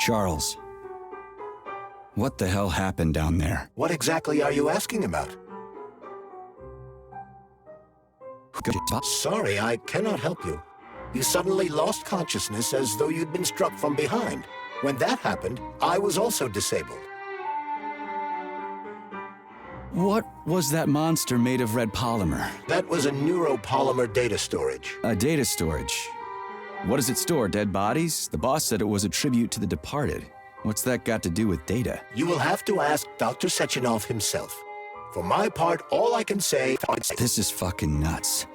Charles, what the hell happened down there? What exactly are you asking about? Sorry, I cannot help you. You suddenly lost consciousness as though you'd been struck from behind. When that happened, I was also disabled. What was that monster made of red polymer? That was a neuropolymer data storage. A data storage. What does it store, dead bodies? The boss said it was a tribute to the departed. What's that got to do with data? You will have to ask Dr. Sechenov himself. For my part, all I can say... This is fucking nuts.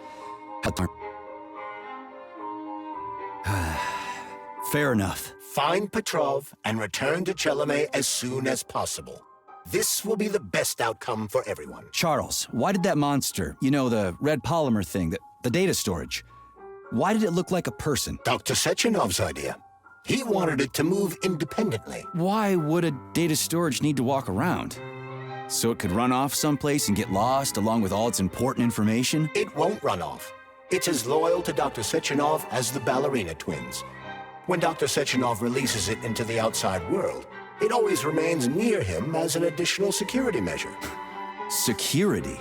Fair enough. Find Petrov and return to Chelome as soon as possible. This will be the best outcome for everyone. Charles, why did that monster, you know, the red polymer thing, the data storage, why did it look like a person? Dr. Sechenov's idea. He wanted it to move independently. Why would a data storage need to walk around? So it could run off someplace and get lost along with all its important information? It won't run off. It's as loyal to Dr. Sechenov as the ballerina twins. When Dr. Sechenov releases it into the outside world, it always remains near him as an additional security measure. Security?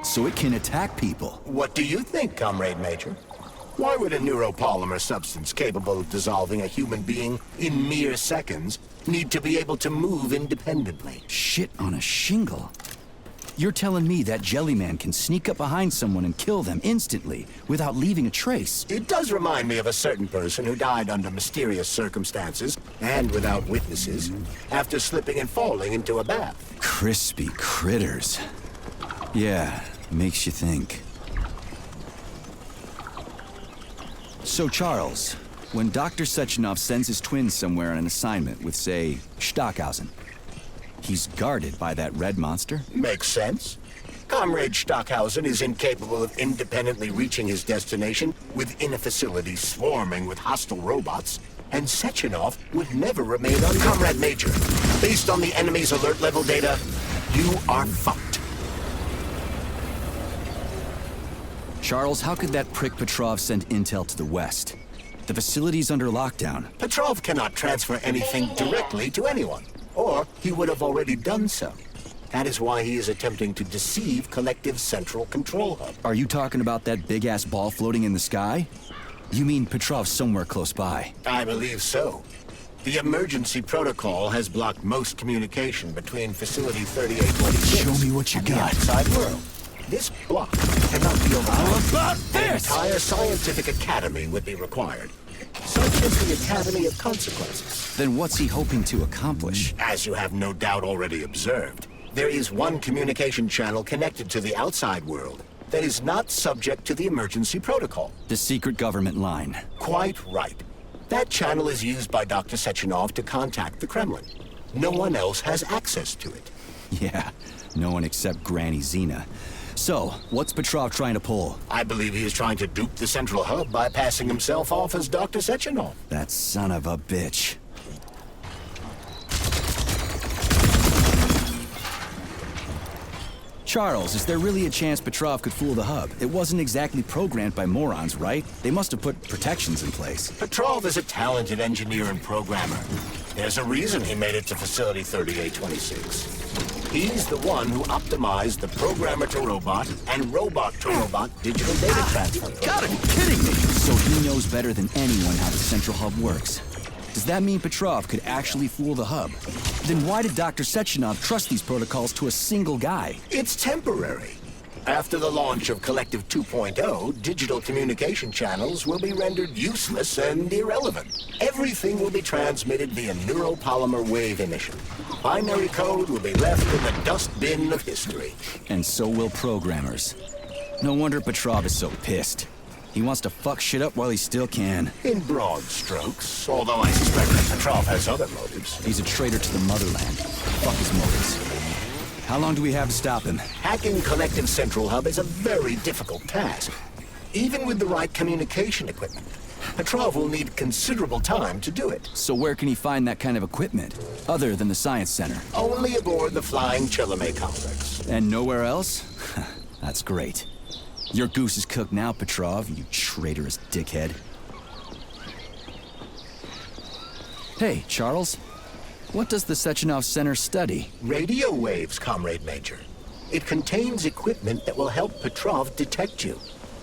So it can attack people? What do you think, Comrade Major? Why would a neuropolymer substance capable of dissolving a human being in mere seconds need to be able to move independently? Shit on a shingle. You're telling me that Jellyman can sneak up behind someone and kill them instantly without leaving a trace? It does remind me of a certain person who died under mysterious circumstances and without witnesses after slipping and falling into a bath. Crispy critters. Yeah, makes you think. So, Charles, when Dr. Sechenov sends his twins somewhere on an assignment with, say, Stockhausen, he's guarded by that red monster? Makes sense. Comrade Stockhausen is incapable of independently reaching his destination within a facility swarming with hostile robots, and Sechenov would never remain on Comrade Major. Based on the enemy's alert level data, you are fucked. Charles, how could that prick Petrov send intel to the west? The facility's under lockdown. Petrov cannot transfer anything directly to anyone, or he would have already done so. That is why he is attempting to deceive Collective Central Control Hub. Are you talking about that big-ass ball floating in the sky? You mean Petrov's somewhere close by? I believe so. The emergency protocol has blocked most communication between Facility 3826 Show me what you and got. the outside world. This block cannot be overcome. How about An this? entire scientific academy would be required, such as the Academy of Consequences. Then what's he hoping to accomplish? As you have no doubt already observed, there is one communication channel connected to the outside world that is not subject to the emergency protocol. The secret government line. Quite right. That channel is used by Dr. Sechenov to contact the Kremlin. No one else has access to it. Yeah, no one except Granny Xena. So, what's Petrov trying to pull? I believe he is trying to dupe the central hub by passing himself off as Dr. Sechenov. That son of a bitch. Charles, is there really a chance Petrov could fool the hub? It wasn't exactly programmed by morons, right? They must have put protections in place. Petrov is a talented engineer and programmer. There's a reason he made it to Facility 3826. He's the one who optimized the programmer-to-robot and robot-to-robot digital data transfer. You gotta be kidding me! So he knows better than anyone how the central hub works. Does that mean Petrov could actually fool the hub? Then why did Dr. Sechenov trust these protocols to a single guy? It's temporary. After the launch of Collective 2.0, digital communication channels will be rendered useless and irrelevant. Everything will be transmitted via neuropolymer wave emission. Binary code will be left in the dustbin of history. And so will programmers. No wonder Petrov is so pissed. He wants to fuck shit up while he still can. In broad strokes, although I suspect that Petrov has other motives. He's a traitor to the motherland. Fuck his motives. How long do we have to stop him? Hacking Collective Central Hub is a very difficult task. Even with the right communication equipment, Petrov will need considerable time to do it. So where can he find that kind of equipment, other than the Science Center? Only aboard the Flying Chelome complex. And nowhere else? That's great. Your goose is cooked now, Petrov, you traitorous dickhead. Hey, Charles. What does the Sechenov Center study? Radio waves, Comrade Major. It contains equipment that will help Petrov detect you.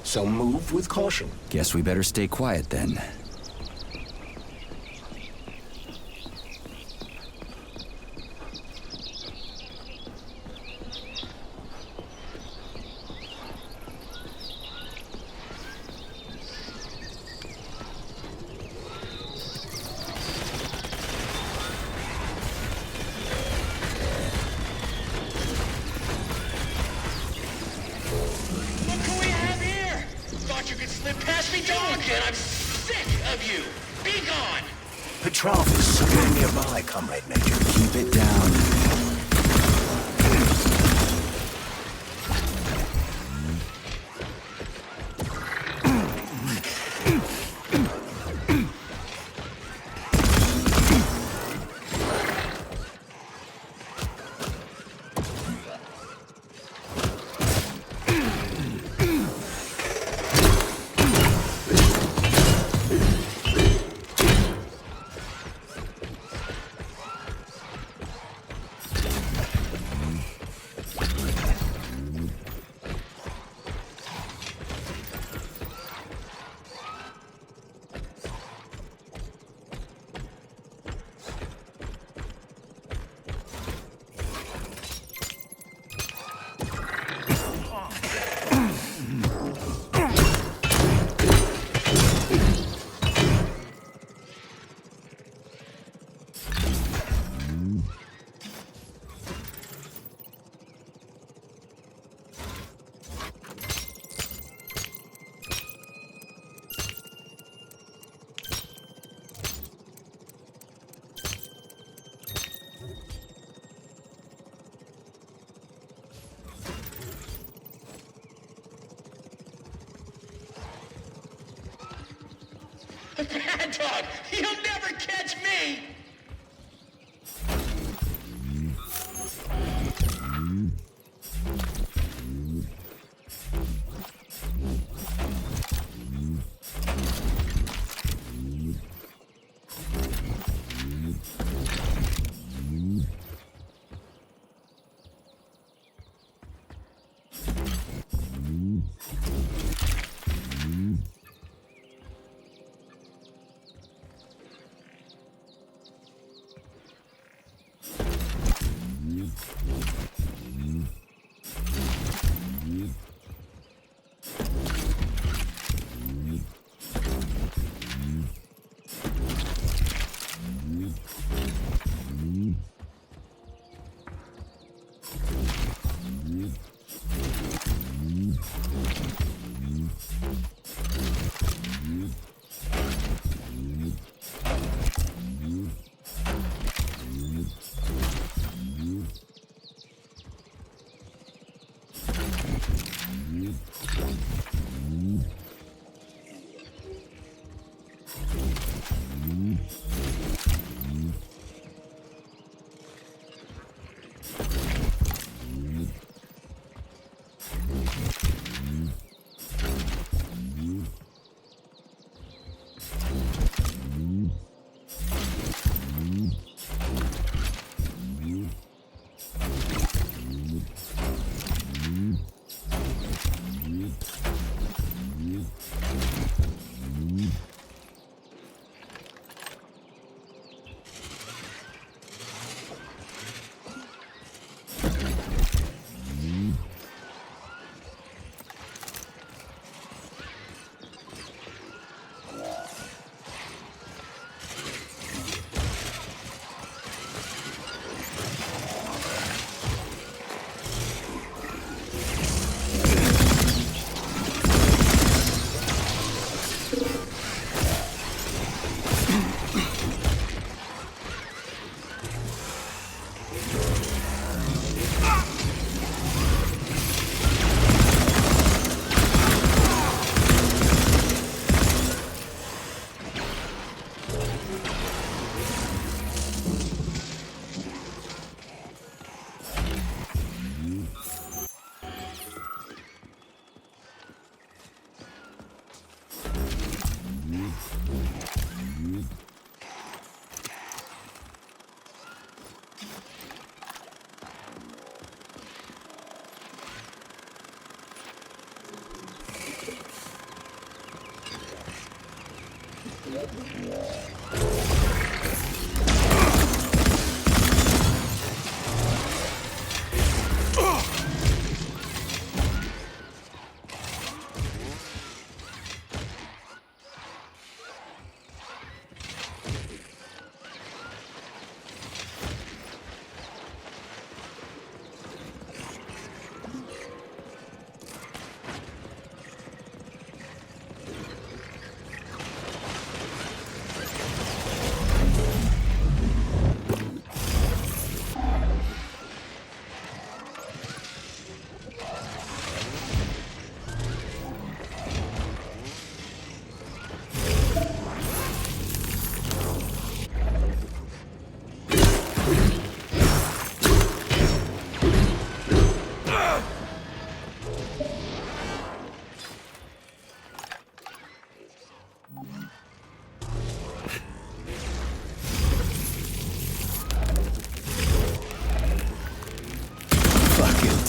So move with caution. Guess we better stay quiet then. Petrov is somewhere nearby, Comrade Major. Keep it down. Bad dog! You'll never catch me!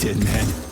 Tin Man.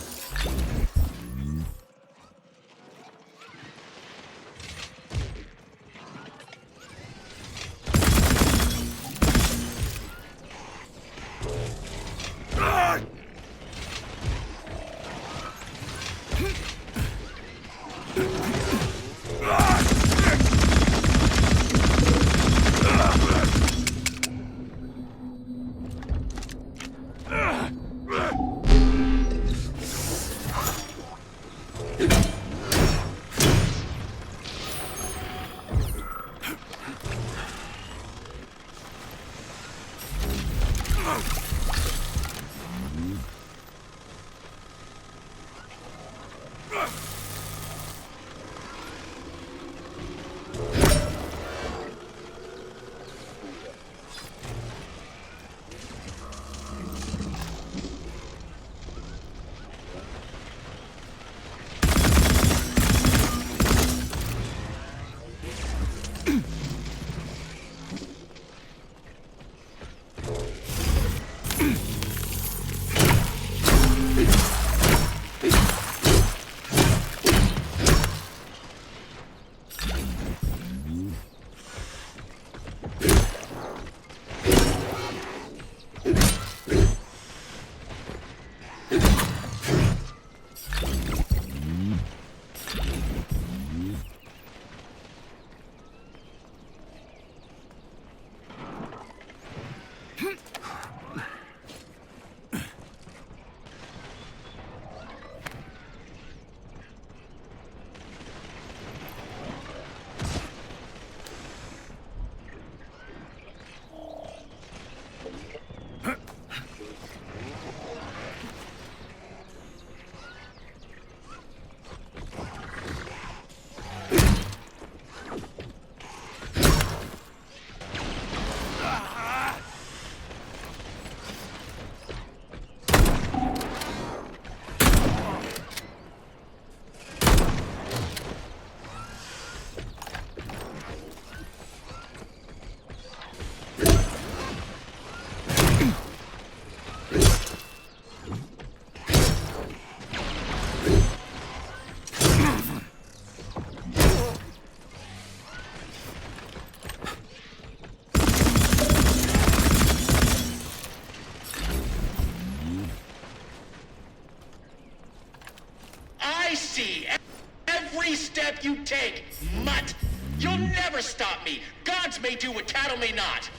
Every step you take, mutt! You'll never stop me! Gods may do what cattle may not!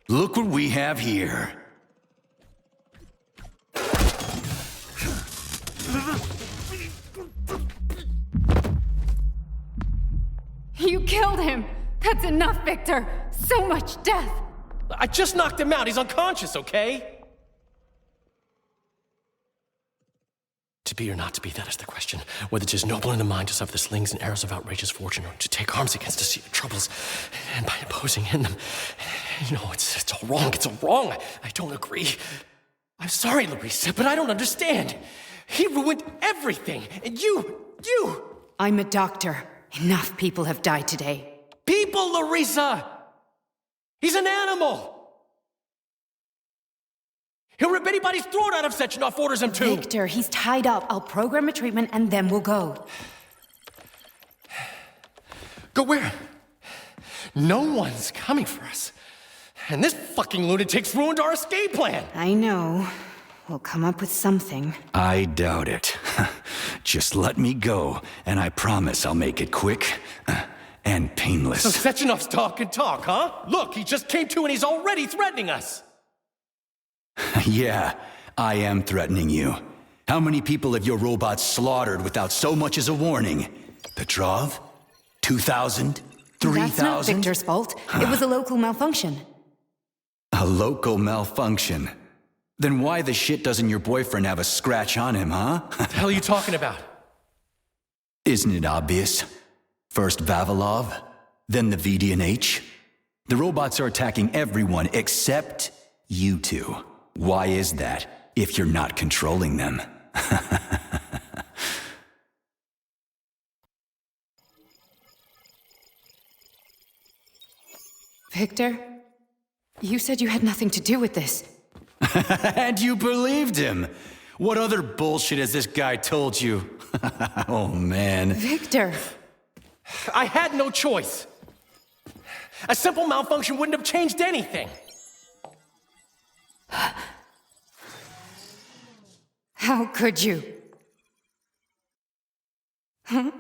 Look what we have here. You killed him! That's enough, Victor! So much death! I just knocked him out. He's unconscious, okay? To be or not to be, that is the question. Whether 'tis noble in the mind to suffer the slings and arrows of outrageous fortune, or to take arms against deceived troubles, and by imposing in them, it's all wrong. It's all wrong. I don't agree. I'm sorry, Larissa, but I don't understand. He ruined everything, and you... I'm a doctor. Enough people have died today. People, Larissa! He's an animal! He'll rip anybody's throat out if Sechenov orders him to! Victor, he's tied up. I'll program a treatment and then we'll go. Go where? No one's coming for us. And this fucking lunatic's ruined our escape plan! I know. We'll come up with something. I doubt it. Just let me go, and I promise I'll make it quick and painless. So Sechenov's talk and talk, huh? Look, he just came to and he's already threatening us! Yeah, I am threatening you. How many people have your robots slaughtered without so much as a warning? Petrov? 2,000? 3,000? That's not Victor's fault. It was a local malfunction. A local malfunction? Then why the shit doesn't your boyfriend have a scratch on him, huh? What the hell are you talking about? Isn't it obvious? First Vavilov, then the VDNH. The robots are attacking everyone except you two. Why is that, if you're not controlling them? Victor, you said you had nothing to do with this. And you believed him! What other bullshit has this guy told you? Oh, man. Victor! I had no choice. A simple malfunction wouldn't have changed anything. How could you? Huh?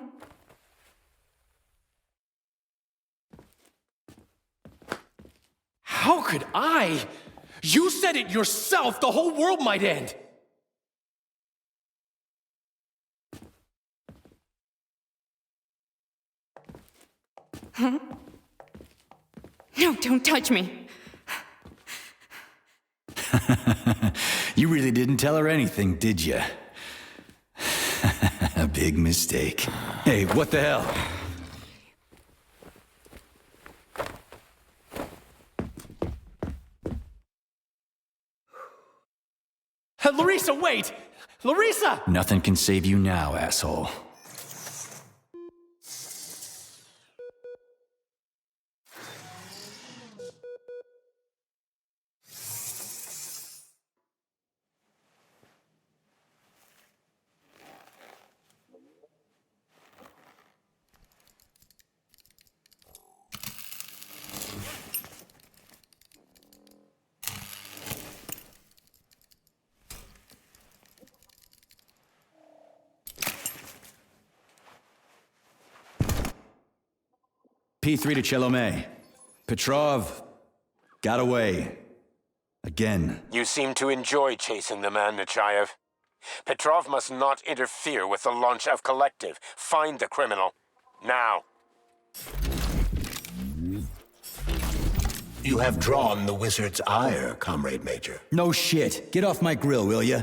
How could I? You said it yourself, the whole world might end. Huh? No, don't touch me. You really didn't tell her anything, did you? A big mistake. Hey, what the hell? Larissa, wait! Larissa! Nothing can save you now, asshole. P3 to Chelomey. Petrov got away. Again. You seem to enjoy chasing the man, Nechayev. Petrov must not interfere with the launch of Collective. Find the criminal. Now. You have drawn the wizard's ire, Comrade Major. No shit. Get off my grill, will ya?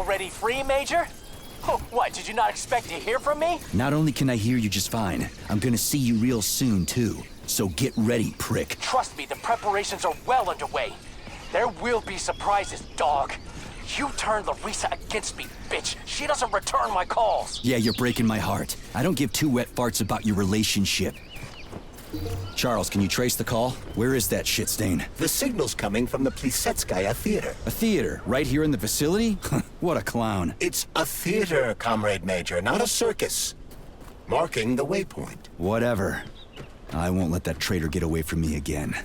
already free, Major? Oh, what, did you not expect to hear from me? Not only can I hear you just fine, I'm gonna see you real soon, too. So get ready, prick. Trust me, the preparations are well underway. There will be surprises, dog. You turned Larissa against me, bitch. She doesn't return my calls. Yeah, you're breaking my heart. I don't give two wet farts about your relationship. Charles, can you trace the call? Where is that shit stain? The signal's coming from the Pusatnya theater. A theater? Right here in the facility? What a clown. It's a theater, Comrade Major, not a circus. Marking the waypoint. Whatever. I won't let that traitor get away from me again.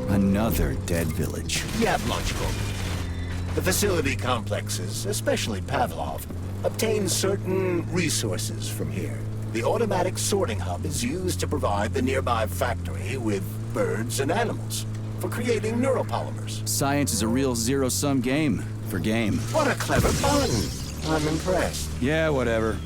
Another dead village. Yeah, logical. The facility complexes, especially Pavlov, obtain certain resources from here. The automatic sorting hub is used to provide the nearby factory with birds and animals for creating neuropolymers. Science is a real zero-sum game. For game. What a clever pun! I'm impressed. Yeah, whatever.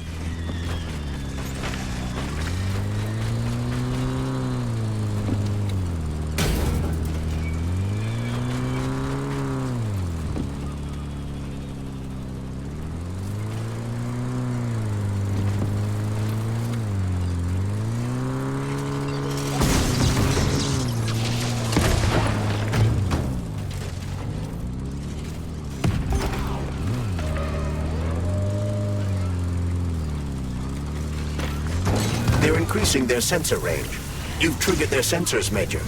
They're increasing their sensor range. You've triggered their sensors, Major.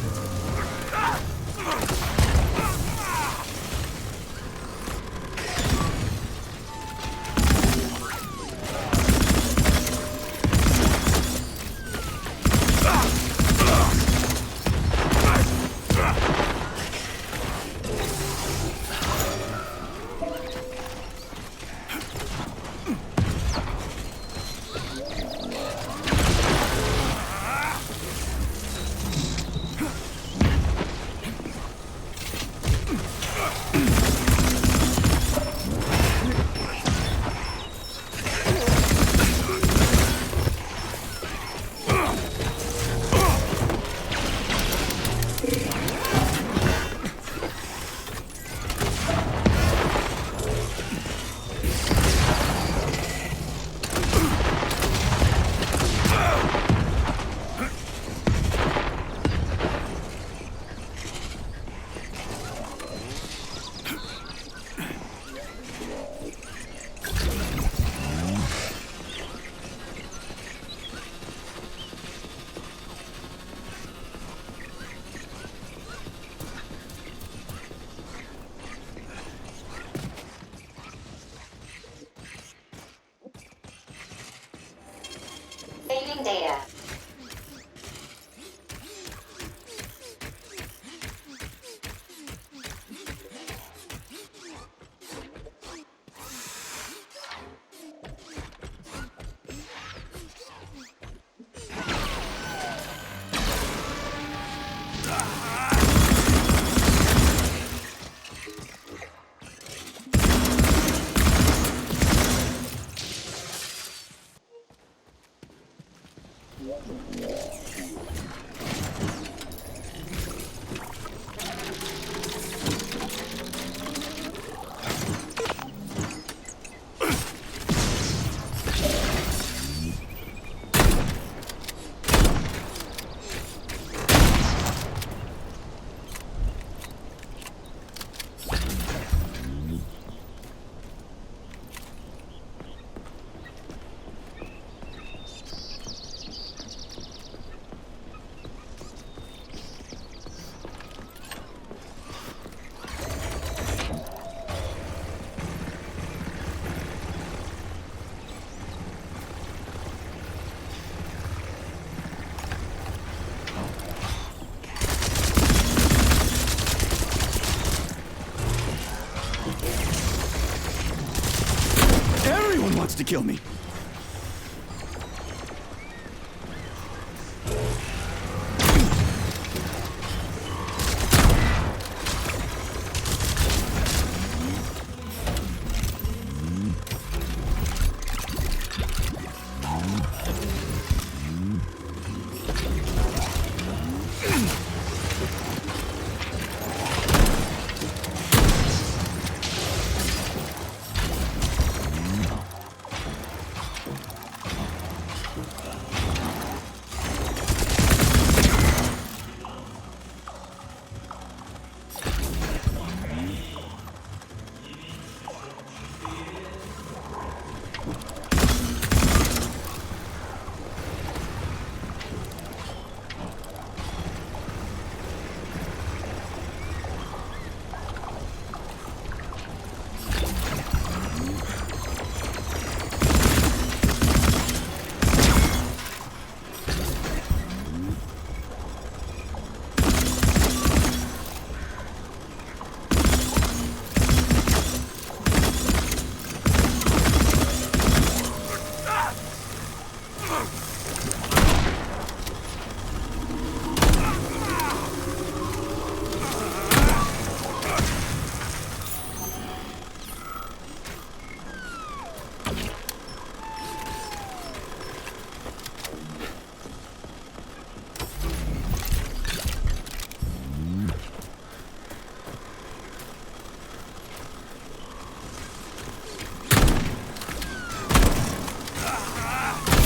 Everyone wants to kill me.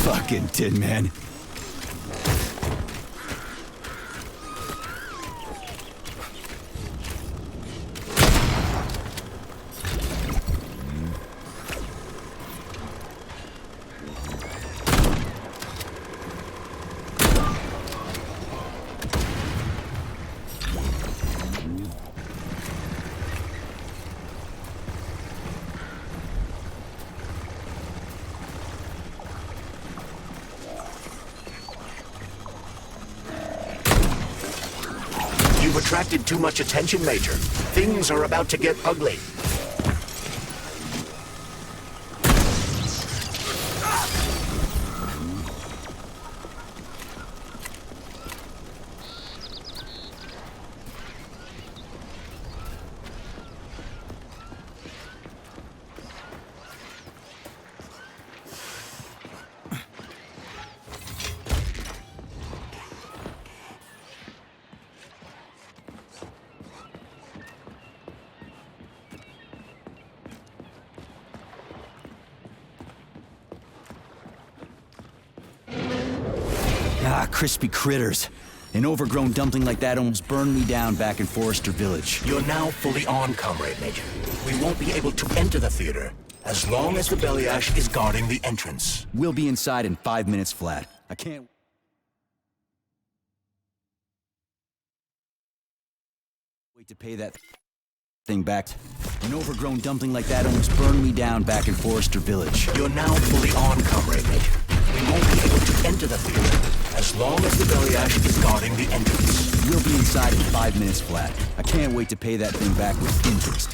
Fucking Tin Man. You've attracted too much attention, Major. Things are about to get ugly. Ah, crispy critters. An overgrown dumpling like that almost burned me down back in Forrester Village. You're now fully on, Comrade Major. We won't be able to enter the theater as long as the belly ash is guarding the entrance. We'll be inside in 5 minutes flat. I can't wait to pay that thing back. An overgrown dumpling like that almost burned me down back in Forrester Village. You're now fully on, Comrade Major. We won't be able to enter the theater as long as the belly ash is guarding the entrance. We'll be inside in 5 minutes flat. I can't wait to pay that thing back with interest.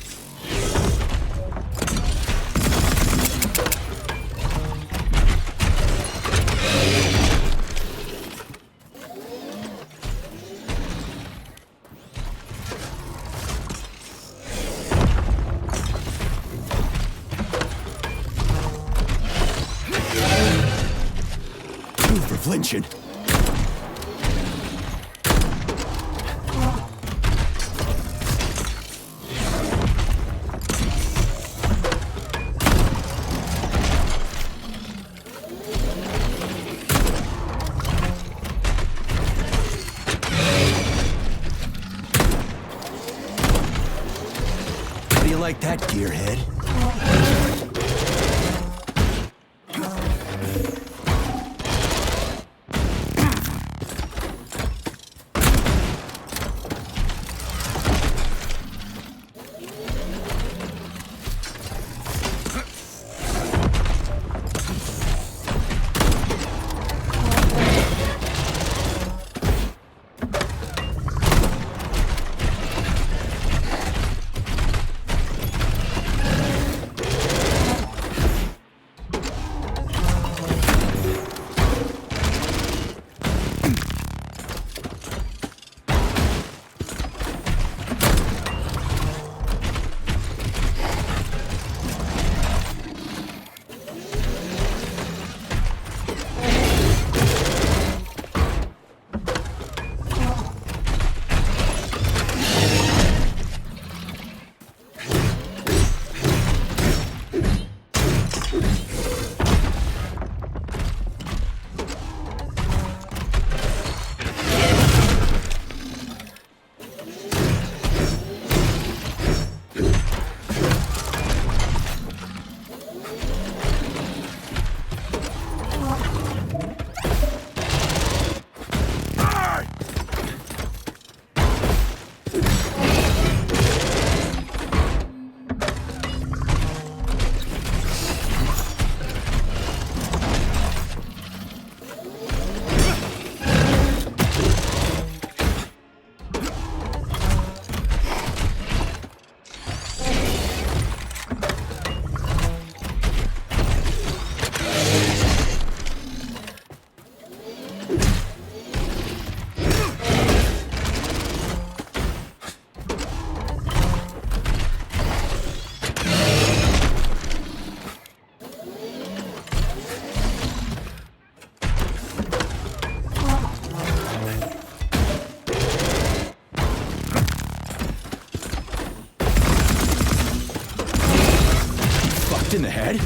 For flinching. How do you like that, gearhead? Kicked in the head?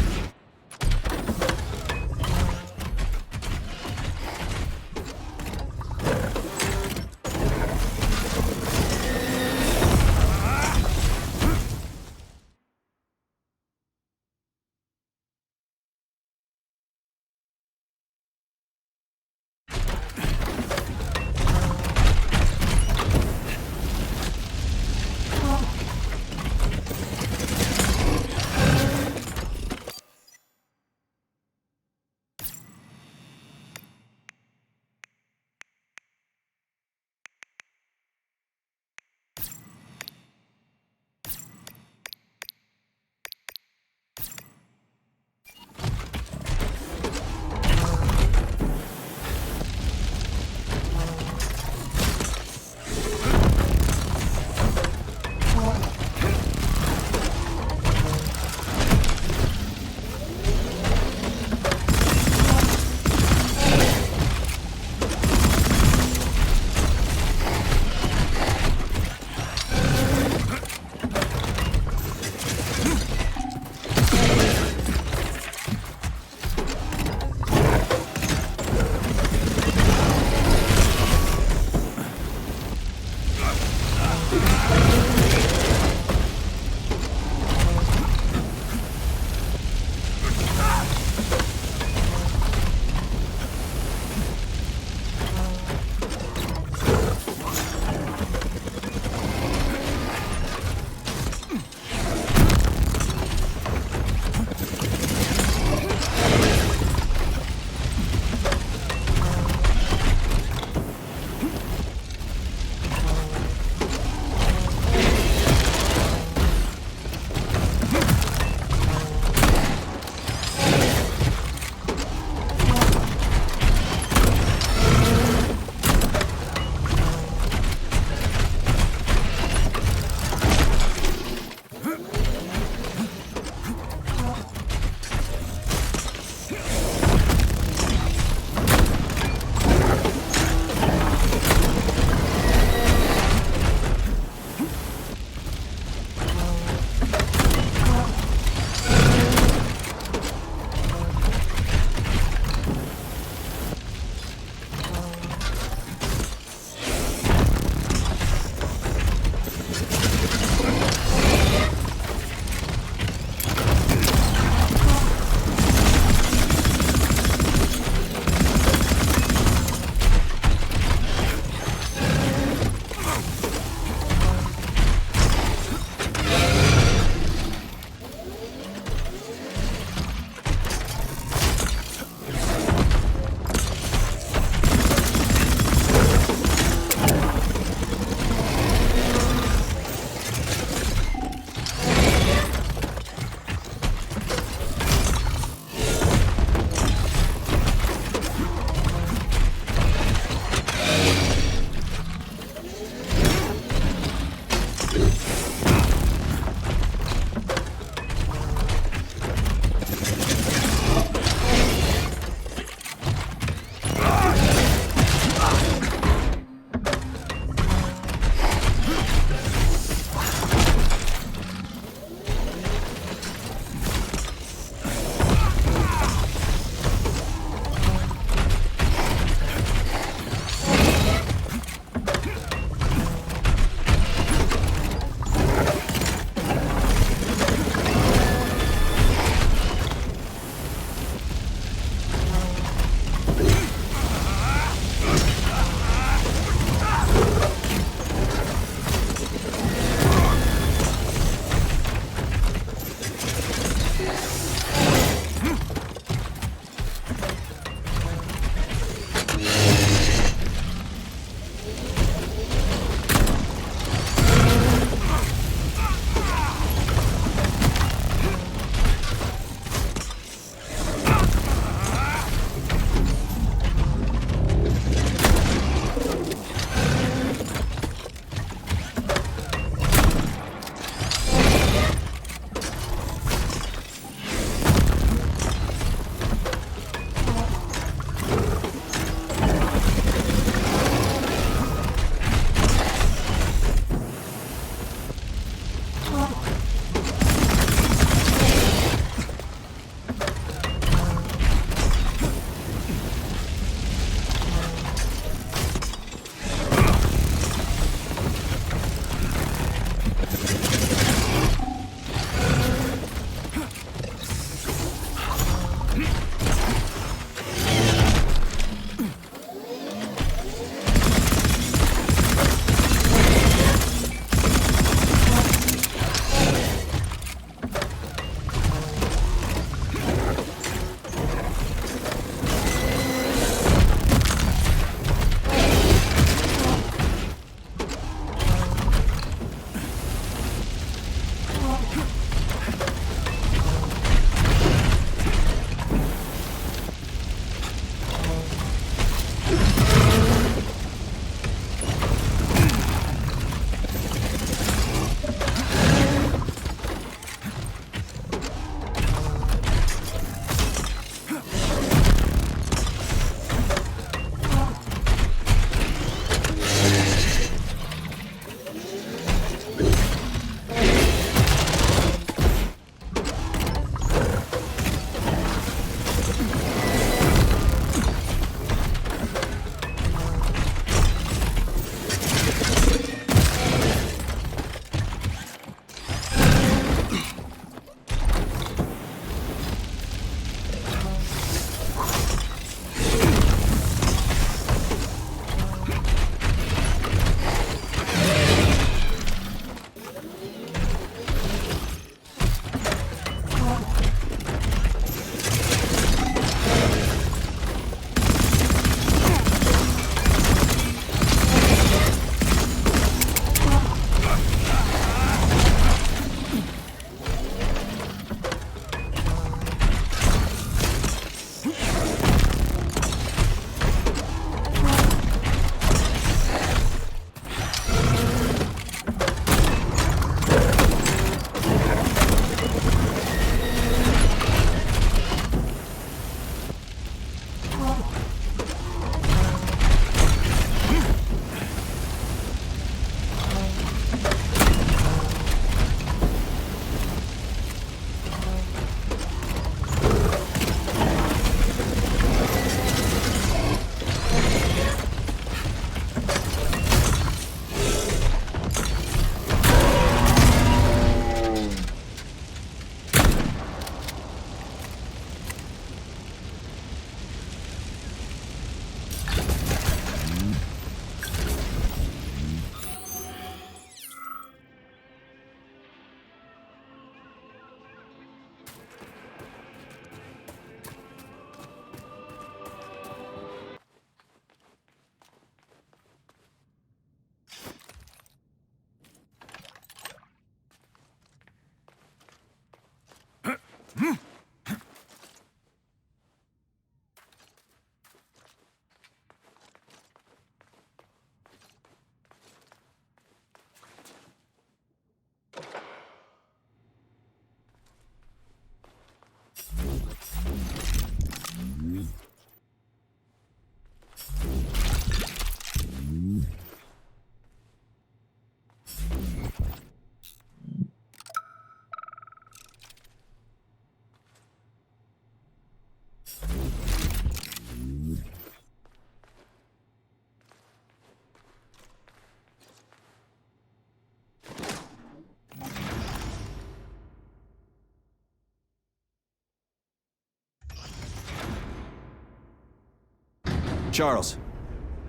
Charles,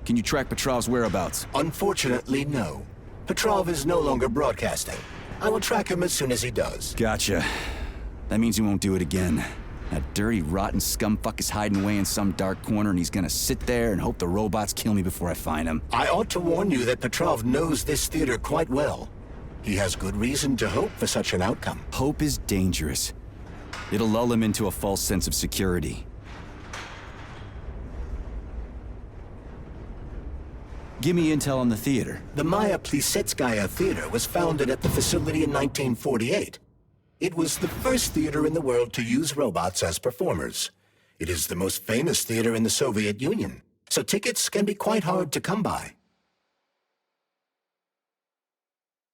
can you track Petrov's whereabouts? Unfortunately, no. Petrov is no longer broadcasting. I will track him as soon as he does. Gotcha. That means he won't do it again. That dirty, rotten scumfuck is hiding away in some dark corner, and he's gonna sit there and hope the robots kill me before I find him. I ought to warn you that Petrov knows this theater quite well. He has good reason to hope for such an outcome. Hope is dangerous. It'll lull him into a false sense of security. Give me intel on the theater. The Maya Plisetskaya Theater was founded at the facility in 1948. It was the first theater in the world to use robots as performers. It is the most famous theater in the Soviet Union, so tickets can be quite hard to come by.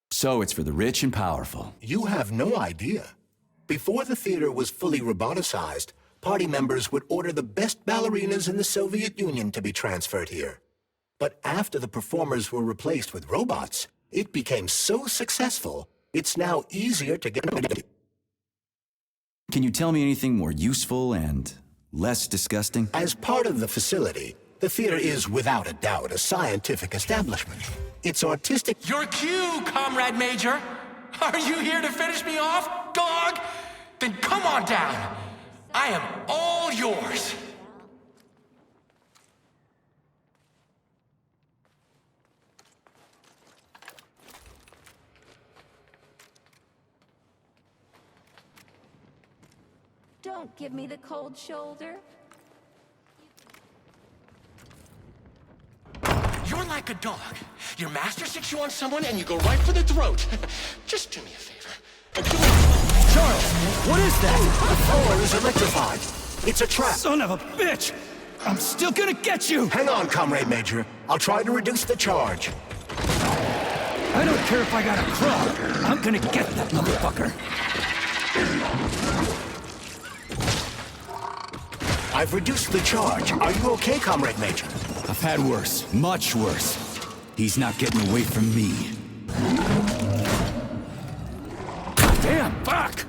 So it's for the rich and powerful. You have no idea. Before the theater was fully roboticized, party members would order the best ballerinas in the Soviet Union to be transferred here. But after the performers were replaced with robots, it became so successful, it's now easier to get. Can you tell me anything more useful and less disgusting? As part of the facility, the theater is without a doubt a scientific establishment. It's artistic. Your cue, Comrade Major. Are you here to finish me off, dog? Then come on down. I am all yours. Don't give me the cold shoulder. You're like a dog. Your master sticks you on someone and you go right for the throat. Just do me a favor. Charles, what is that? The floor is electrified. It's a trap. Son of a bitch! I'm still gonna get you! Hang on, Comrade Major. I'll try to reduce the charge. I don't care if I gotta crawl. I'm gonna get that motherfucker. I've reduced the charge. Are you okay, Comrade Major? I've had worse, much worse. He's not getting away from me. Damn, fuck!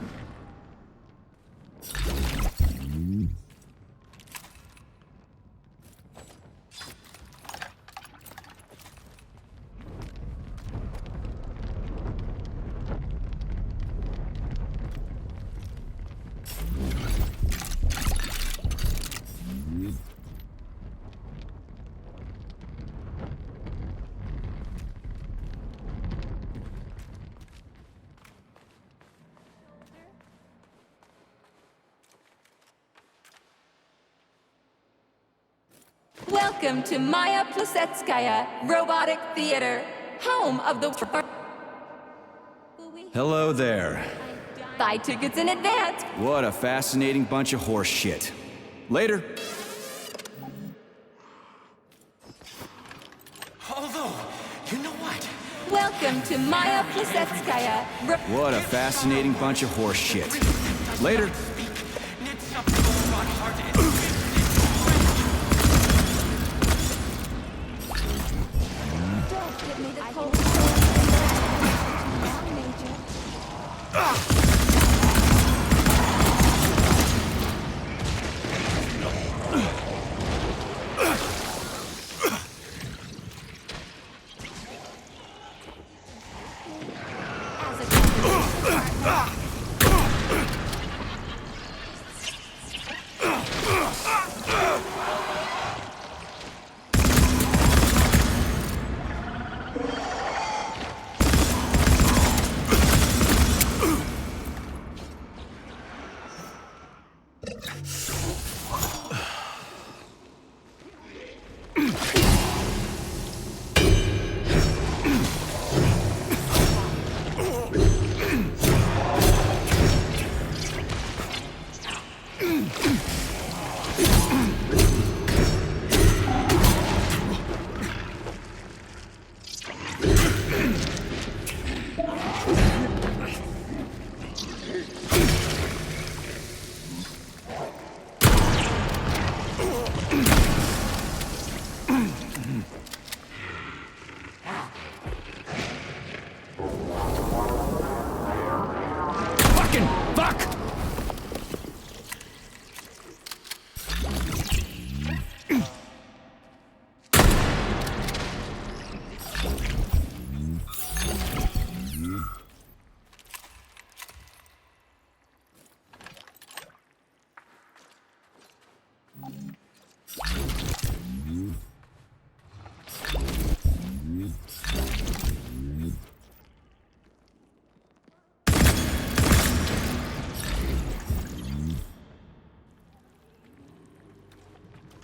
Welcome to Maya Plisetskaya Robotic Theater, home of the... Hello there. Buy tickets in advance. What a fascinating bunch of horse shit. Later. Although, you know what? Welcome to Maya Plisetskaya. What a fascinating bunch of horse shit. Later. Don't give me the cold shoulder. Major.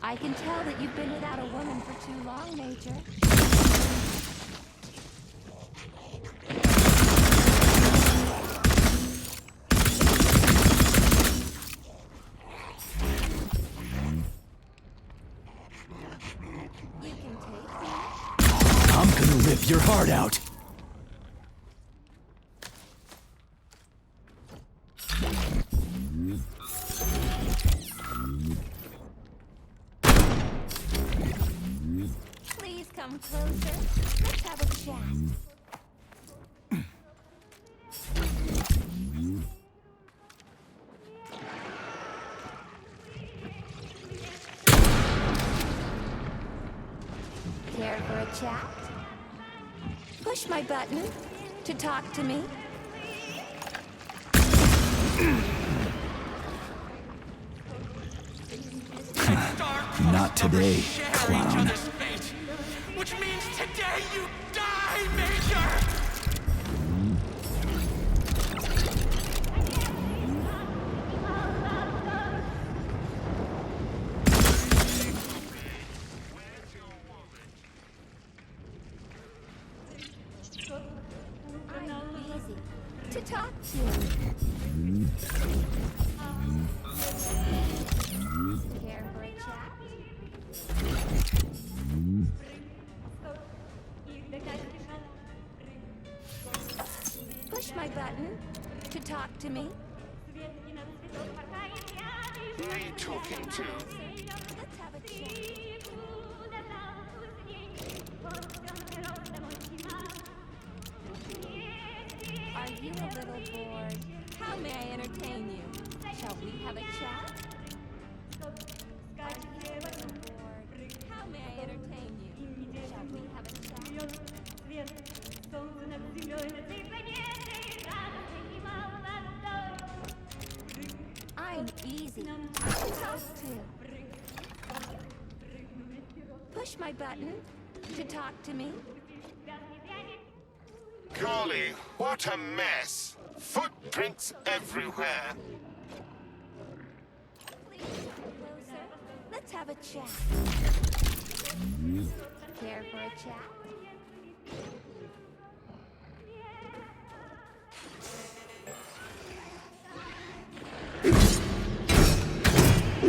I can tell that you've been without a woman for too long, Major. You can take me. I'm gonna rip your heart out. Please come closer. Let's have a chat. Care for a chat? Push my button to talk to me. Not today, clown. Which means today you die, Major! Easy to talk to. Care for a chat? Push my button to talk to me. Who are you talking to? Let's have a chat. Are you a little bored? How may I entertain you? Shall we have a chat? Are you a little bored? How may I entertain you? Shall we have a chat? I'm easy to talk to. Push my button to talk to me. Golly, what a mess! Footprints everywhere! Please come closer. Let's have a chat. Care for a chat?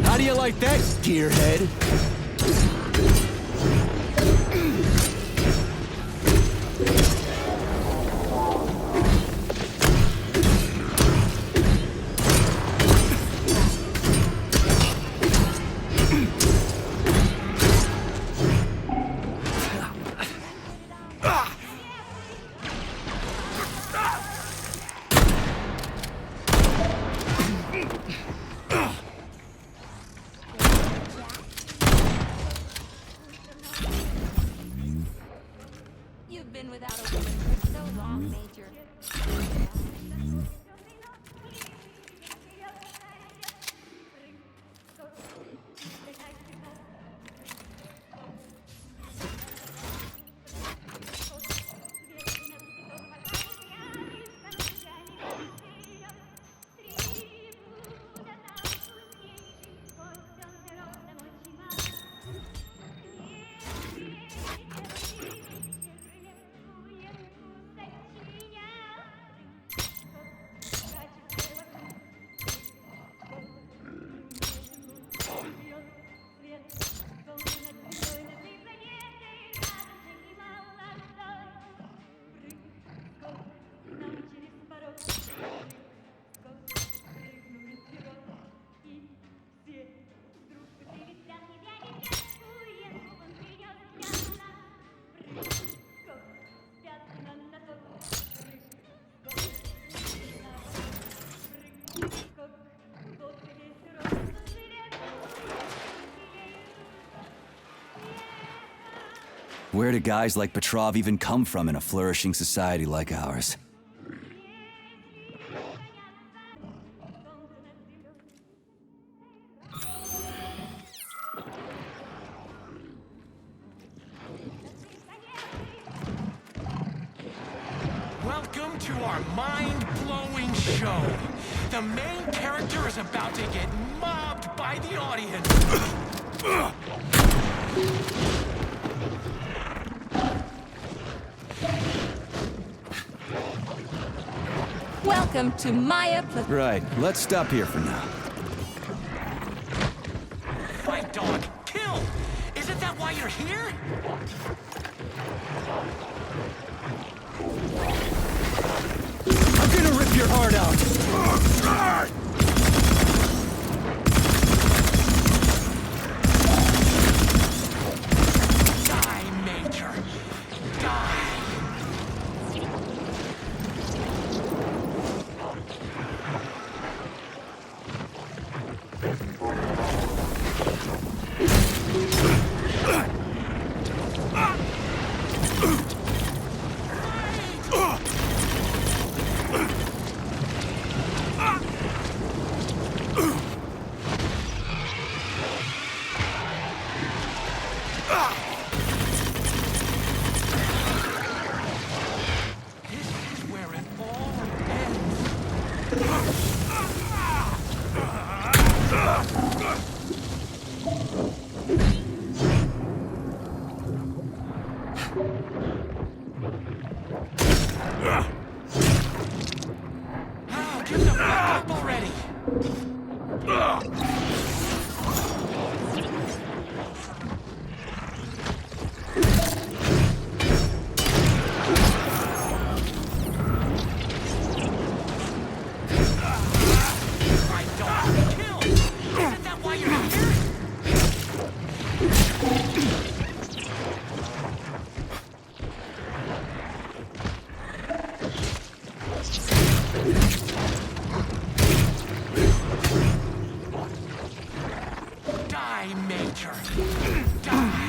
How do you like that, gearhead? You've been without a woman for so long, Major. Where do guys like Petrov even come from in a flourishing society like ours? to our mind-blowing show. The main character is about to get mobbed by the audience. Welcome to Maya. Right, let's stop here for now. Fight, dog! Kill! Isn't that why you're here? I'm gonna rip your heart out! Die, Major! Die!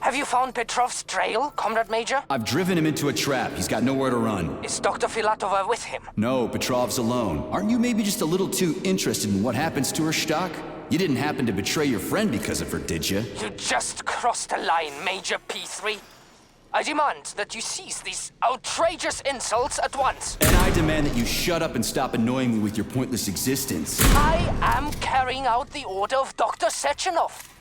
Have you found Petrov's trail, Comrade Major? I've driven him into a trap. He's got nowhere to run. Is Dr. Filatova with him? No, Petrov's alone. Aren't you maybe just a little too interested in what happens to her, Stock? You didn't happen to betray your friend because of her, did you? You just crossed a line, Major P3. I demand that you cease these outrageous insults at once. And I demand that you shut up and stop annoying me with your pointless existence. I am carrying out the order of Dr. Sechenov.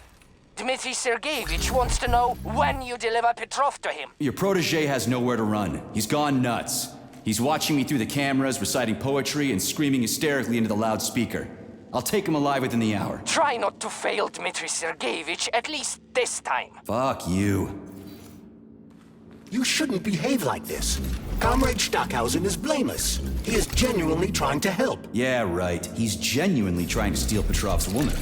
Dmitry Sergeyevich wants to know when you deliver Petrov to him. Your protege has nowhere to run. He's gone nuts. He's watching me through the cameras, reciting poetry, and screaming hysterically into the loudspeaker. I'll take him alive within the hour. Try not to fail, Dmitry Sergeyevich, at least this time. Fuck you. You shouldn't behave like this. Comrade Stockhausen is blameless. He is genuinely trying to help. Yeah, right. He's genuinely trying to steal Petrov's woman.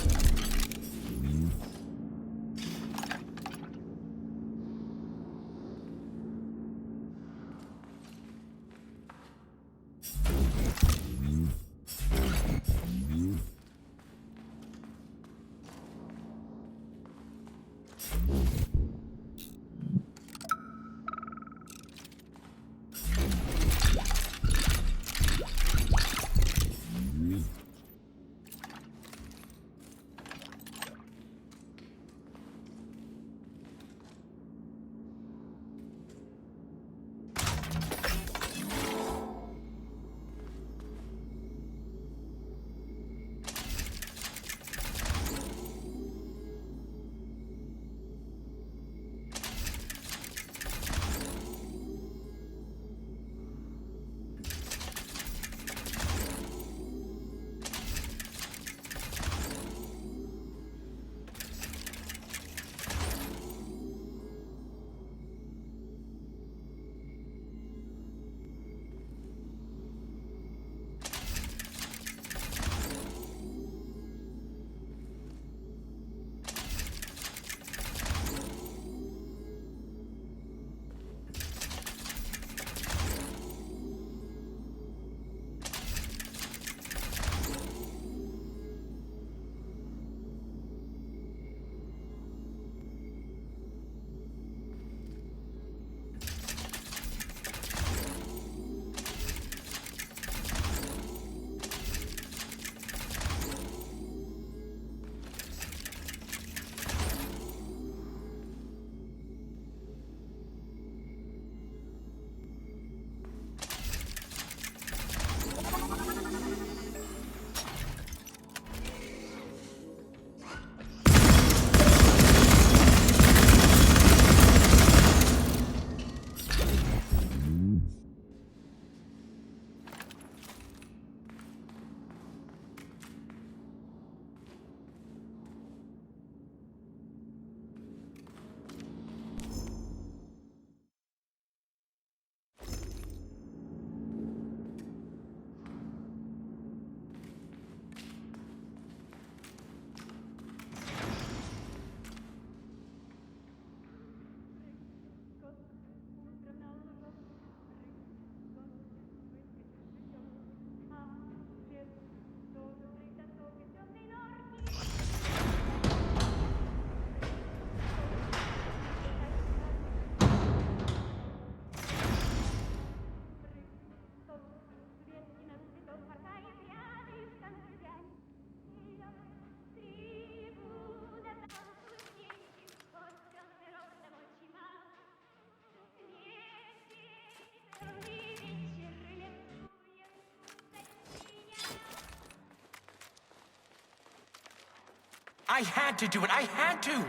I had to do it. I had to.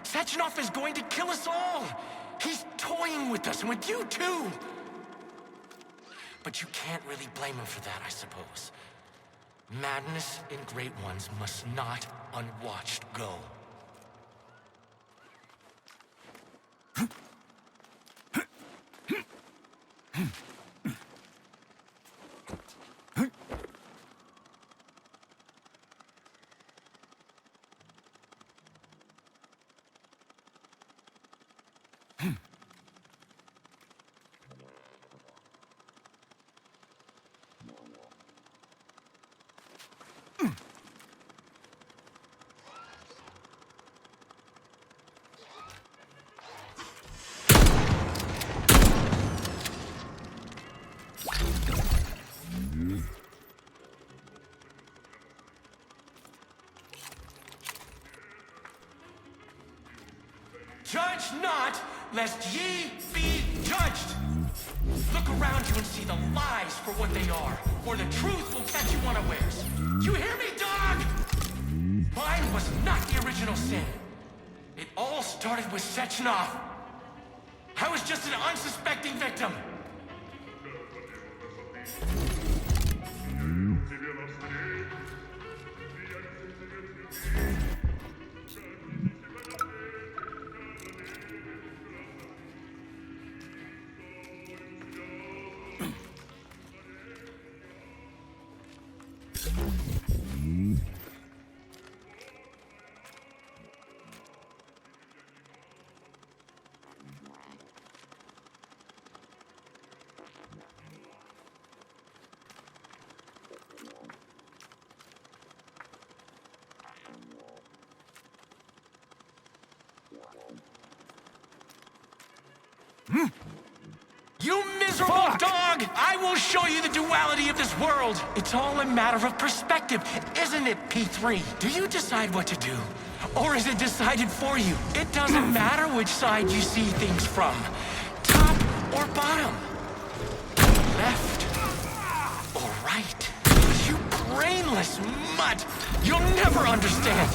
Sechenov is going to kill us all. He's toying with us and with you too. But you can't really blame him for that, I suppose. Madness in great ones must not unwatched go. Judge not, lest ye be judged. Look around you and see the lies for what they are, or the truth will catch you unawares. You hear me, dog? Mine was not the original sin. It all started with Sechenov. I was just an unsuspecting victim. You miserable dog! I will show you the duality of this world. It's all a matter of perspective, isn't it, P3? Do you decide what to do? Or is it decided for you? It doesn't matter which side you see things from. Top or bottom. Left or right. You brainless mutt! You'll never understand.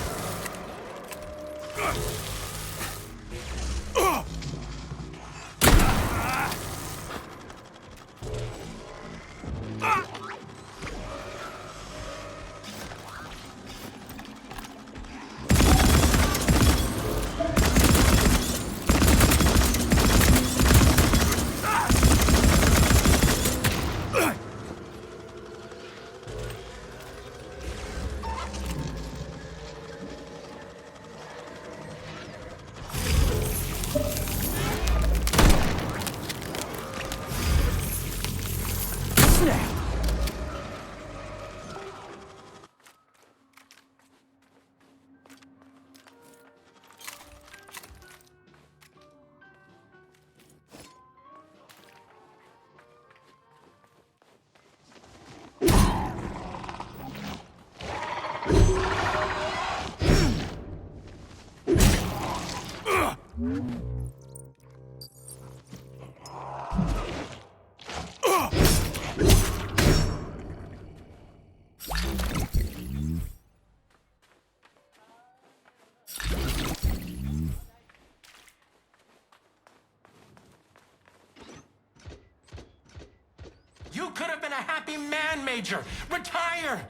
You could have been a happy man, Major. Retire.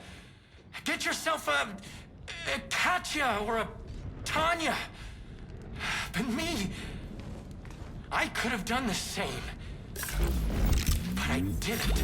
Get yourself a Katya or a Tanya. But me, I could have done the same. But I didn't.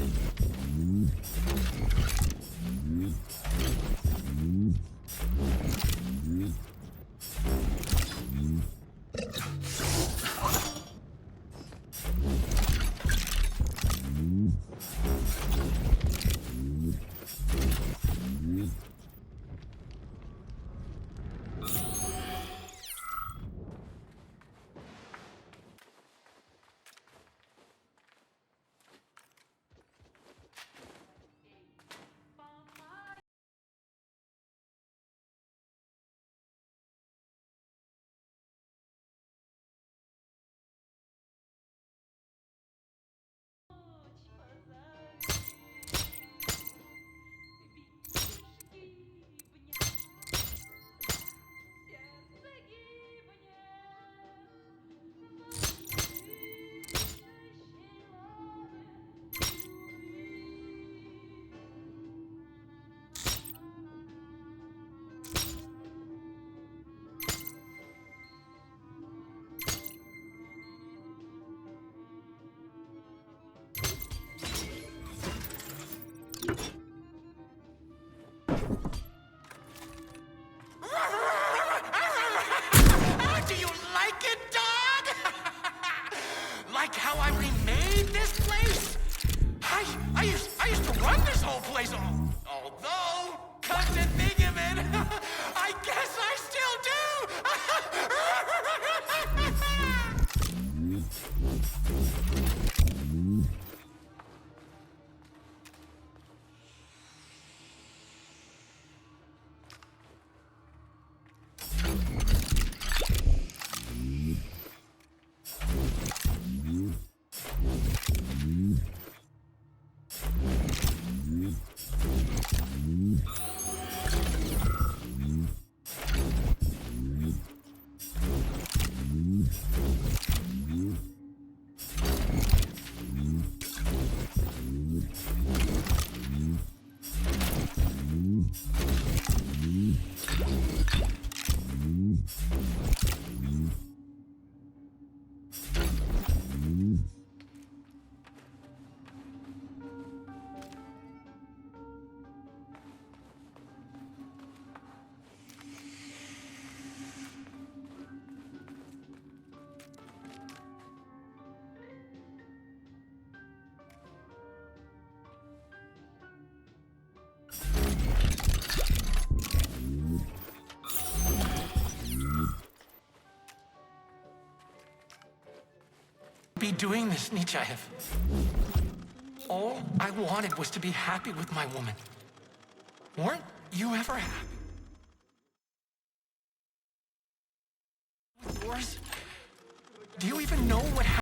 Do you like it, dog? Like how I remade this place? I used to run this whole place, although, come to think of it, I guess I still do. be doing this, Nechayev. All I wanted was to be happy with my woman. Weren't you ever happy? Yours? Do you even know what happened?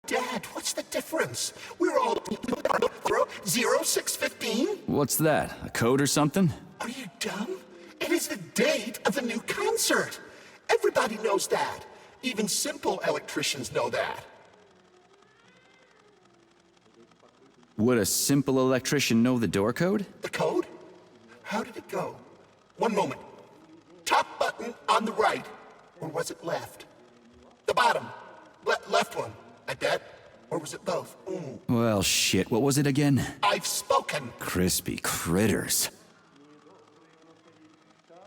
Dad, what's the difference? We're all 0615. What's that? A code or something? Are you dumb? It is the date of the new concert. Everybody knows that. Even simple electricians know that. Would a simple electrician know the door code? The code? How did it go? One moment. Top button on the right. Or was it left? The bottom. Left one. Like that? Or was it both? Ooh. Well, shit, what was it again? I've spoken. Crispy critters.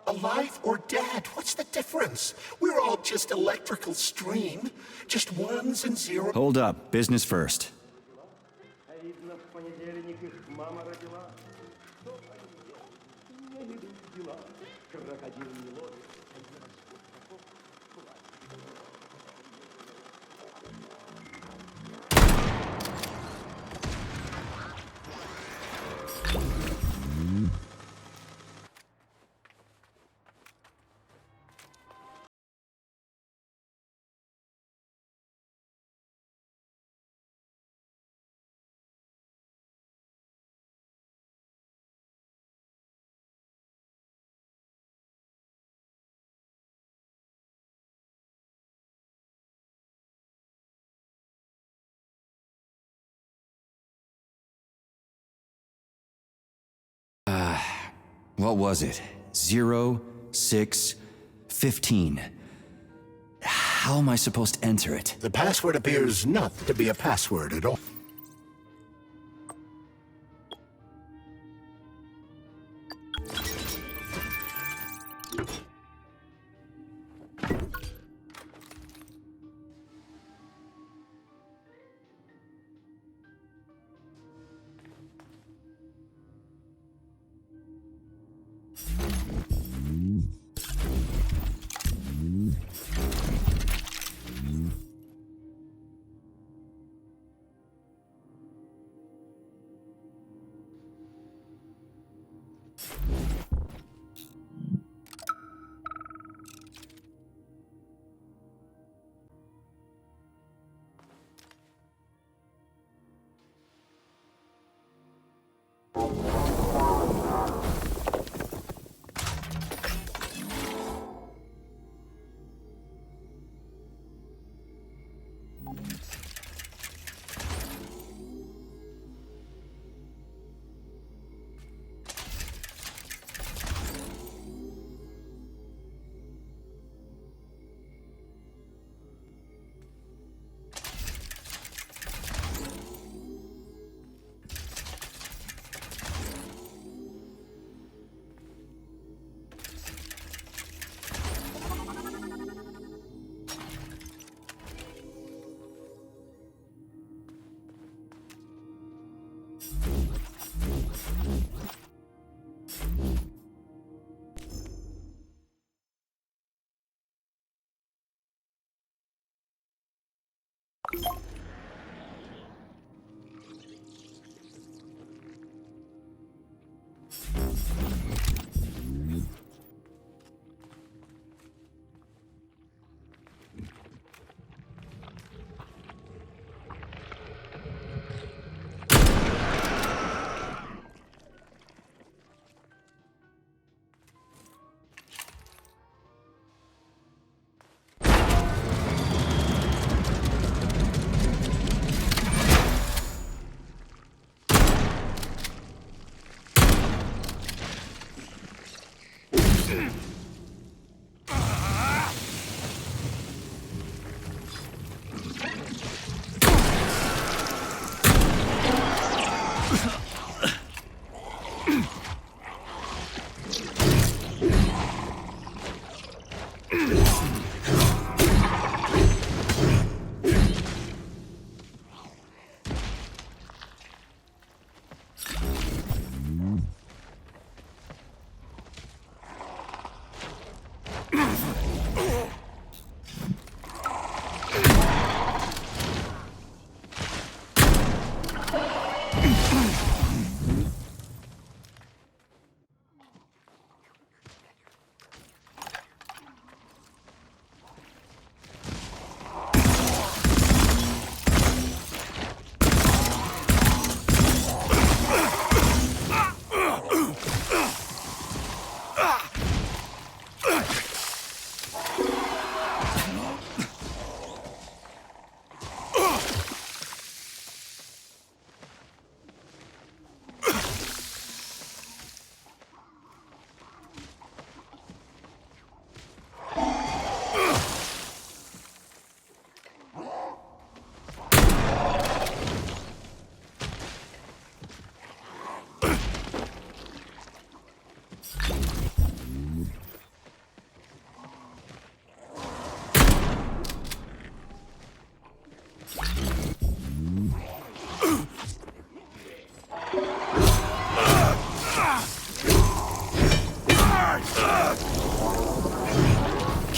Alive or dead, what's the difference? We're all just electrical stream. Just ones and zeros. Hold up, business first. What was it? 0615. How am I supposed to enter it? The password appears not to be a password at all.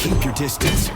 Keep your distance.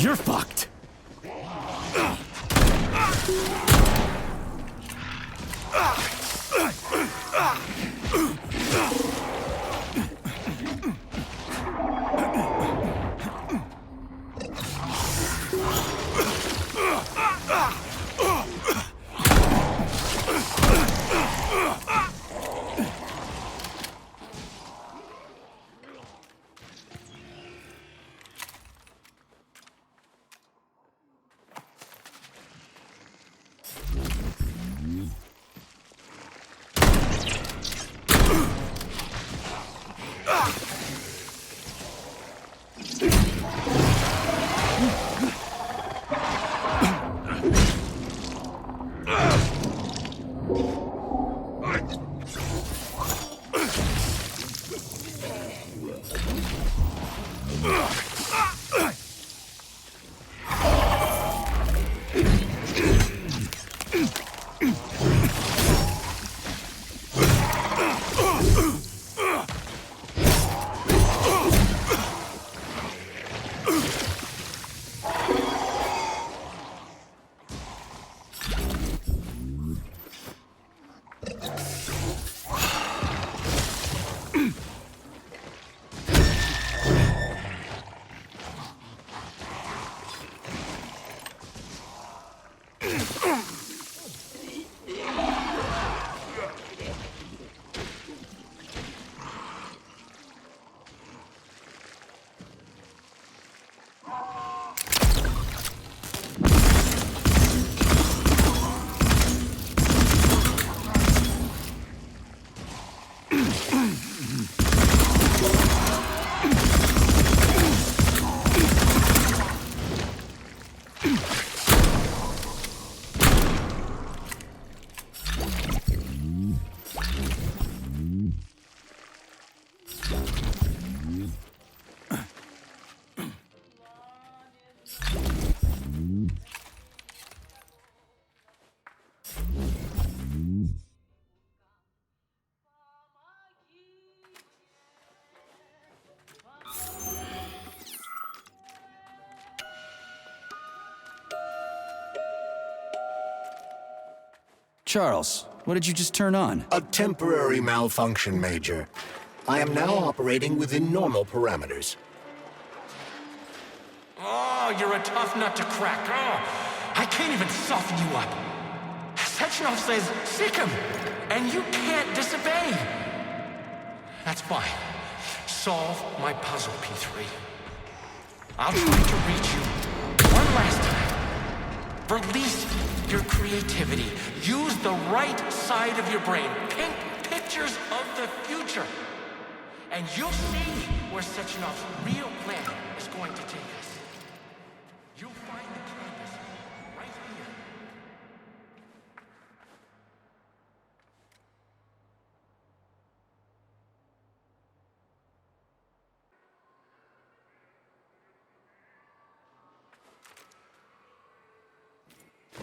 You're fucked! Charles, what did you just turn on? A temporary malfunction, Major. I am now operating within normal parameters. Oh, you're a tough nut to crack. Oh, I can't even soften you up. Sechenov says, sick him, and you can't disobey. That's fine. Solve my puzzle, P3. I'll try to reach you one last time. Release your creativity. Use the right side of your brain. Paint pictures of the future. And you'll see where Sechenov's real plan is going to take us. You'll find the campus right here.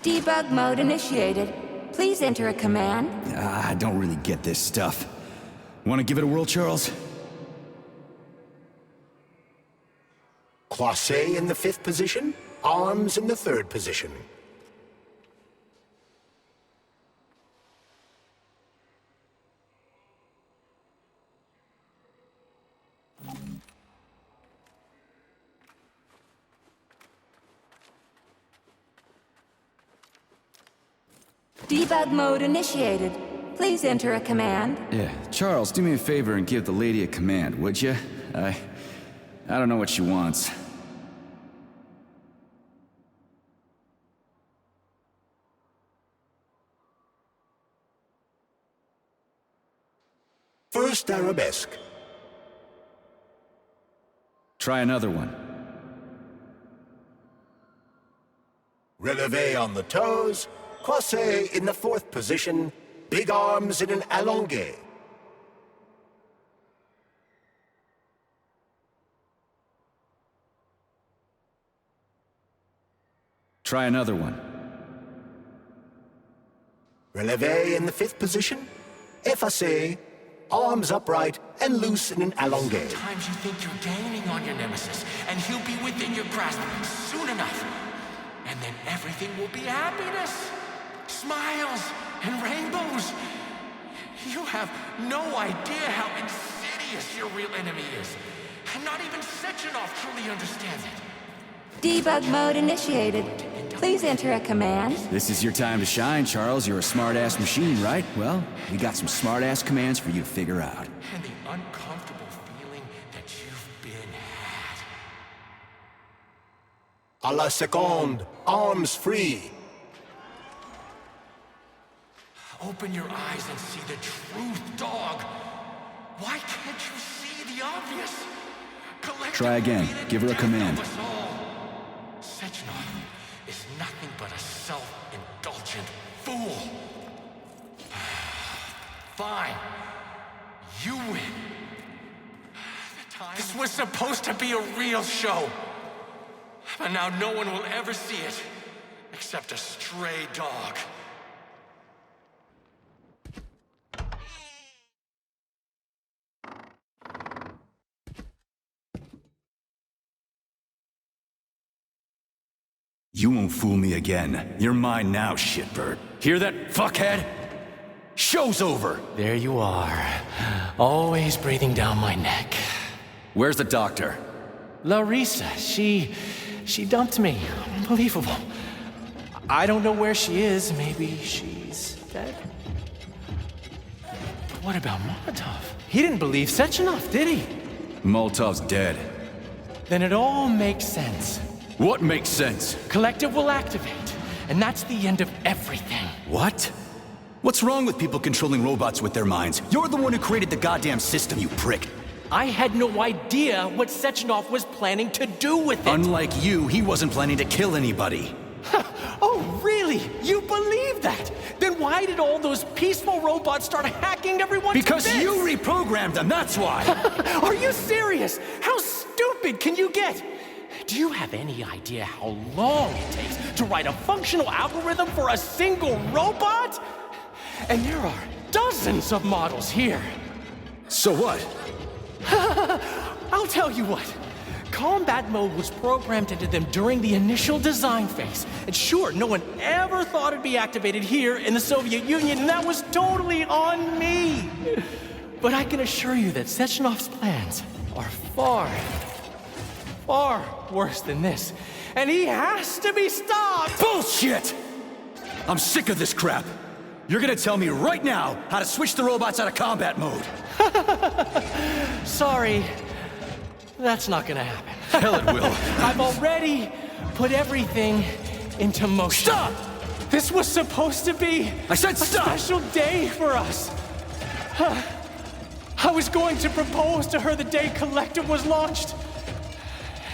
Debug mode initiated. Please enter a command. I don't really get this stuff. Want to give it a whirl, Charles? Classe in the 5th position, arms in the 3rd position. Debug mode initiated. Please enter a command. Yeah, Charles, do me a favor and give the lady a command, would you? I don't know what she wants. First arabesque. Try another one. Releve on the toes, croisé in the 4th position, big arms in an allongé. Try another one. Releve in the 5th position, effacé, arms upright and loose in an allongé. Sometimes you think you're gaining on your nemesis, and he'll be within your grasp soon enough. And then everything will be happiness, smiles, and rainbows. You have no idea how insidious your real enemy is. And not even Sechenov truly understands it. Debug mode initiated. Please enter a command. This is your time to shine, Charles. You're a smart-ass machine, right? Well, we got some smart-ass commands for you to figure out. And the uncomfortable feeling that you've been had. A la seconde, arms free. Open your eyes and see the truth, dog. Why can't you see the obvious? Try again. Give her a command. Sechenov is nothing but a self-indulgent fool. Fine. You win. This was supposed to be a real show. But now no one will ever see it, except a stray dog. You won't fool me again. You're mine now, shitbird. Hear that, fuckhead? Show's over! There you are, always breathing down my neck. Where's the doctor? Larissa, she dumped me. Unbelievable. I don't know where she is. Maybe she's dead? But what about Molotov? He didn't believe Sechenov, did he? Molotov's dead. Then it all makes sense. What makes sense? Collective will activate, and that's the end of everything. What? What's wrong with people controlling robots with their minds? You're the one who created the goddamn system, you prick. I had no idea what Sechenov was planning to do with it. Unlike you, he wasn't planning to kill anybody. Oh, really? You believe that? Then why did all those peaceful robots start hacking everyone Because to bits? you reprogrammed them, that's why! Are you serious? How stupid can you get? Do you have any idea how long it takes to write a functional algorithm for a single robot? And there are dozens of models here. So what? I'll tell you what. combat mode was programmed into them during the initial design phase. And sure, no one ever thought it'd be activated here in the Soviet Union, and that was totally on me. But I can assure you that Sechenov's plans are far, far worse than this. And he has to be stopped! Bullshit! I'm sick of this crap. You're gonna tell me right now how to switch the robots out of combat mode. Sorry, that's not gonna happen. Hell it will. I've already put everything into motion. Stop! This was supposed to be I said stop! a special day for us. I was going to propose to her the day Collective was launched.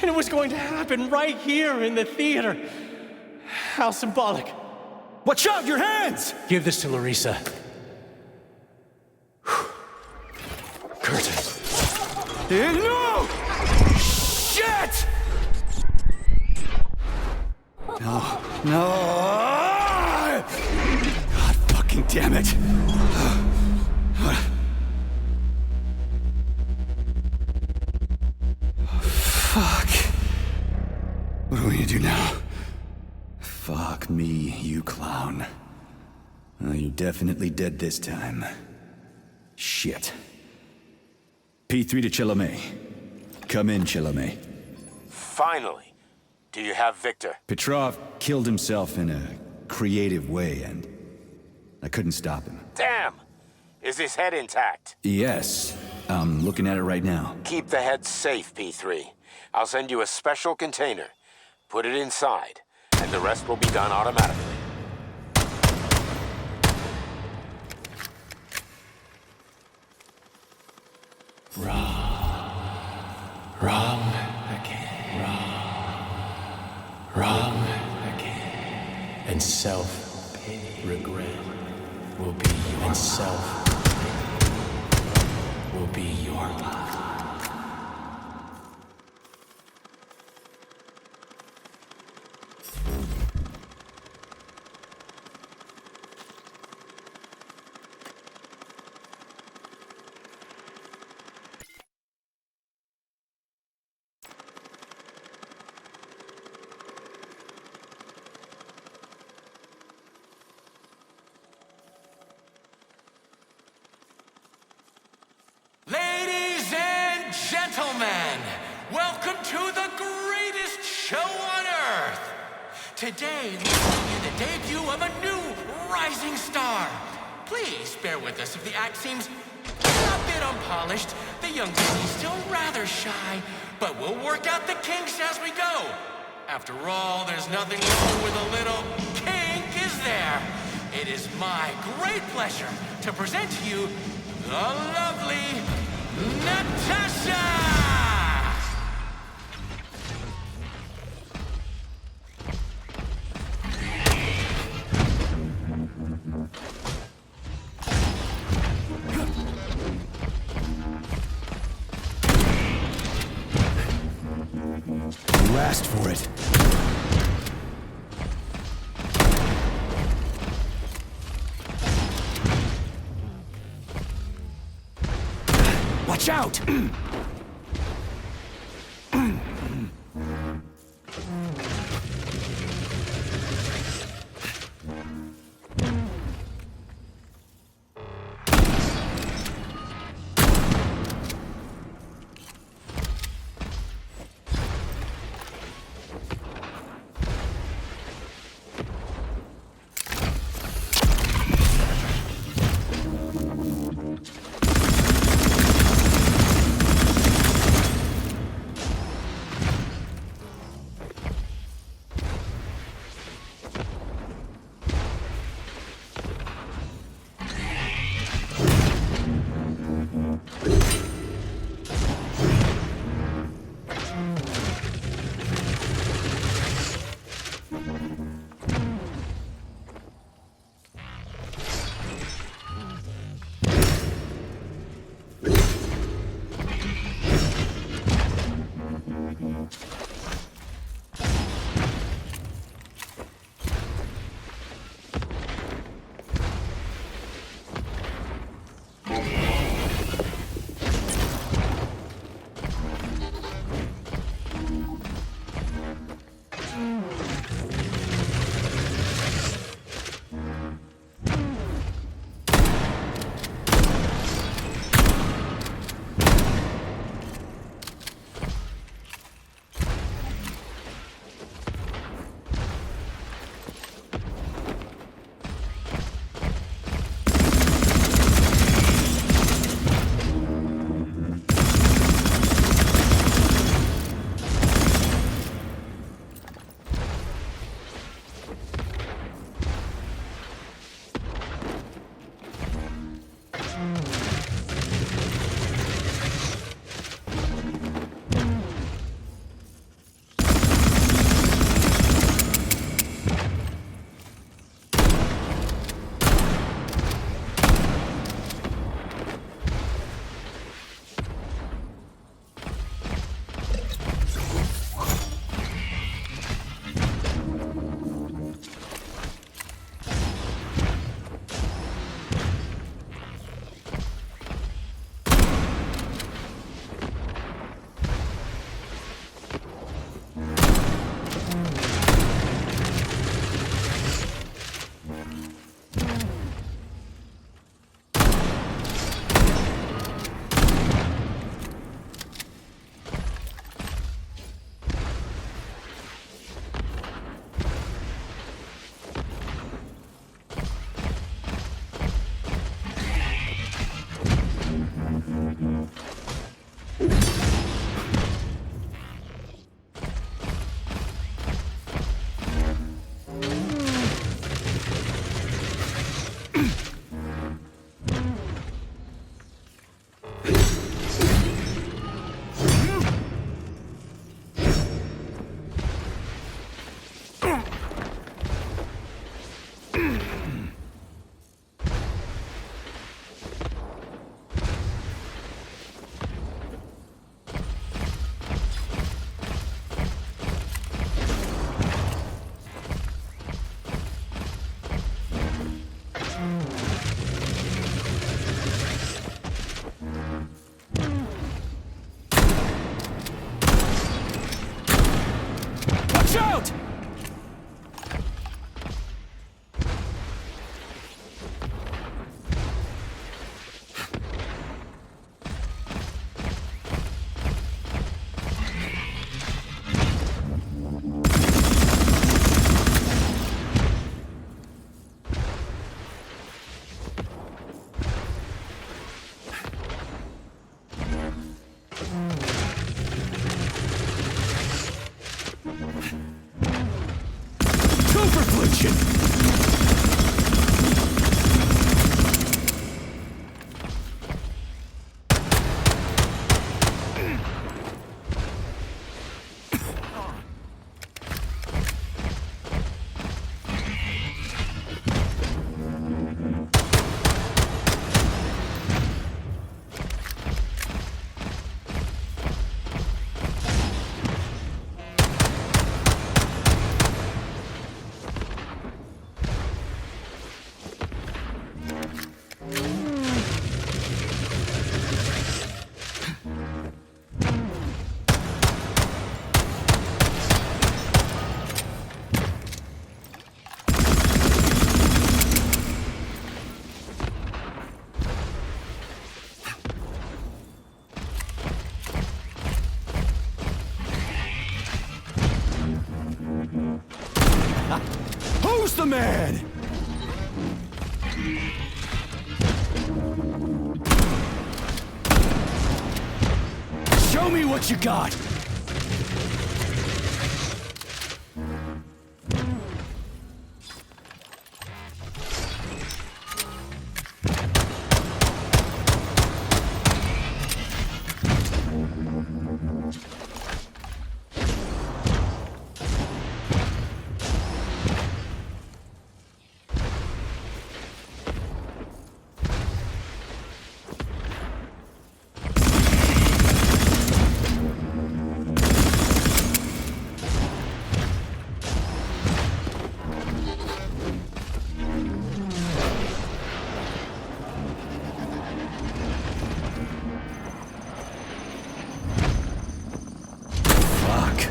And it was going to happen right here in the theater. How symbolic. Watch out, your hands! Give this to Larissa. Curtain. No! Shit! No, no! God fucking damn it! Fuck. What are we gonna do now? Fuck me, you clown. You're definitely dead this time. Shit. P3 to Chalamet. Come in, Chalamet. Finally. Do you have Victor? Petrov killed himself in a creative way, and I couldn't stop him. Damn! Is his head intact? Yes, I'm looking at it right now. Keep the head safe, P3. I'll send you a special container. Put it inside, and the rest will be done automatically. Wrong again. Wrong again. And self-regret will be your and self-regret will be your life. Ladies and gentlemen, welcome to the greatest show on earth. Today, we bring you the debut of a new rising star. Please bear with us if the act seems a bit unpolished. The young lady's still rather shy, but we'll work out the kinks as we go. After all, there's nothing wrong with a little kink, is there? It is my great pleasure to present to you the lovely Natasha! You asked for it. Watch out! the man! Show me what you got!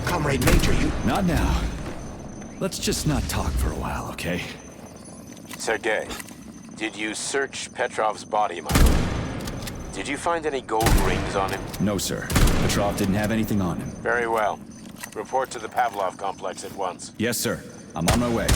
Comrade Major, you... Not now. Let's just not talk for a while, okay? Sergei, did you search Petrov's body, my lord? Did you find any gold rings on him? No, sir. Petrov didn't have anything on him. Very well. Report to the Pavlov complex at once. Yes, sir. I'm on my way.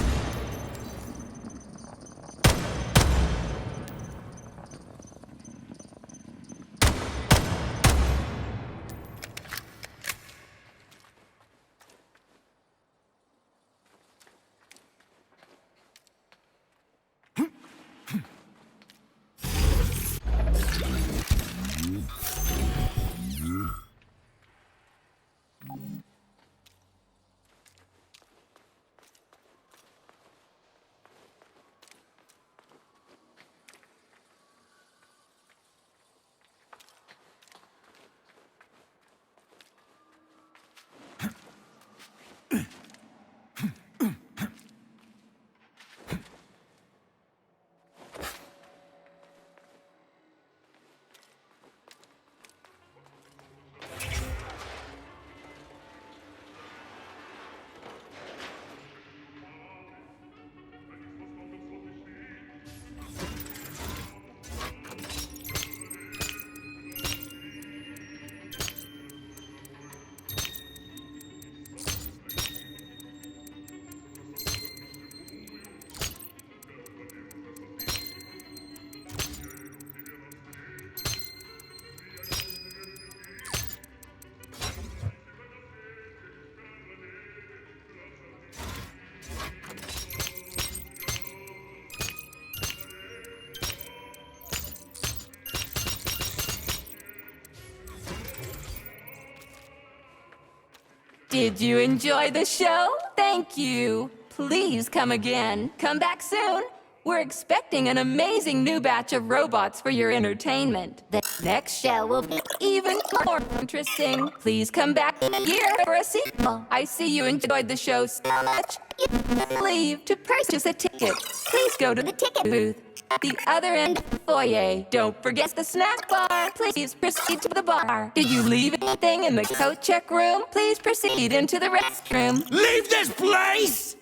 Did you enjoy the show? Thank you. Please come again. Come back soon. We're expecting an amazing new batch of robots for your entertainment. The next show will be even more interesting. Please come back in a year for a sequel. I see you enjoyed the show so much. You leave to purchase a ticket. Please go to the ticket booth at the other end of the foyer. Don't forget the snack bar. Please proceed to the bar. Did you leave anything in the coat check room? Please proceed into the restroom. Leave this place!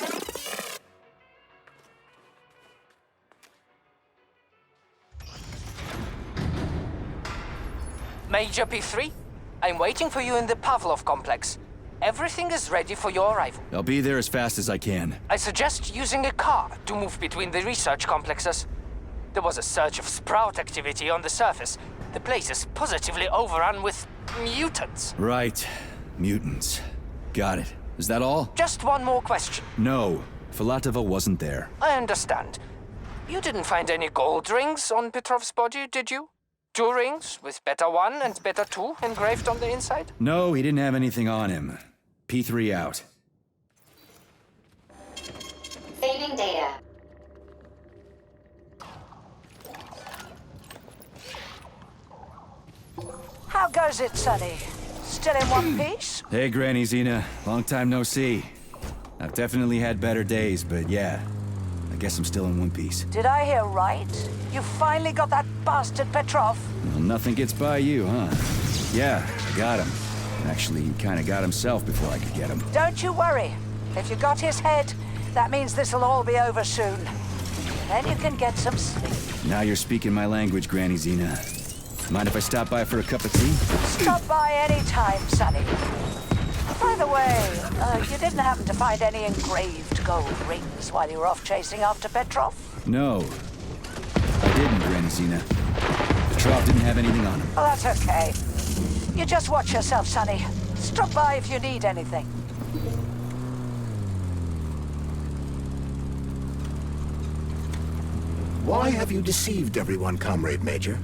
Major P3, I'm waiting for you in the Pavlov complex. Everything is ready for your arrival. I'll be there as fast as I can. I suggest using a car to move between the research complexes. There was a surge of sprout activity on the surface. The place is positively overrun with mutants. Right. Mutants. Got it. Is that all? Just one more question. No. Filatova wasn't there. I understand. You didn't find any gold rings on Petrov's body, did you? 2 rings with Beta 1 and Beta 2 engraved on the inside? No, he didn't have anything on him. P3 out. Saving data. How goes it, Sonny? Still in one piece? Hey, Granny Zena. Long time no see. I've definitely had better days, but yeah. I guess I'm still in one piece. Did I hear right? You finally got that bastard Petrov? Well, nothing gets by you, huh? Yeah, I got him. Actually, he kind of got himself before I could get him. Don't you worry. If you got his head, that means this'll all be over soon. Then you can get some sleep. Now you're speaking my language, Granny Zena. Mind if I stop by for a cup of tea? Stop by any time, Sonny. By the way, you didn't happen to find any engraved gold rings while you were off chasing after Petrov? No. I didn't, Granny Zena. Petrov didn't have anything on him. Oh, that's okay. You just watch yourself, Sonny. Stop by if you need anything. Why have you deceived everyone, Comrade Major?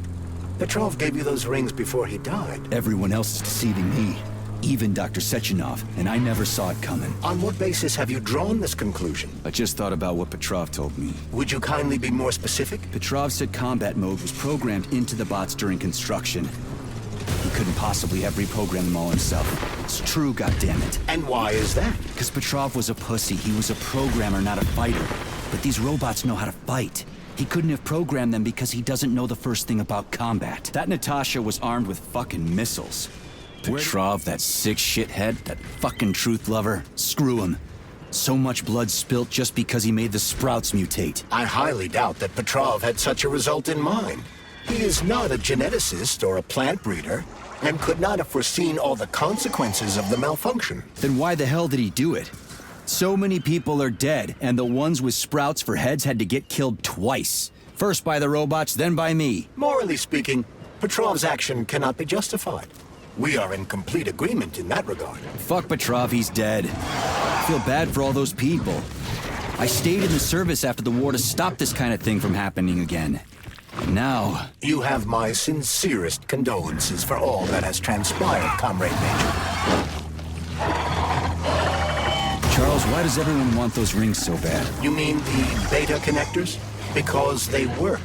Petrov gave you those rings before he died. Everyone else is deceiving me. Even Dr. Sechenov, and I never saw it coming. On what basis have you drawn this conclusion? I just thought about what Petrov told me. Would you kindly be more specific? Petrov said combat mode was programmed into the bots during construction. He couldn't possibly have reprogrammed them all himself. It's true, goddammit. And why is that? Because Petrov was a pussy. He was a programmer, not a fighter. But these robots know how to fight. He couldn't have programmed them because he doesn't know the first thing about combat. That Natasha was armed with fucking missiles. Petrov, that sick shithead, that fucking truth lover, screw him. So much blood spilt just because he made the sprouts mutate. I highly doubt that Petrov had such a result in mind. He is not a geneticist or a plant breeder, and could not have foreseen all the consequences of the malfunction. Then why the hell did he do it? So many people are dead, and the ones with sprouts for heads had to get killed twice. First by the robots, then by me. Morally speaking, Petrov's action cannot be justified. We are in complete agreement in that regard. Fuck Petrov, he's dead. I feel bad for all those people. I stayed in the service after the war to stop this kind of thing from happening again. And now... You have my sincerest condolences for all that has transpired, Comrade Major. Charles, why does everyone want those rings so bad? You mean the beta connectors? Because they work,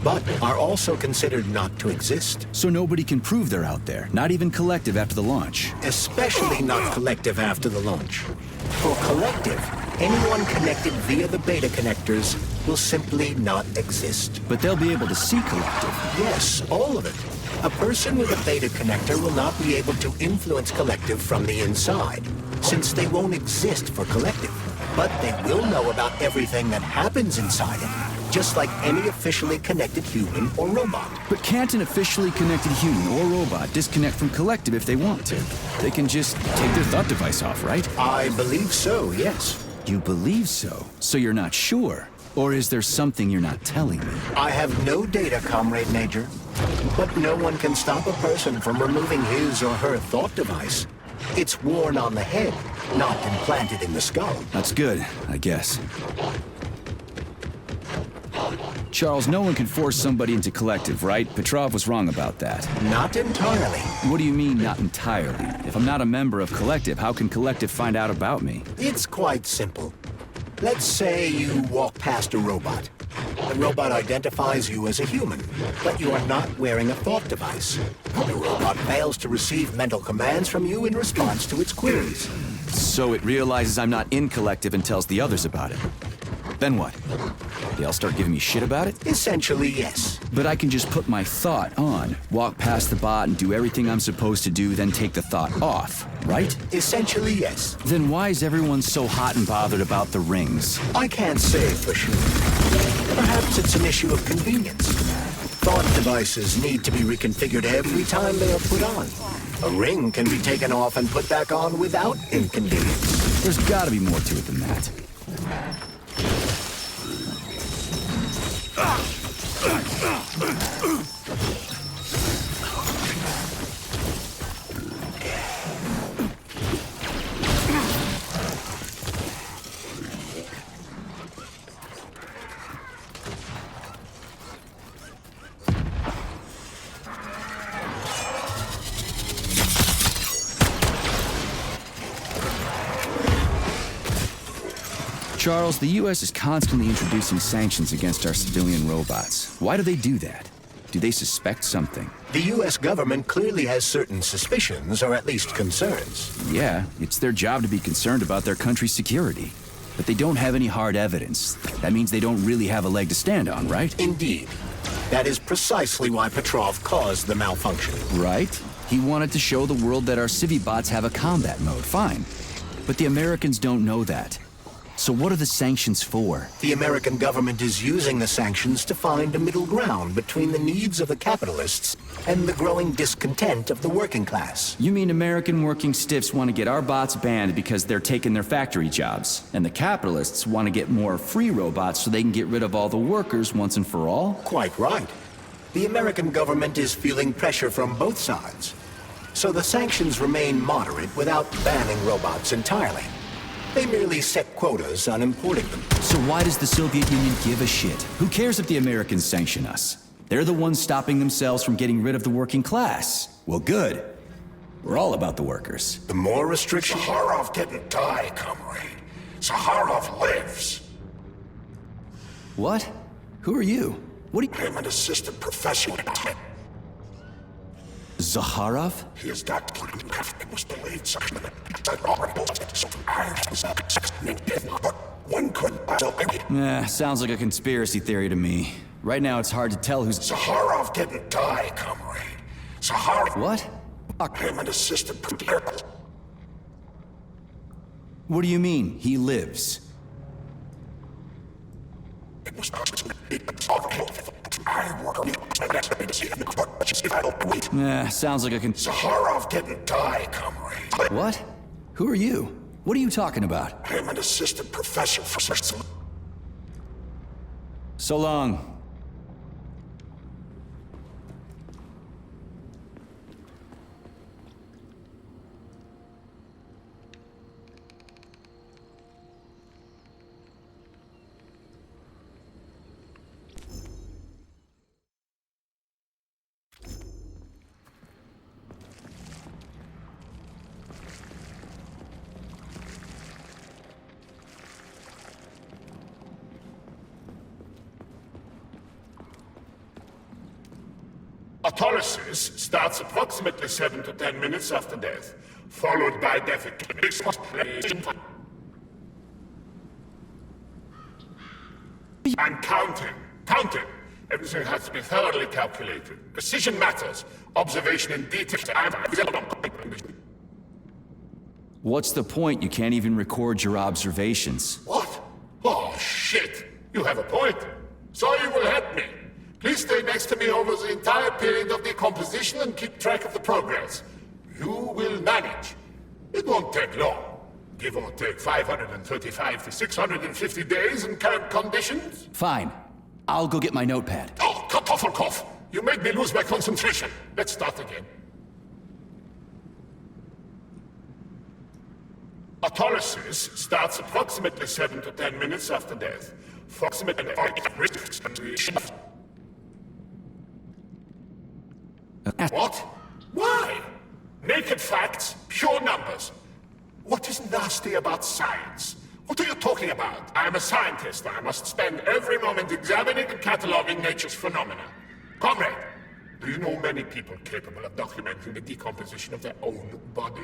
but are also considered not to exist. So nobody can prove they're out there, not even Collective after the launch. Especially not Collective after the launch. For Collective, anyone connected via the beta connectors will simply not exist. But they'll be able to see Collective. Yes, all of it. A person with a beta connector will not be able to influence Collective from the inside, since they won't exist for Collective. But they will know about everything that happens inside it, just like any officially connected human or robot. But can't an officially connected human or robot disconnect from Collective if they want to? They can just take their thought device off, right? I believe so, yes. You believe so? So you're not sure? Or is there something you're not telling me? I have no data, Comrade Major. But no one can stop a person from removing his or her thought device. It's worn on the head, not implanted in the skull. That's good, I guess. Charles, no one can force somebody into Collective, right? Petrov was wrong about that. Not entirely. What do you mean, not entirely? If I'm not a member of Collective, how can Collective find out about me? It's quite simple. Let's say you walk past a robot. The robot identifies you as a human, but you are not wearing a thought device. The robot fails to receive mental commands from you in response to its queries. So it realizes I'm not in Collective and tells the others about it. Then what? They all start giving me shit about it? Essentially, yes. But I can just put my thought on, walk past the bot and do everything I'm supposed to do, then take the thought off, right? Essentially, yes. Then why is everyone so hot and bothered about the rings? I can't say for sure. Perhaps it's an issue of convenience. Thought devices need to be reconfigured every time they are put on. A ring can be taken off and put back on without inconvenience. There's gotta be more to it than that. Charles, the U.S. is constantly introducing sanctions against our civilian robots. Why do they do that? Do they suspect something? The U.S. government clearly has certain suspicions, or at least concerns. Yeah, it's their job to be concerned about their country's security. But they don't have any hard evidence. That means they don't really have a leg to stand on, right? Indeed. That is precisely why Petrov caused the malfunction. Right. He wanted to show the world that our civi-bots have a combat mode, fine. But the Americans don't know that. So what are the sanctions for? The American government is using the sanctions to find a middle ground between the needs of the capitalists and the growing discontent of the working class. You mean American working stiffs want to get our bots banned because they're taking their factory jobs, and the capitalists want to get more free robots so they can get rid of all the workers once and for all? Quite right. The American government is feeling pressure from both sides. So the sanctions remain moderate without banning robots entirely. They merely set quotas on importing them. So why does the Soviet Union give a shit? Who cares if the Americans sanction us? They're the ones stopping themselves from getting rid of the working class. Well, good. We're all about the workers. The more restrictions... Zaharov didn't die, comrade. Zaharov lives. What? Who are you? What do you... I'm an assistant professor. Zaharov? He is not... It was believed such but one couldn't... Sounds like a conspiracy theory to me. Right now it's hard to tell who's... Zaharov didn't die, comrade. Zaharov... What? I'm an assistant professor. What do you mean, he lives? It was... Sounds like a Zaharov didn't die, comrade. What? Who are you? What are you talking about? I'm an assistant professor for... So long. Autolysis starts approximately 7 to 10 minutes after death, followed by defecation. I'm counting. Counting. Everything has to be thoroughly calculated. Precision matters. Observation in detail. What's the point? You can't even record your observations. What? Oh, shit. You have a point. So you will help me. Please stay next to me over the entire period of decomposition and keep track of the progress. You will manage. It won't take long. Give or take 535 to 650 days in current conditions. Fine. I'll go get my notepad. Oh, Kartoffelkopf! You made me lose my concentration. Let's start again. Autolysis starts approximately 7 to 10 minutes after death. Approximately... What? Why? Naked facts, pure numbers. What is nasty about science? What are you talking about? I am a scientist. I must spend every moment examining and cataloging nature's phenomena. Comrade, do you know many people capable of documenting the decomposition of their own body?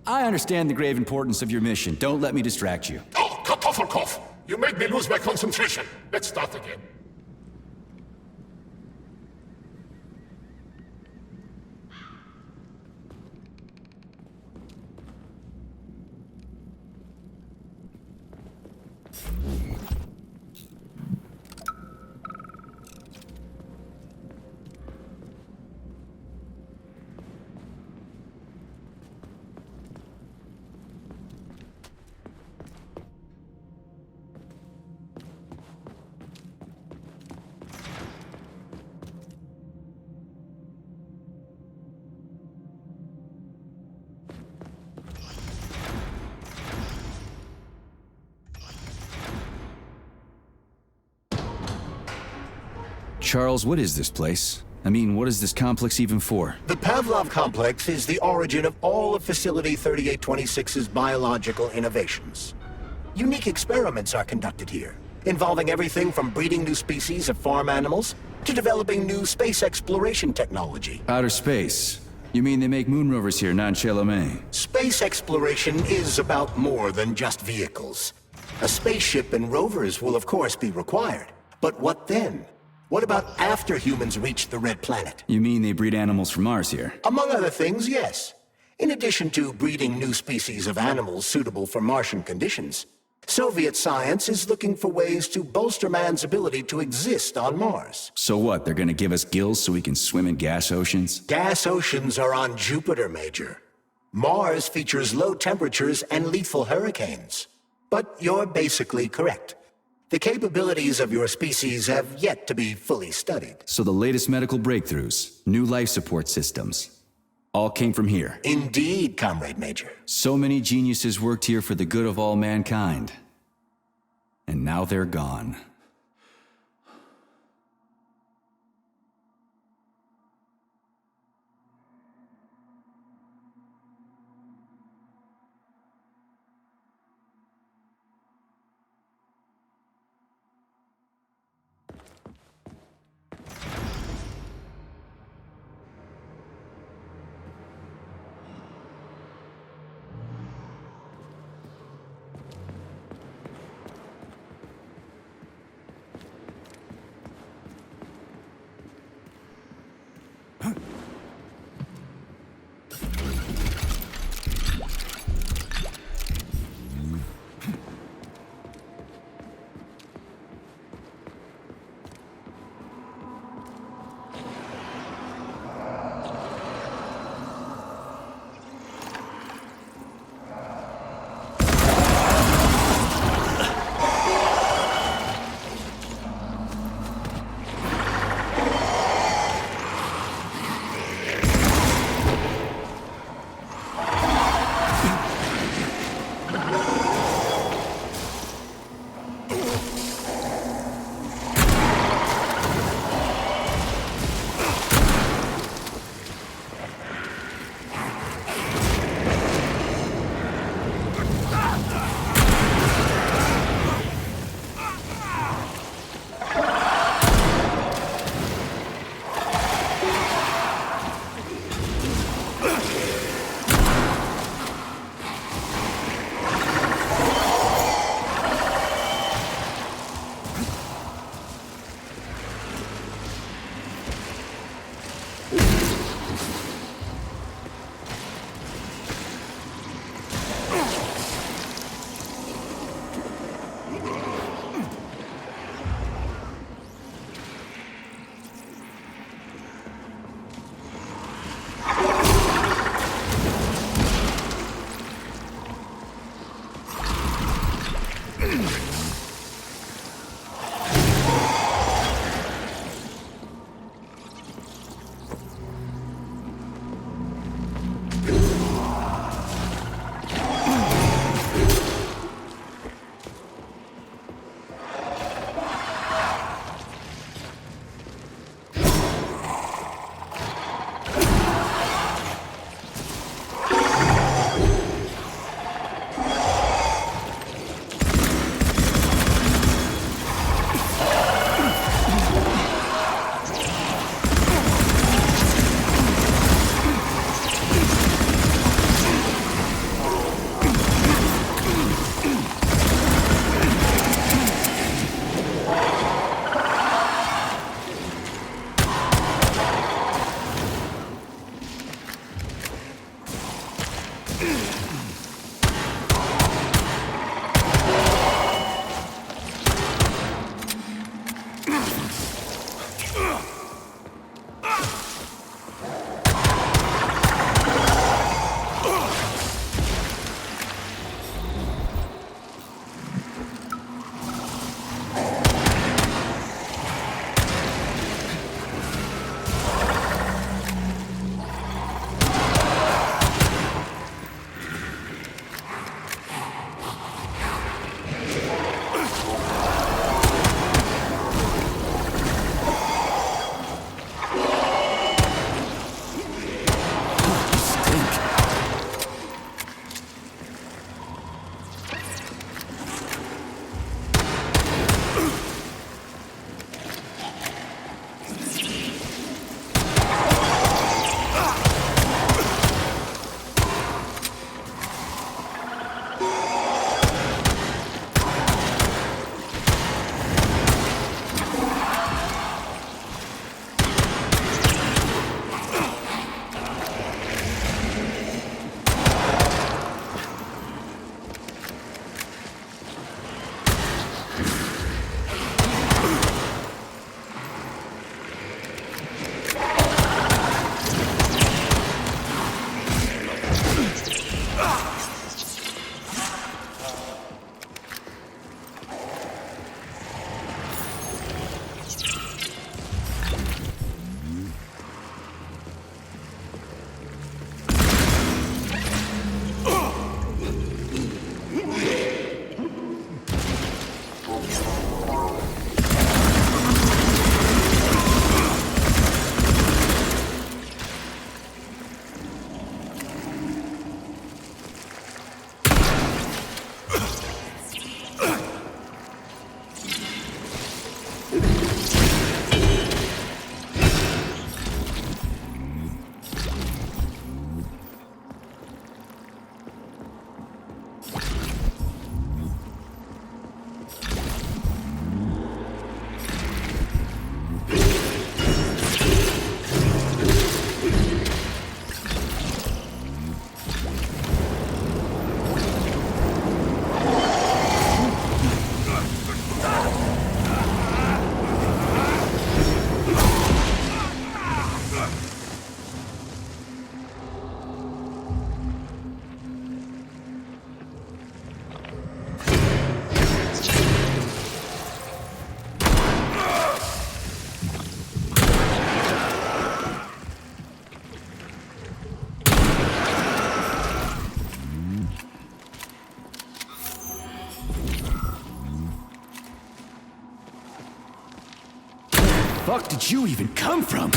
I understand the grave importance of your mission. Don't let me distract you. Oh, Kartoffelkopf! You made me lose my concentration. Let's start again. Charles, what is this place? I mean, what is this complex even for? The Pavlov complex is the origin of all of Facility 3826's biological innovations. Unique experiments are conducted here, involving everything from breeding new species of farm animals to developing new space exploration technology. Outer space? You mean they make moon rovers here, non-Chelomé? Space exploration is about more than just vehicles. A spaceship and rovers will of course be required. But what then? What about after humans reach the Red Planet? You mean they breed animals from Mars here? Among other things, yes. In addition to breeding new species of animals suitable for Martian conditions, Soviet science is looking for ways to bolster man's ability to exist on Mars. So what, they're gonna give us gills so we can swim in gas oceans? Gas oceans are on Jupiter, Major. Mars features low temperatures and lethal hurricanes. But you're basically correct. The capabilities of your species have yet to be fully studied. So the latest medical breakthroughs, new life support systems, all came from here. Indeed, Comrade Major. So many geniuses worked here for the good of all mankind. And now they're gone. fuck did you even come from?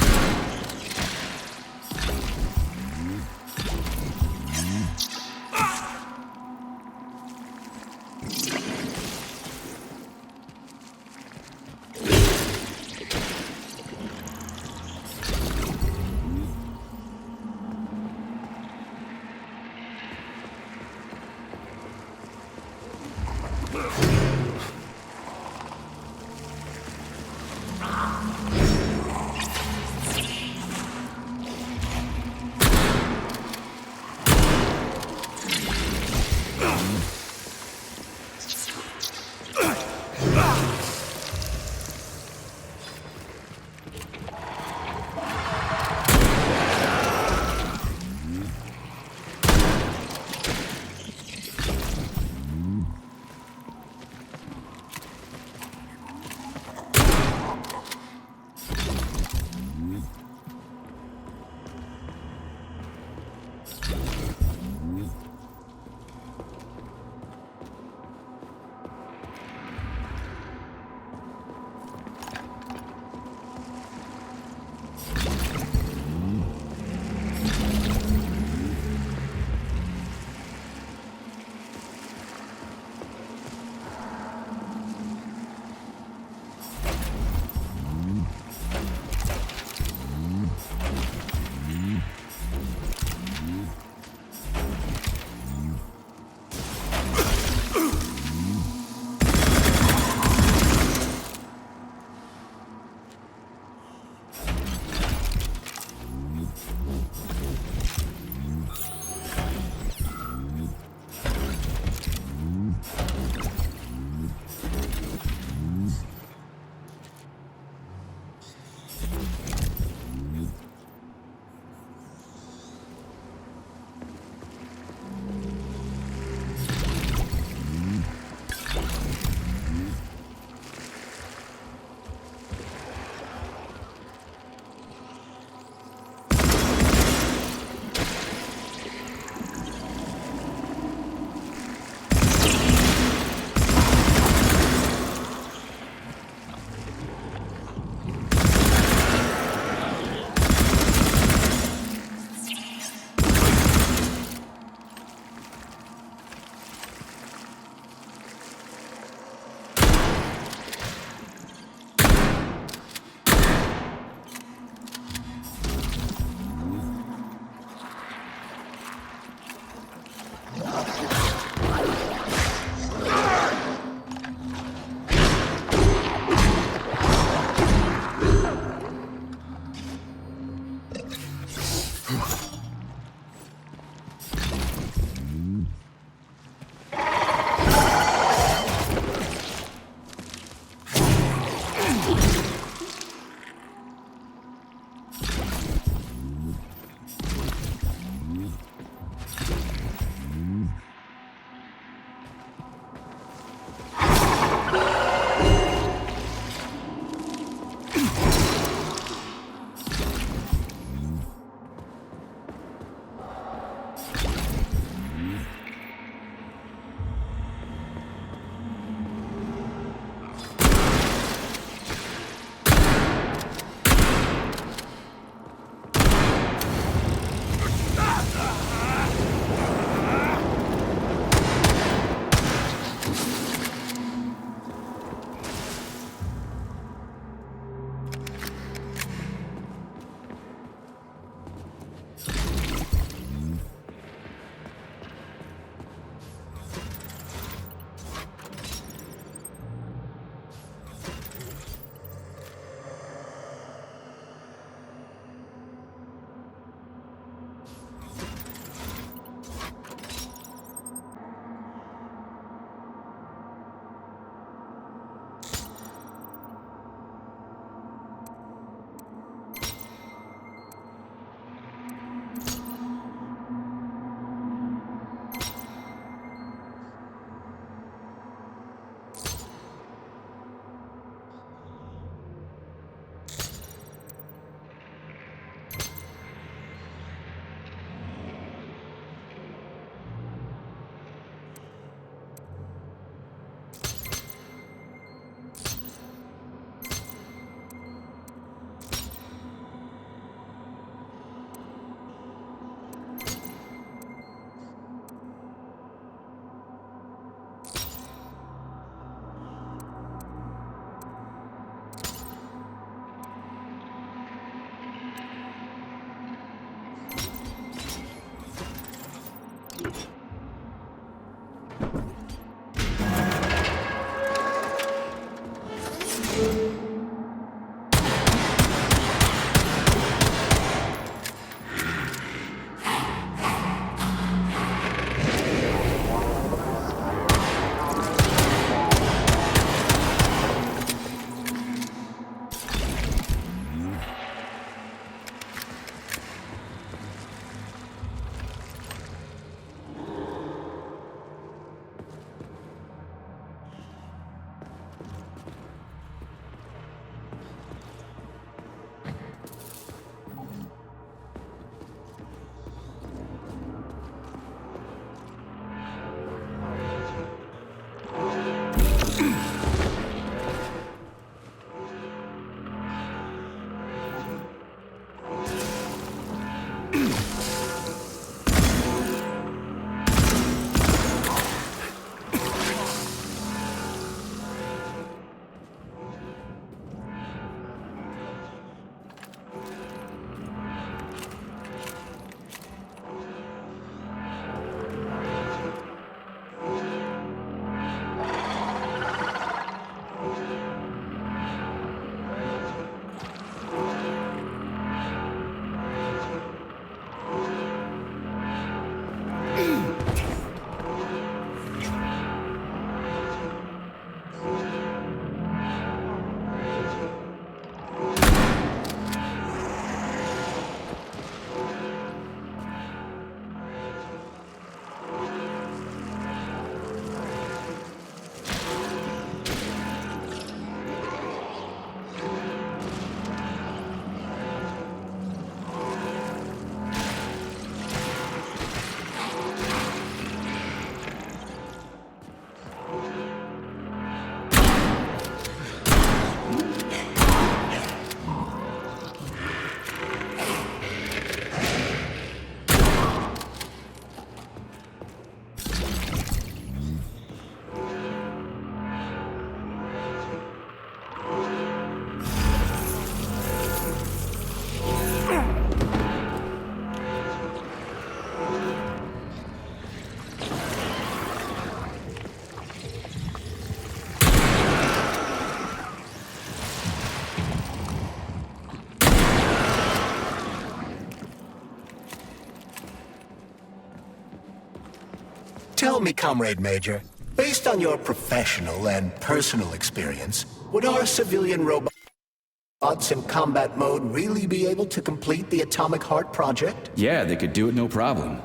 Tell me, Comrade Major, based on your professional and personal experience, would our civilian robots in combat mode really be able to complete the Atomic Heart project? Yeah, they could do it no problem.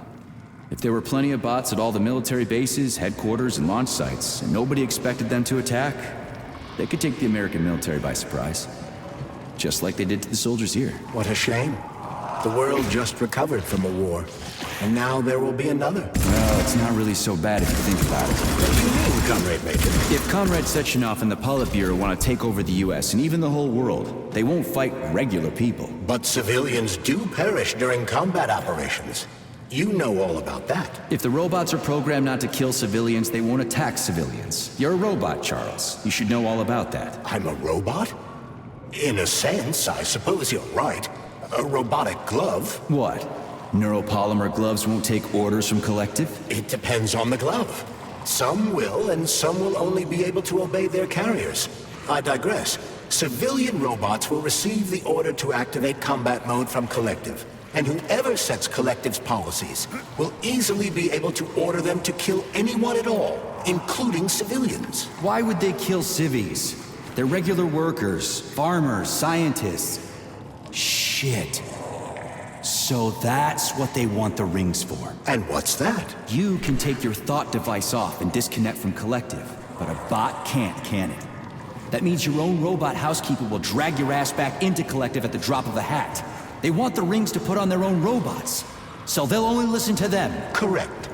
If there were plenty of bots at all the military bases, headquarters, and launch sites, and nobody expected them to attack, they could take the American military by surprise. Just like they did to the soldiers here. What a shame. The world just recovered from a war, and now there will be another. Well, it's not really so bad if you think about it. What do you mean, Comrade Major? If Comrade Sechenov and the Politburo want to take over the US and even the whole world, they won't fight regular people. But civilians do perish during combat operations. You know all about that. If the robots are programmed not to kill civilians, they won't attack civilians. You're a robot, Charles. You should know all about that. I'm a robot? In a sense, I suppose you're right. A robotic glove. What? Neuropolymer gloves won't take orders from Collective? It depends on the glove. Some will, and some will only be able to obey their carriers. I digress. Civilian robots will receive the order to activate combat mode from Collective. And whoever sets Collective's policies will easily be able to order them to kill anyone at all, including civilians. Why would they kill civvies? They're regular workers, farmers, scientists. Shit. So that's what they want the rings for. And what's that? You can take your thought device off and disconnect from Collective, but a bot can't, can it? That means your own robot housekeeper will drag your ass back into Collective at the drop of a hat. They want the rings to put on their own robots, so they'll only listen to them. Correct.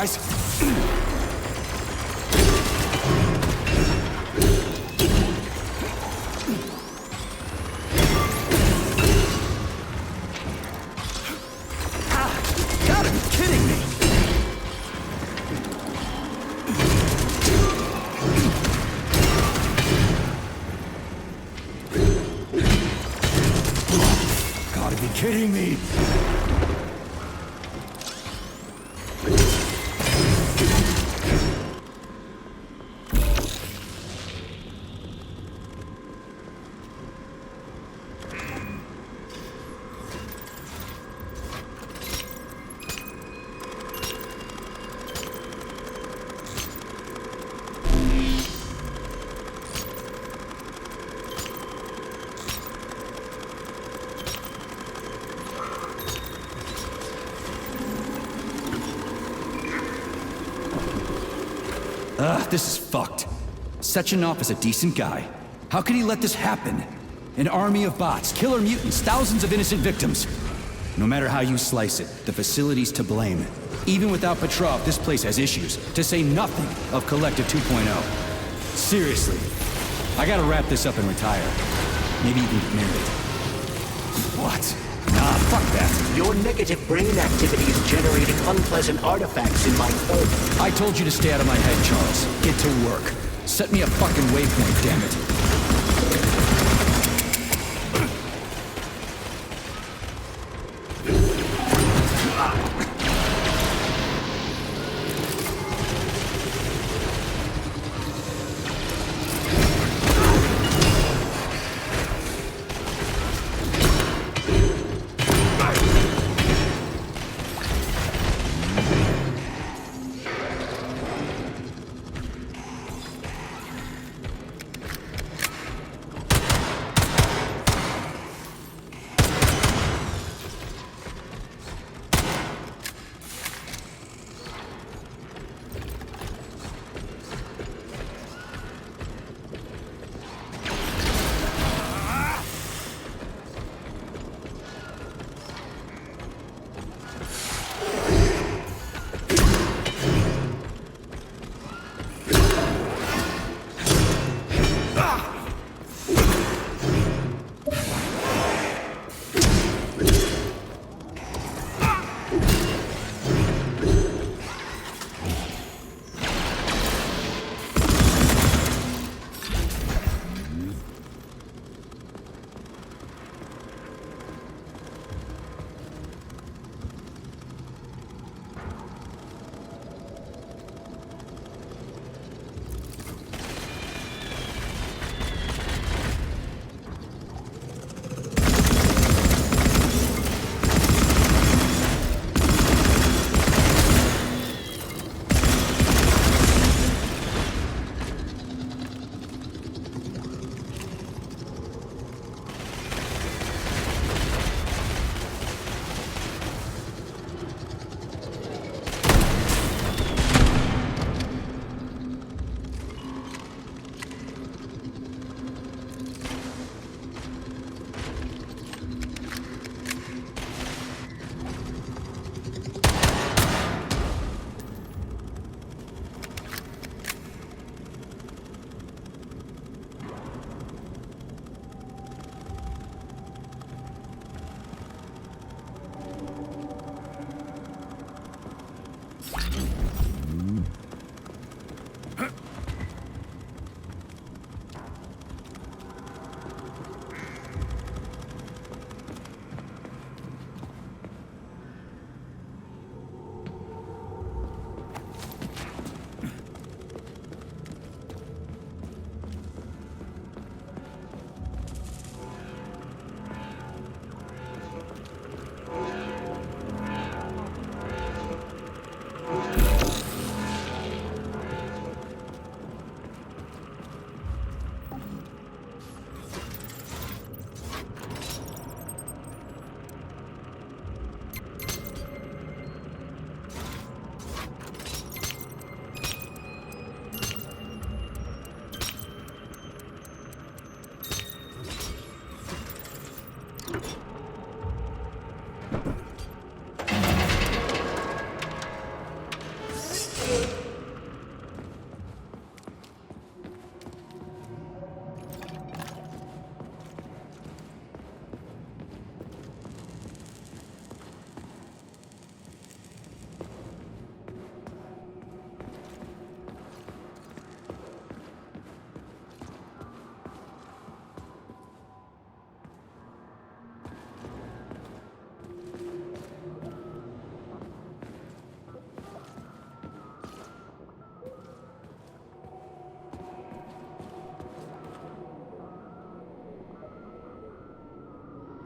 surprise? Gotta be kidding me! Gotta be kidding me! This is fucked. Sechenov is a decent guy. How could he let this happen? An army of bots, killer mutants, thousands of innocent victims. No matter how you slice it, the facility's to blame. Even without Petrov, this place has issues, to say nothing of Collective 2.0. Seriously, I gotta wrap this up and retire. Maybe even get married. What? Nah, fuck that. Your negative brain activity is generating unpleasant artifacts in my home. I told you to stay out of my head, Charles. Get to work. Set me a fucking waypoint, damn it.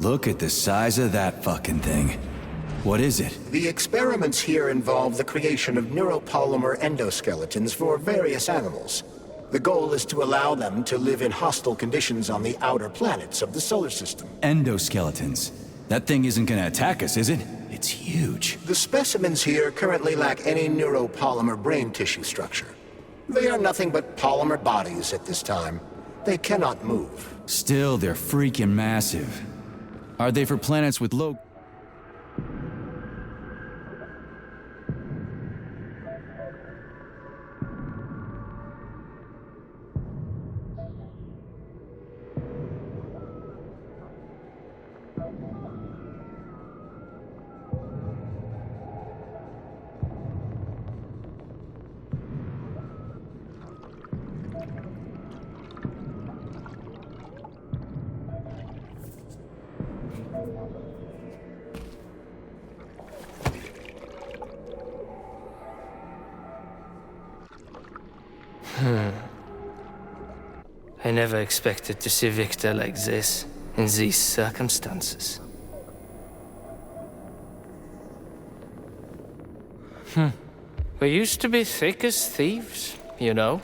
Look at the size of that fucking thing. What is it? The experiments here involve the creation of neuropolymer endoskeletons for various animals. The goal is to allow them to live in hostile conditions on the outer planets of the solar system. Endoskeletons. That thing isn't gonna attack us, is it? It's huge. The specimens here currently lack any neuropolymer brain tissue structure. They are nothing but polymer bodies at this time. They cannot move. Still, they're freaking massive. Are they for planets with low... I never expected to see Victor like this, in these circumstances. We used to be thick as thieves, you know.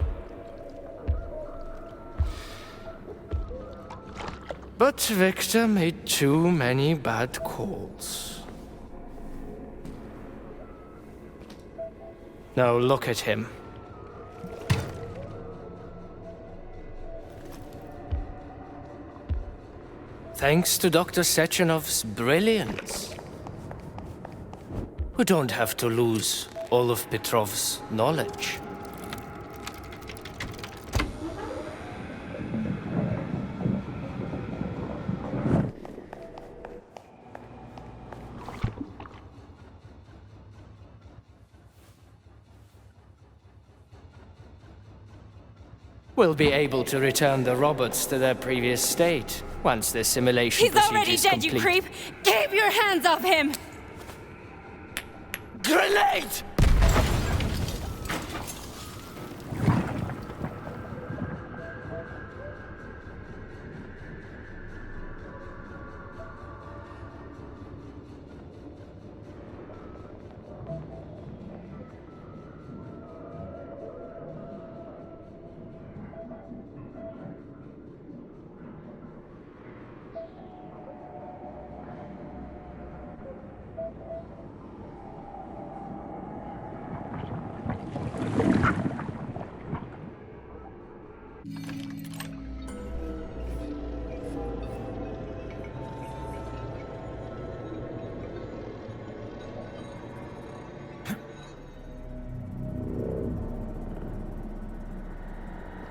But Victor made too many bad calls. Now look at him. Thanks to Dr. Sechenov's brilliance, we don't have to lose all of Petrov's knowledge. We'll be able to return the robots to their previous state once the simulation He's already dead, you creep! Keep your hands off him! Grenade!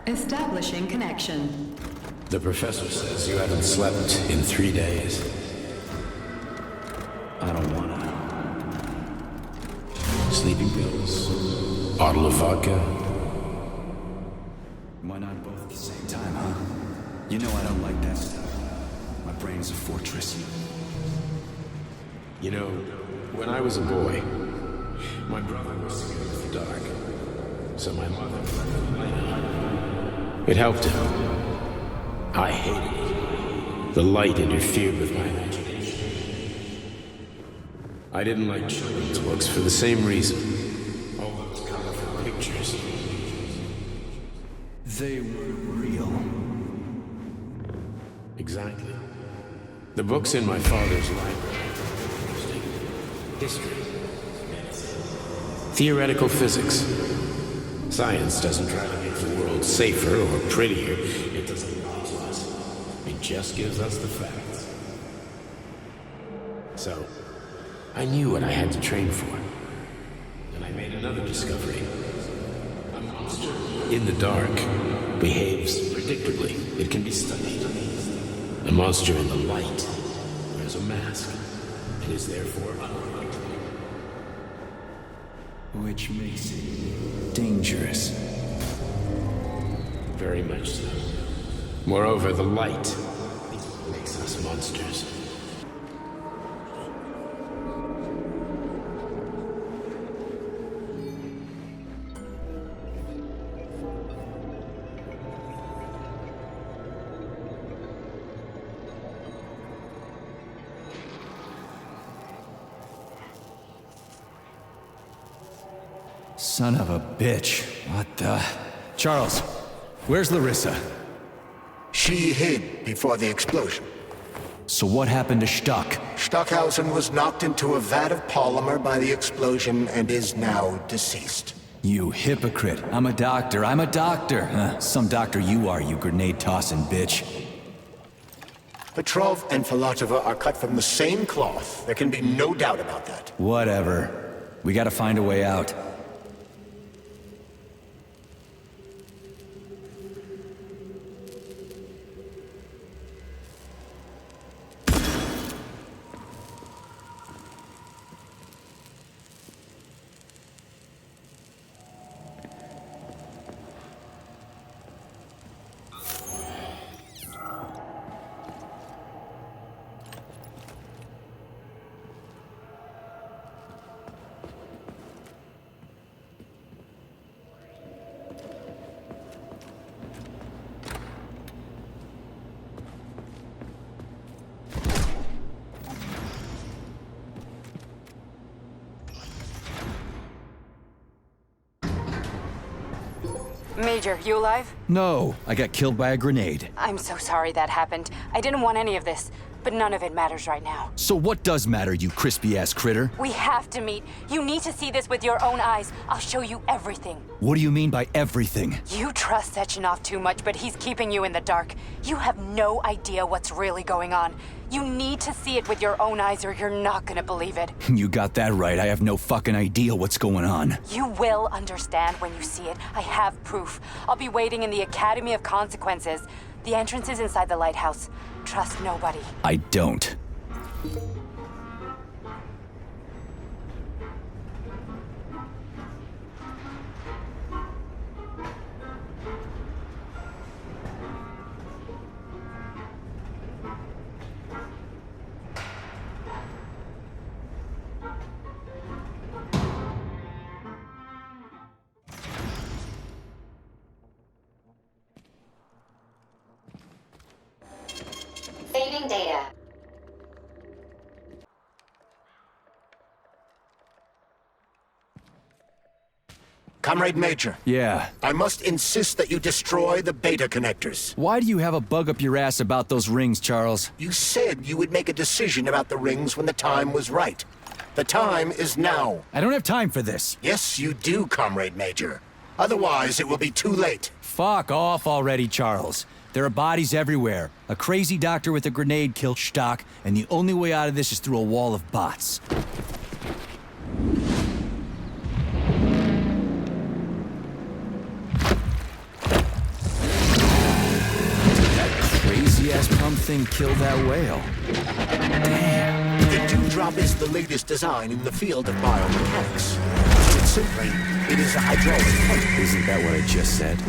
Establishing connection. The professor says you haven't slept in 3 days. I don't wanna. Sleeping pills. Bottle of vodka. Why not both at the same time, huh? You know I don't like that stuff. My brain's a fortress. You know, when I was a boy, my brother was scared of the dark. So my mother let the light on. It helped him. I hated it. The light interfered with my imagination. I didn't like children's books for the same reason. All those colorful pictures. They were real. Exactly. The books in my father's library. History. Medicine. Theoretical physics. Science doesn't try to make the world safer or prettier. It doesn't lie to us. It just gives us the facts. So, I knew what I had to train for. And I made another discovery. A monster in the dark behaves predictably. It can be studied. A monster in the light wears a mask and is therefore unpredictable. Which makes it dangerous. Very much so. Moreover, the light makes us monsters. Son of a bitch. What the... Charles, where's Larissa? She hid before the explosion. So what happened to Stuck? Stockhausen was knocked into a vat of polymer by the explosion and is now deceased. You hypocrite. I'm a doctor. I'm a doctor. Some doctor you are, you grenade-tossing bitch. Petrov and Filatova are cut from the same cloth. There can be no doubt about that. Whatever. We gotta find a way out. Major, you alive? No, I got killed by a grenade. I'm so sorry that happened. I didn't want any of this, but none of it matters right now. So what does matter, you crispy-ass critter? We have to meet. You need to see this with your own eyes. I'll show you everything. What do you mean by everything? You trust Sechenov too much, but he's keeping you in the dark. You have no idea what's really going on. You need to see it with your own eyes or you're not gonna believe it. You got that right. I have no fucking idea what's going on. You will understand when you see it. I have proof. I'll be waiting in the Academy of Consequences. The entrance is inside the lighthouse. Trust nobody. I don't. Saving data. Comrade Major. Yeah? I must insist that you destroy the beta connectors. Why do you have a bug up your ass about those rings, Charles? You said you would make a decision about the rings when the time was right. The time is now. I don't have time for this. Yes, you do, Comrade Major. Otherwise, it will be too late. Fuck off already, Charles. There are bodies everywhere. A crazy doctor with a grenade killed Stock, and the only way out of this is through a wall of bots. That crazy-ass pump thing killed that whale. Damn. The dewdrop is the latest design in the field of biomechanics. Put simply, it is a hydraulic pump. Isn't that what I just said?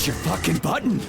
Where's your fucking button?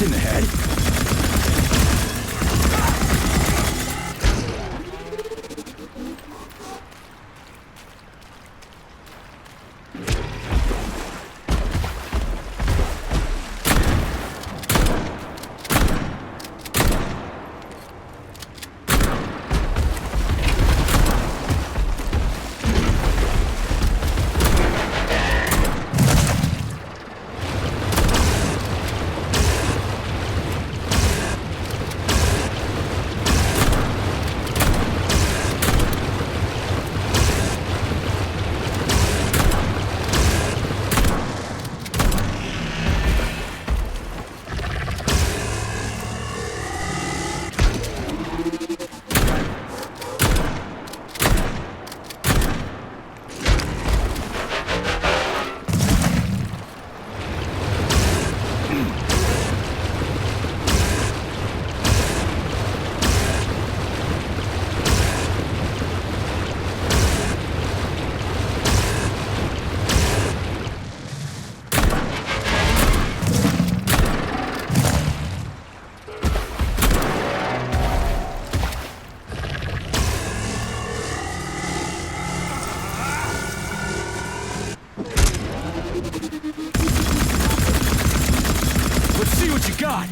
in the head? what you got!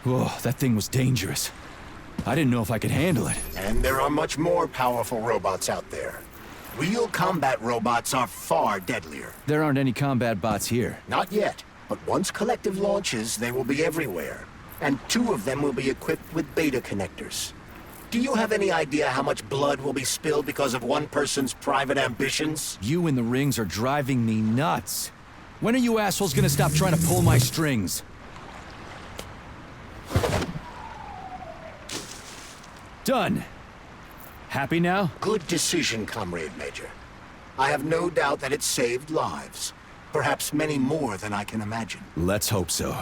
Whoa, that thing was dangerous. I didn't know if I could handle it. And there are much more powerful robots out there. Real combat robots are far deadlier. There aren't any combat bots here. Not yet, but once Collective launches, they will be everywhere. And 2 of them will be equipped with beta connectors. Do you have any idea how much blood will be spilled because of one person's private ambitions? You in the rings are driving me nuts. When are you assholes gonna stop trying to pull my strings? Done. Happy now? Good decision, Comrade Major. I have no doubt that it saved lives. Perhaps many more than I can imagine. Let's hope so.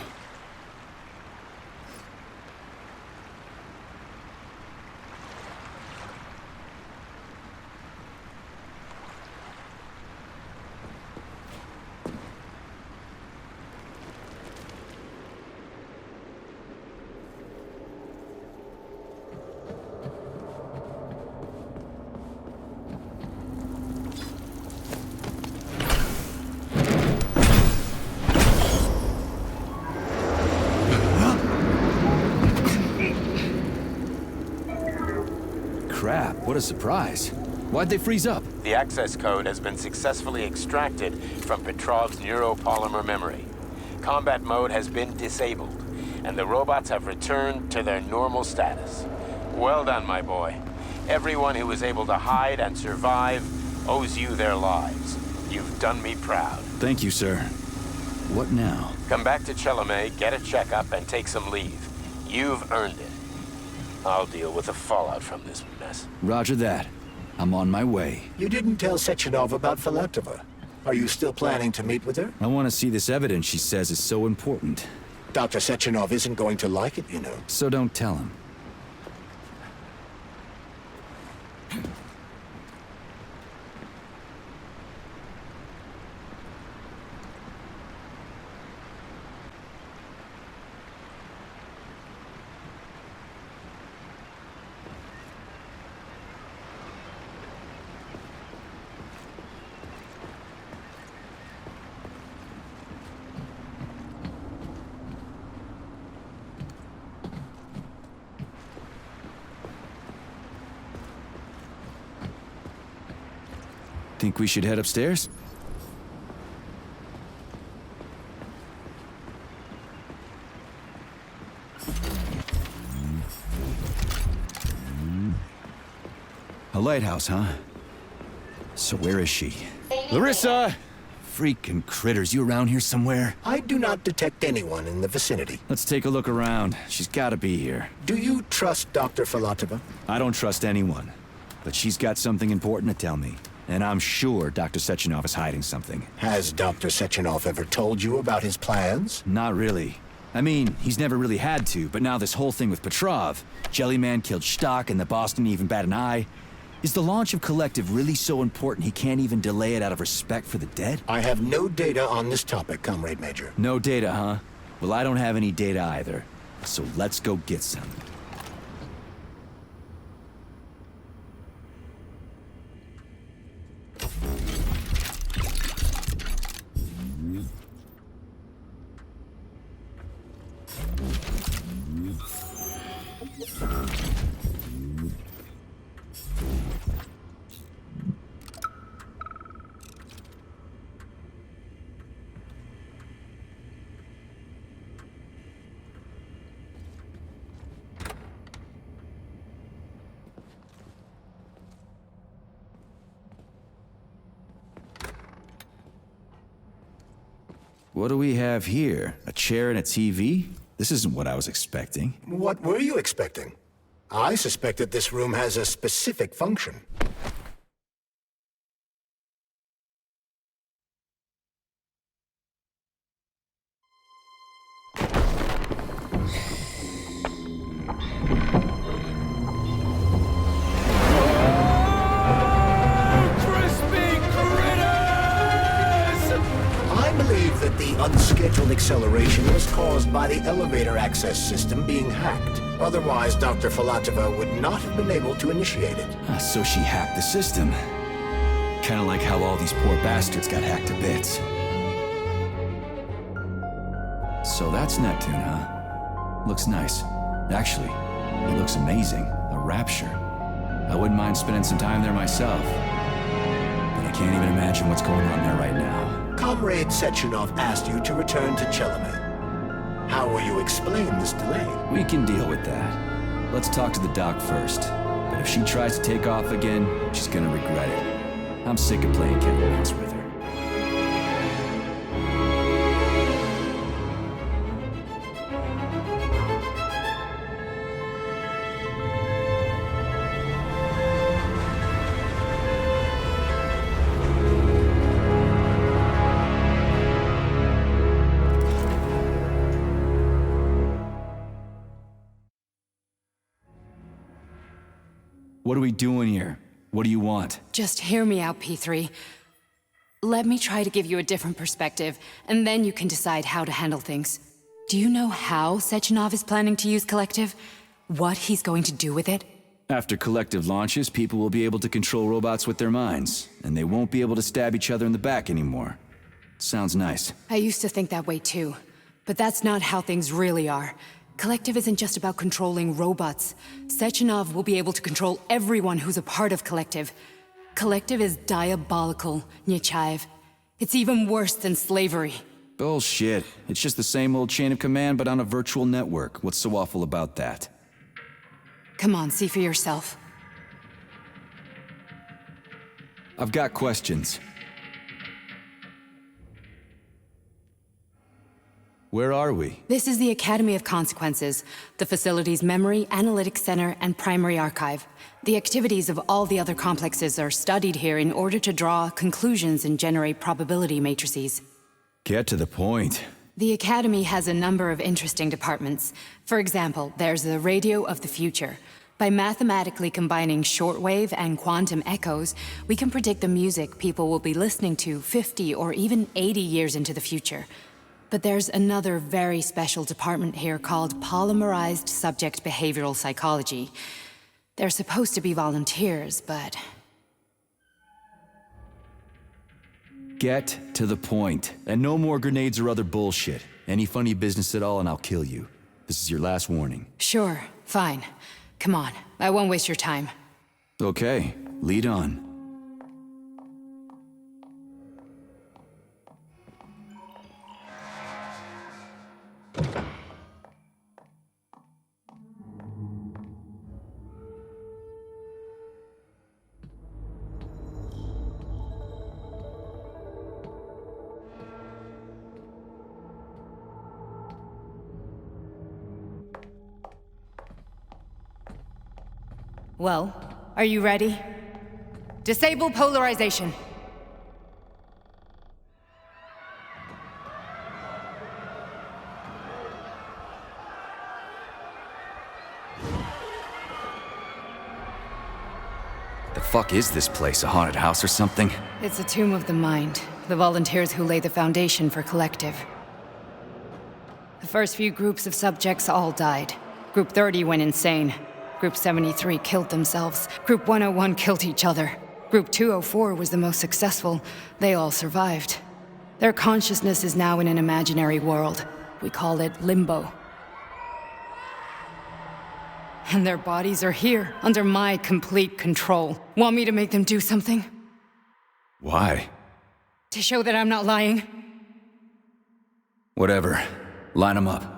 Crap, what a surprise. Why'd they freeze up? The access code has been successfully extracted from Petrov's neuropolymer memory. Combat mode has been disabled, and the robots have returned to their normal status. Well done, my boy. Everyone who was able to hide and survive owes you their lives. You've done me proud. Thank you, sir. What now? Come back to Chelome, get a checkup, and take some leave. You've earned it. I'll deal with the fallout from this mess. Roger that. I'm on my way. You didn't tell Sechenov about Filatova. Are you still planning to meet with her? I want to see this evidence she says is so important. Dr. Sechenov isn't going to like it, you know. So don't tell him. Think we should head upstairs? A lighthouse, huh? So where is she? Larissa! Freaking critters, you around here somewhere? I do not detect anyone in the vicinity. Let's take a look around. She's gotta be here. Do you trust Dr. Filatova? I don't trust anyone. But she's got something important to tell me. And I'm sure Dr. Sechenov is hiding something. Has Dr. Sechenov ever told you about his plans? Not really. I mean, he's never really had to, but now this whole thing with Petrov, Jellyman killed Stock and the boss didn't even bat an eye. Is the launch of Collective really so important he can't even delay it out of respect for the dead? I have no data on this topic, Comrade Major. No data, huh? Well, I don't have any data either. So let's go get some. What do we have here? A chair and a TV? This isn't what I was expecting. What were you expecting? I suspect that this room has a specific function. Unscheduled acceleration was caused by the elevator access system being hacked. Otherwise, Dr. Filatova would not have been able to initiate it. So she hacked the system. Kinda like how all these poor bastards got hacked to bits. So that's Neptune, huh? Looks nice. Actually, it looks amazing. A rapture. I wouldn't mind spending some time there myself. But I can't even imagine what's going on there right now. Comrade Sechenov asked you to return to Chelamet. How will you explain this delay? We can deal with that. Let's talk to the doc first. But if she tries to take off again, she's gonna regret it. I'm sick of playing cat and mouse with her. What are we doing here? What do you want? Just hear me out, P3. Let me try to give you a different perspective, and then you can decide how to handle things. Do you know how Sechenov is planning to use Collective? What he's going to do with it? After Collective launches, people will be able to control robots with their minds, and they won't be able to stab each other in the back anymore. Sounds nice. I used to think that way too, but that's not how things really are. Collective isn't just about controlling robots. Sechenov will be able to control everyone who's a part of Collective. Collective is diabolical, Nechayev. It's even worse than slavery. Bullshit. It's just the same old chain of command, but on a virtual network. What's so awful about that? Come on, see for yourself. I've got questions. Where are we? This is the Academy of Consequences, the facility's memory, analytics center, and primary archive. The activities of all the other complexes are studied here in order to draw conclusions and generate probability matrices. Get to the point. The Academy has a number of interesting departments. For example, there's the Radio of the Future. By mathematically combining shortwave and quantum echoes, we can predict the music people will be listening to 50 or even 80 years into the future. But there's another very special department here called Polymerized Subject Behavioral Psychology. They're supposed to be volunteers, but... Get to the point. And no more grenades or other bullshit. Any funny business at all and I'll kill you. This is your last warning. Sure, fine. Come on, I won't waste your time. Okay, lead on. Well, are you ready? Disable polarization. The fuck is this place? A haunted house or something? It's a tomb of the mind. The volunteers who lay the foundation for Collective. The first few groups of subjects all died. Group 30 went insane. Group 73 killed themselves. Group 101 killed each other. Group 204 was the most successful. They all survived. Their consciousness is now in an imaginary world. We call it Limbo. And their bodies are here, under my complete control. Want me to make them do something? Why? To show that I'm not lying? Whatever. Line them up.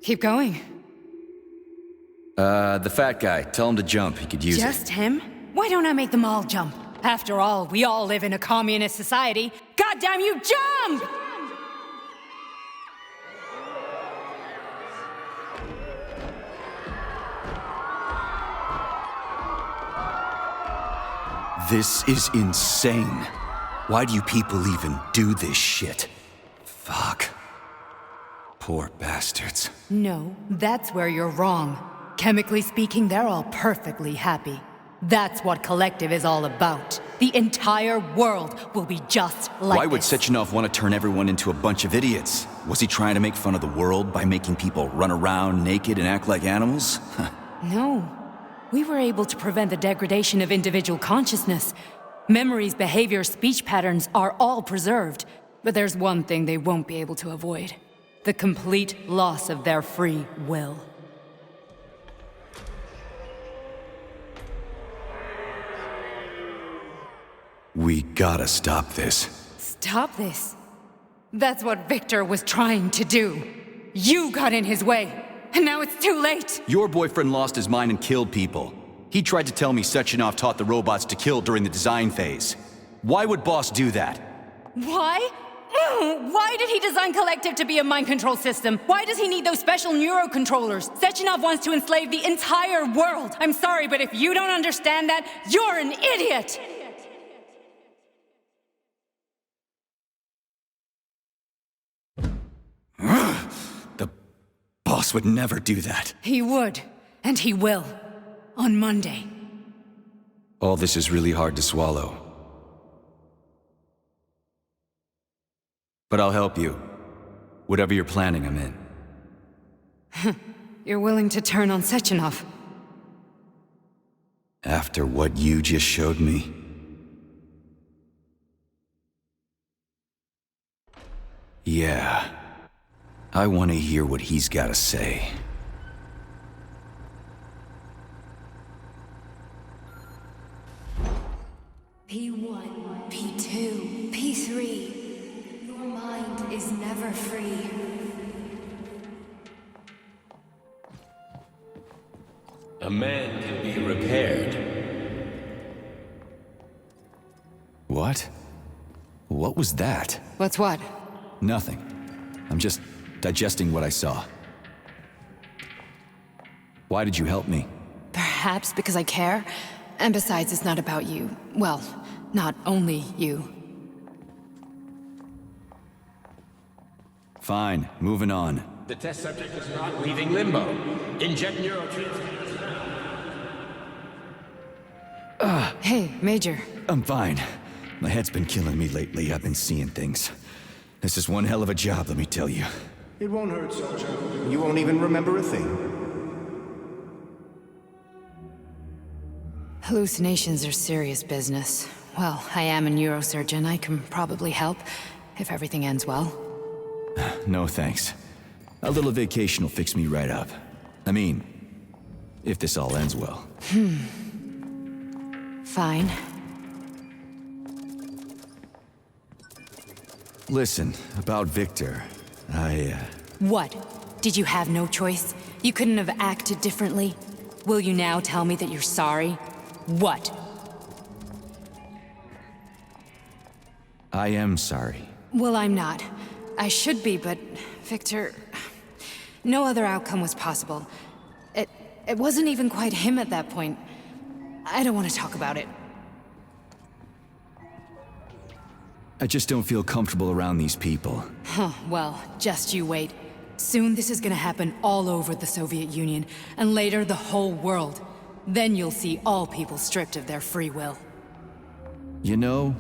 Keep going. The fat guy. Tell him to jump. He could use it. Just him? Why don't I make them all jump? After all, we all live in a communist society. Goddamn you, jump! This is insane. Why do you people even do this shit? Fuck. Poor bastards. No, that's where you're wrong. Chemically speaking, they're all perfectly happy. That's what Collective is all about. The entire world will be just like Why would this. Sechenov want to turn everyone into a bunch of idiots? Was he trying to make fun of the world by making people run around naked and act like animals? No. We were able to prevent the degradation of individual consciousness. Memories, behavior, speech patterns are all preserved. But there's one thing they won't be able to avoid. The complete loss of their free will. We gotta stop this. Stop this. That's what Victor was trying to do. You got in his way, and now it's too late. Your boyfriend lost his mind and killed people. He tried to tell me Sechenov taught the robots to kill during the design phase. Why would Boss do that? Why? Why did he design Collective to be a mind control system? Why does he need those special neurocontrollers? Sechenov wants to enslave the entire world. I'm sorry, but if you don't understand that, you're an idiot! The boss would never do that. He would, and he will. On Monday. All this is really hard to swallow. But I'll help you. Whatever you're planning, I'm in. You're willing to turn on Sechenov? After what you just showed me? Yeah. I want to hear what he's got to say. P1, P2, P3. Your mind is never free. A man can be repaired. What? What was that? What's what? Nothing. I'm just digesting what I saw. Why did you help me? Perhaps because I care. And besides, it's not about you. Well, not only you. Fine, moving on. The test subject is not leaving limbo. Inject neurotransmitters. Hey, Major. I'm fine. My head's been killing me lately. I've been seeing things. This is one hell of a job, let me tell you. It won't hurt, soldier. You won't even remember a thing. Hallucinations are serious business. Well, I am a neurosurgeon. I can probably help, if everything ends well. No thanks. A little vacation will fix me right up. I mean, if this all ends well. Fine. Listen, about Victor, What? Did you have no choice? You couldn't have acted differently? Will you now tell me that you're sorry? What? I am sorry. Well, I'm not. I should be, but Victor... No other outcome was possible. It wasn't even quite him at that point. I don't want to talk about it. I just don't feel comfortable around these people. Huh, well, just you wait. Soon this is gonna happen all over the Soviet Union, and later the whole world. Then you'll see all people stripped of their free will. You know,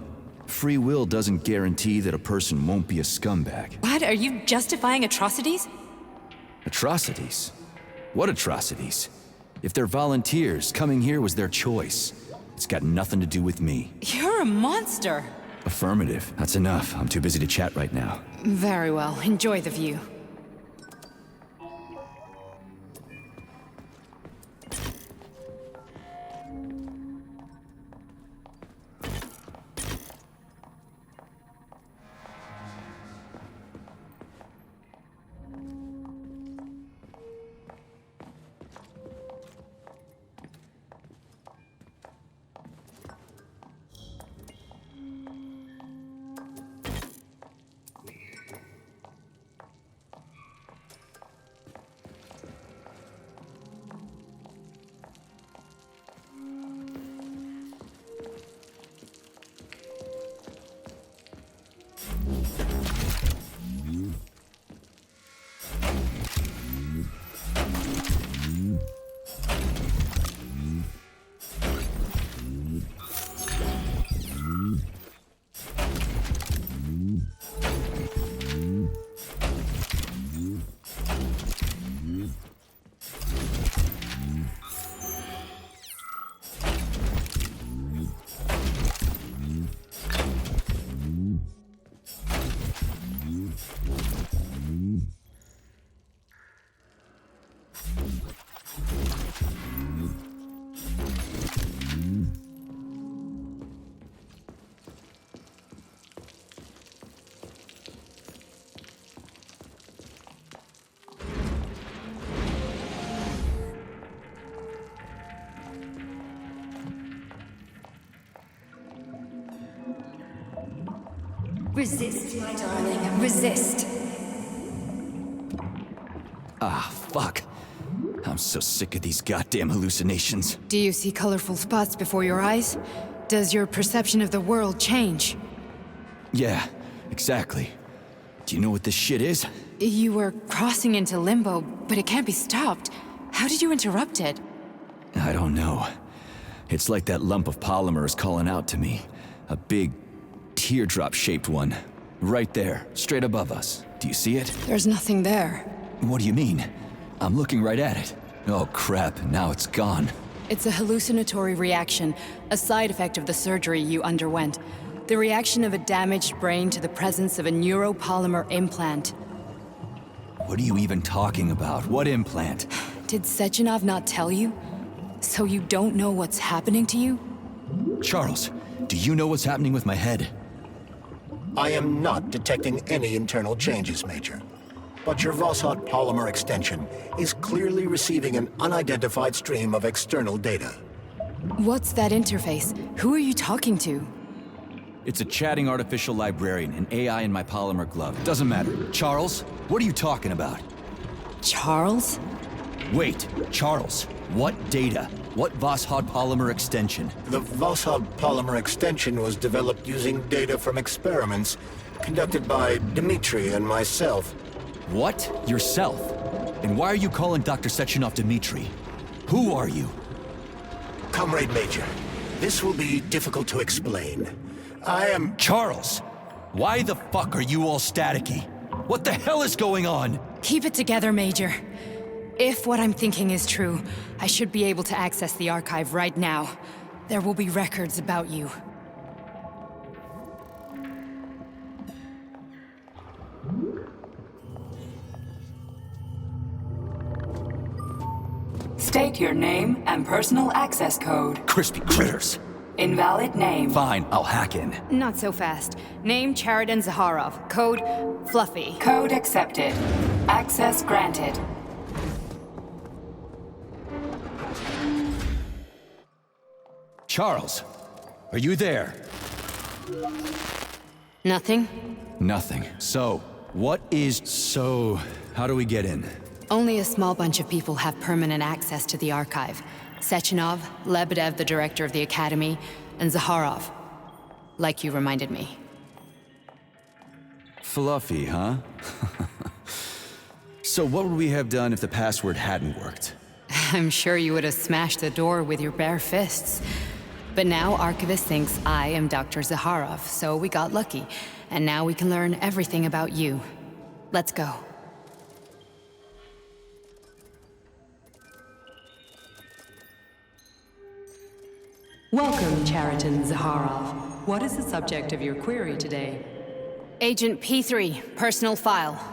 free will doesn't guarantee that a person won't be a scumbag. What? Are you justifying atrocities? Atrocities? What atrocities? If they're volunteers, coming here was their choice. It's got nothing to do with me. You're a monster! Affirmative. That's enough. I'm too busy to chat right now. Very well. Enjoy the view. Resist, my darling. Resist. Ah, fuck. I'm so sick of these goddamn hallucinations. Do you see colorful spots before your eyes? Does your perception of the world change? Yeah, exactly. Do you know what this shit is? You were crossing into limbo, but it can't be stopped. How did you interrupt it? I don't know. It's like that lump of polymer is calling out to me. A big, teardrop-shaped one. Right there, straight above us. Do you see it? There's nothing there. What do you mean? I'm looking right at it. Oh crap, now it's gone. It's a hallucinatory reaction, a side effect of the surgery you underwent. The reaction of a damaged brain to the presence of a neuropolymer implant. What are you even talking about? What implant? Did Sechenov not tell you? So you don't know what's happening to you? Charles, do you know what's happening with my head? I am not detecting any internal changes, Major. But your Vossard polymer extension is clearly receiving an unidentified stream of external data. What's that interface? Who are you talking to? It's a chatting artificial librarian, an AI in my polymer glove. Doesn't matter. Charles, what are you talking about? Charles? Wait, Charles, what data? What Vossard polymer extension? The Vossard polymer extension was developed using data from experiments conducted by Dmitri and myself. What? Yourself? And why are you calling Dr. Sechenov Dmitri? Who are you? Comrade Major, this will be difficult to explain. I am... Charles! Why the fuck are you all staticky? What the hell is going on? Keep it together, Major. If what I'm thinking is true, I should be able to access the archive right now. There will be records about you. State your name and personal access code. Crispy critters. Invalid name. Fine, I'll hack in. Not so fast. Name Chariton Zaharov. Code Fluffy. Code accepted. Access granted. Charles, are you there? Nothing? Nothing. So, what is... So, how do we get in? Only a small bunch of people have permanent access to the archive. Sechenov, Lebedev, the director of the Academy, and Zaharov. Like you reminded me. Fluffy, huh? So what would we have done if the password hadn't worked? I'm sure you would have smashed the door with your bare fists. But now Archivist thinks I am Dr. Zaharov, so we got lucky. And now we can learn everything about you. Let's go. Welcome, Chariton Zaharov. What is the subject of your query today? Agent P3, personal file.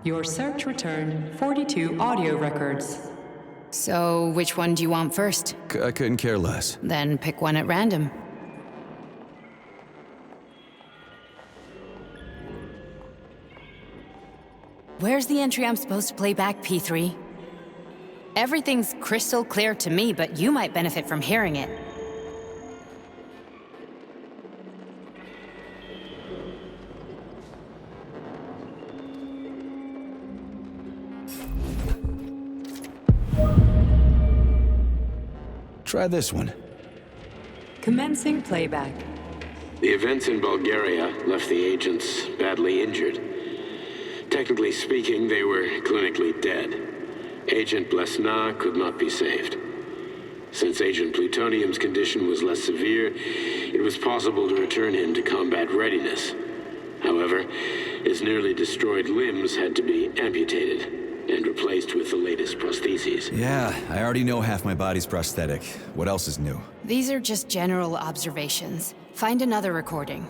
Your search returned 42 audio records. So, which one do you want first? I couldn't care less. Then pick one at random. Where's the entry I'm supposed to play back, P3? Everything's crystal clear to me, but you might benefit from hearing it. Try this one. Commencing playback. The events in Bulgaria left the agents badly injured. Technically speaking, they were clinically dead. Agent Blesna could not be saved. Since Agent Plutonium's condition was less severe, it was possible to return him to combat readiness. However, his nearly destroyed limbs had to be amputated and replaced with the latest prostheses. Yeah, I already know half my body's prosthetic. What else is new? These are just general observations. Find another recording.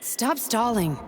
Stop stalling.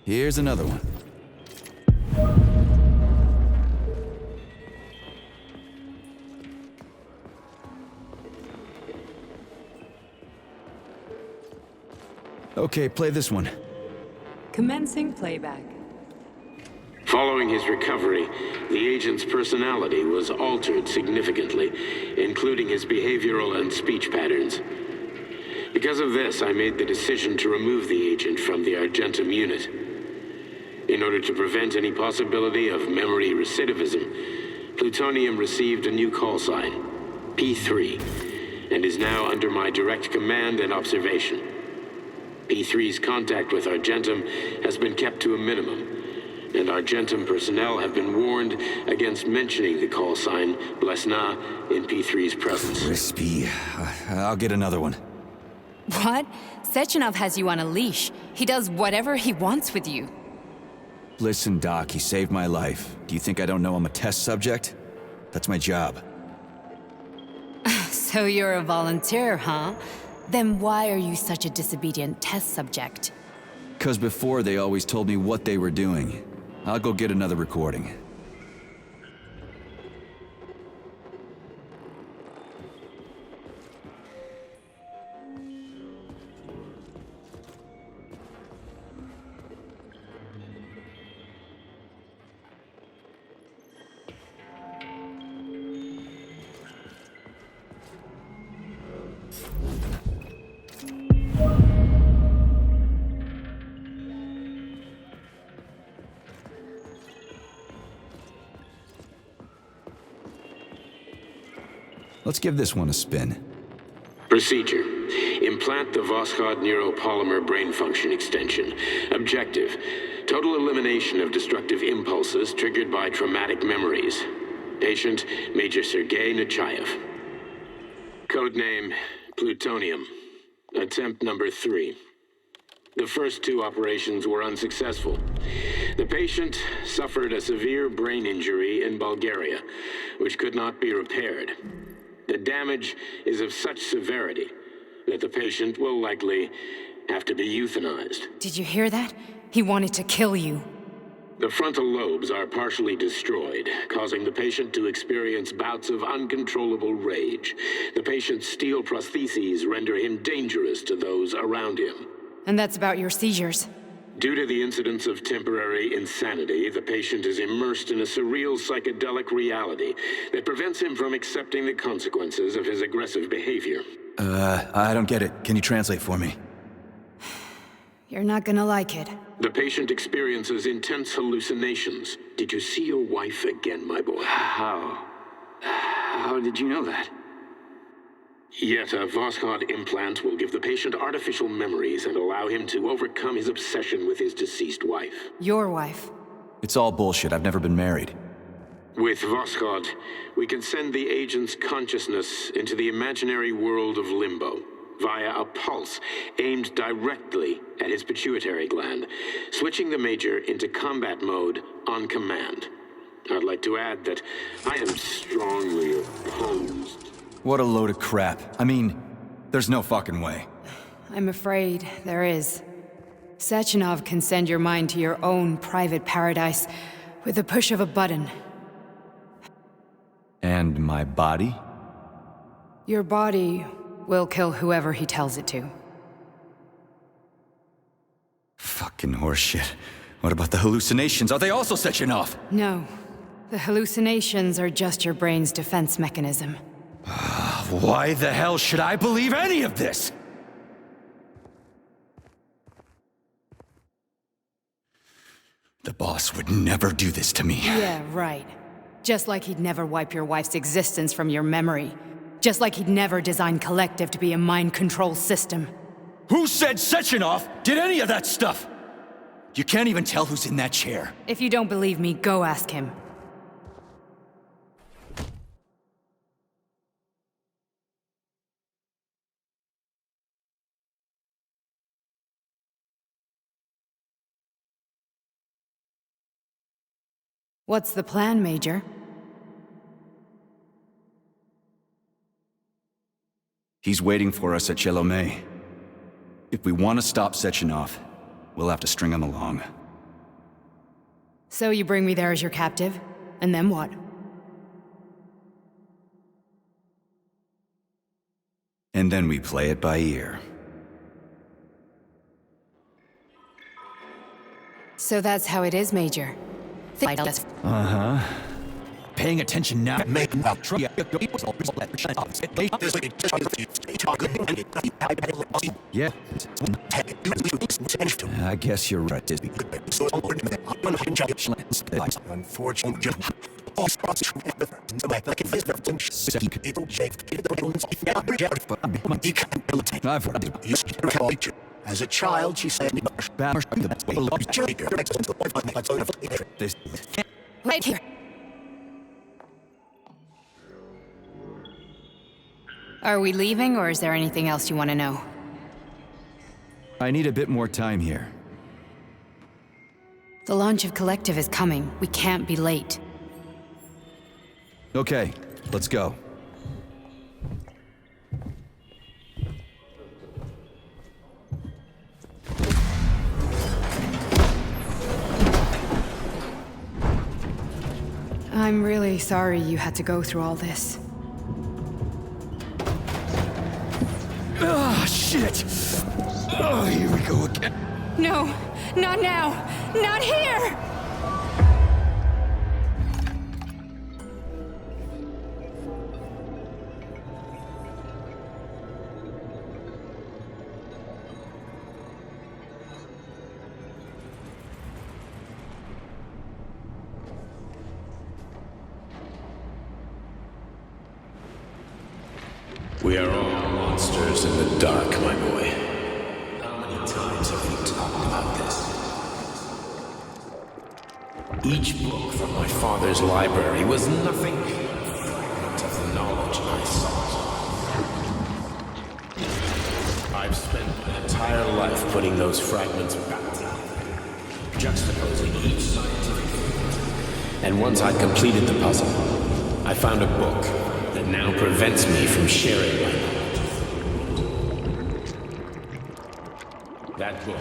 Here's another one. Okay, play this one. Commencing playback. Following his recovery, the agent's personality was altered significantly, including his behavioral and speech patterns. Because of this, I made the decision to remove the agent from the Argentum unit. In order to prevent any possibility of memory recidivism, Plutonium received a new call sign, P3, and is now under my direct command and observation. P3's contact with Argentum has been kept to a minimum, and Argentum personnel have been warned against mentioning the call sign Blesna in P3's presence. Crispy. I'll get another one. What? Sechenov has you on a leash. He does whatever he wants with you. Listen, Doc, he saved my life. Do you think I don't know I'm a test subject? That's my job. So you're a volunteer, huh? Then why are you such a disobedient test subject? 'Cause before they always told me what they were doing. I'll go get another recording. Let's give this one a spin. Procedure. Implant the Voskhod neuropolymer brain function extension. Objective. Total elimination of destructive impulses triggered by traumatic memories. Patient, Major Sergei Nechayev. Codename, Plutonium. Attempt number 3. The first 2 operations were unsuccessful. The patient suffered a severe brain injury in Bulgaria, which could not be repaired. The damage is of such severity that the patient will likely have to be euthanized. Did you hear that? He wanted to kill you. The frontal lobes are partially destroyed, causing the patient to experience bouts of uncontrollable rage. The patient's steel prostheses render him dangerous to those around him. And that's about your seizures. Due to the incidence of temporary insanity, the patient is immersed in a surreal psychedelic reality that prevents him from accepting the consequences of his aggressive behavior. I don't get it. Can you translate for me? You're not gonna like it. The patient experiences intense hallucinations. Did you see your wife again, my boy? How did you know that? Yet a Voskhod implant will give the patient artificial memories and allow him to overcome his obsession with his deceased wife. Your wife. It's all bullshit. I've never been married. With Voskhod, we can send the agent's consciousness into the imaginary world of limbo via a pulse aimed directly at his pituitary gland, switching the Major into combat mode on command. I'd like to add that I am strongly opposed. What a load of crap. I mean, there's no fucking way. I'm afraid there is. Sechenov can send your mind to your own private paradise with the push of a button. And my body? Your body will kill whoever he tells it to. Fucking horseshit. What about the hallucinations? Are they also Sechenov? No. The hallucinations are just your brain's defense mechanism. Why the hell should I believe any of this? The boss would never do this to me. Yeah, right. Just like he'd never wipe your wife's existence from your memory. Just like he'd never design Collective to be a mind control system. Who said Sechenov did any of that stuff? You can't even tell who's in that chair. If you don't believe me, go ask him. What's the plan, Major? He's waiting for us at Chelomey. If we want to stop Sechenov, we'll have to string him along. So you bring me there as your captive? And then what? And then we play it by ear. So that's how it is, Major. Uh-huh. Paying attention now. Yeah. I guess you're right, Disney. Unfortunately, as a child, she said, Right here. Are we leaving, or is there anything else you want to know? I need a bit more time here. The launch of Collective is coming. We can't be late. Okay, let's go. I'm really sorry you had to go through all this. Ah, shit! Oh, here we go again. No, not now! Not here! We are all monsters in the dark, my boy. How many times have we talked about this? Each book from my father's library was nothing but a fragment of the knowledge I sought. I've spent my entire life putting those fragments back together, juxtaposing each scientific fact. And once I'd completed the puzzle, I found a book that now prevents me from sharing my knowledge. That book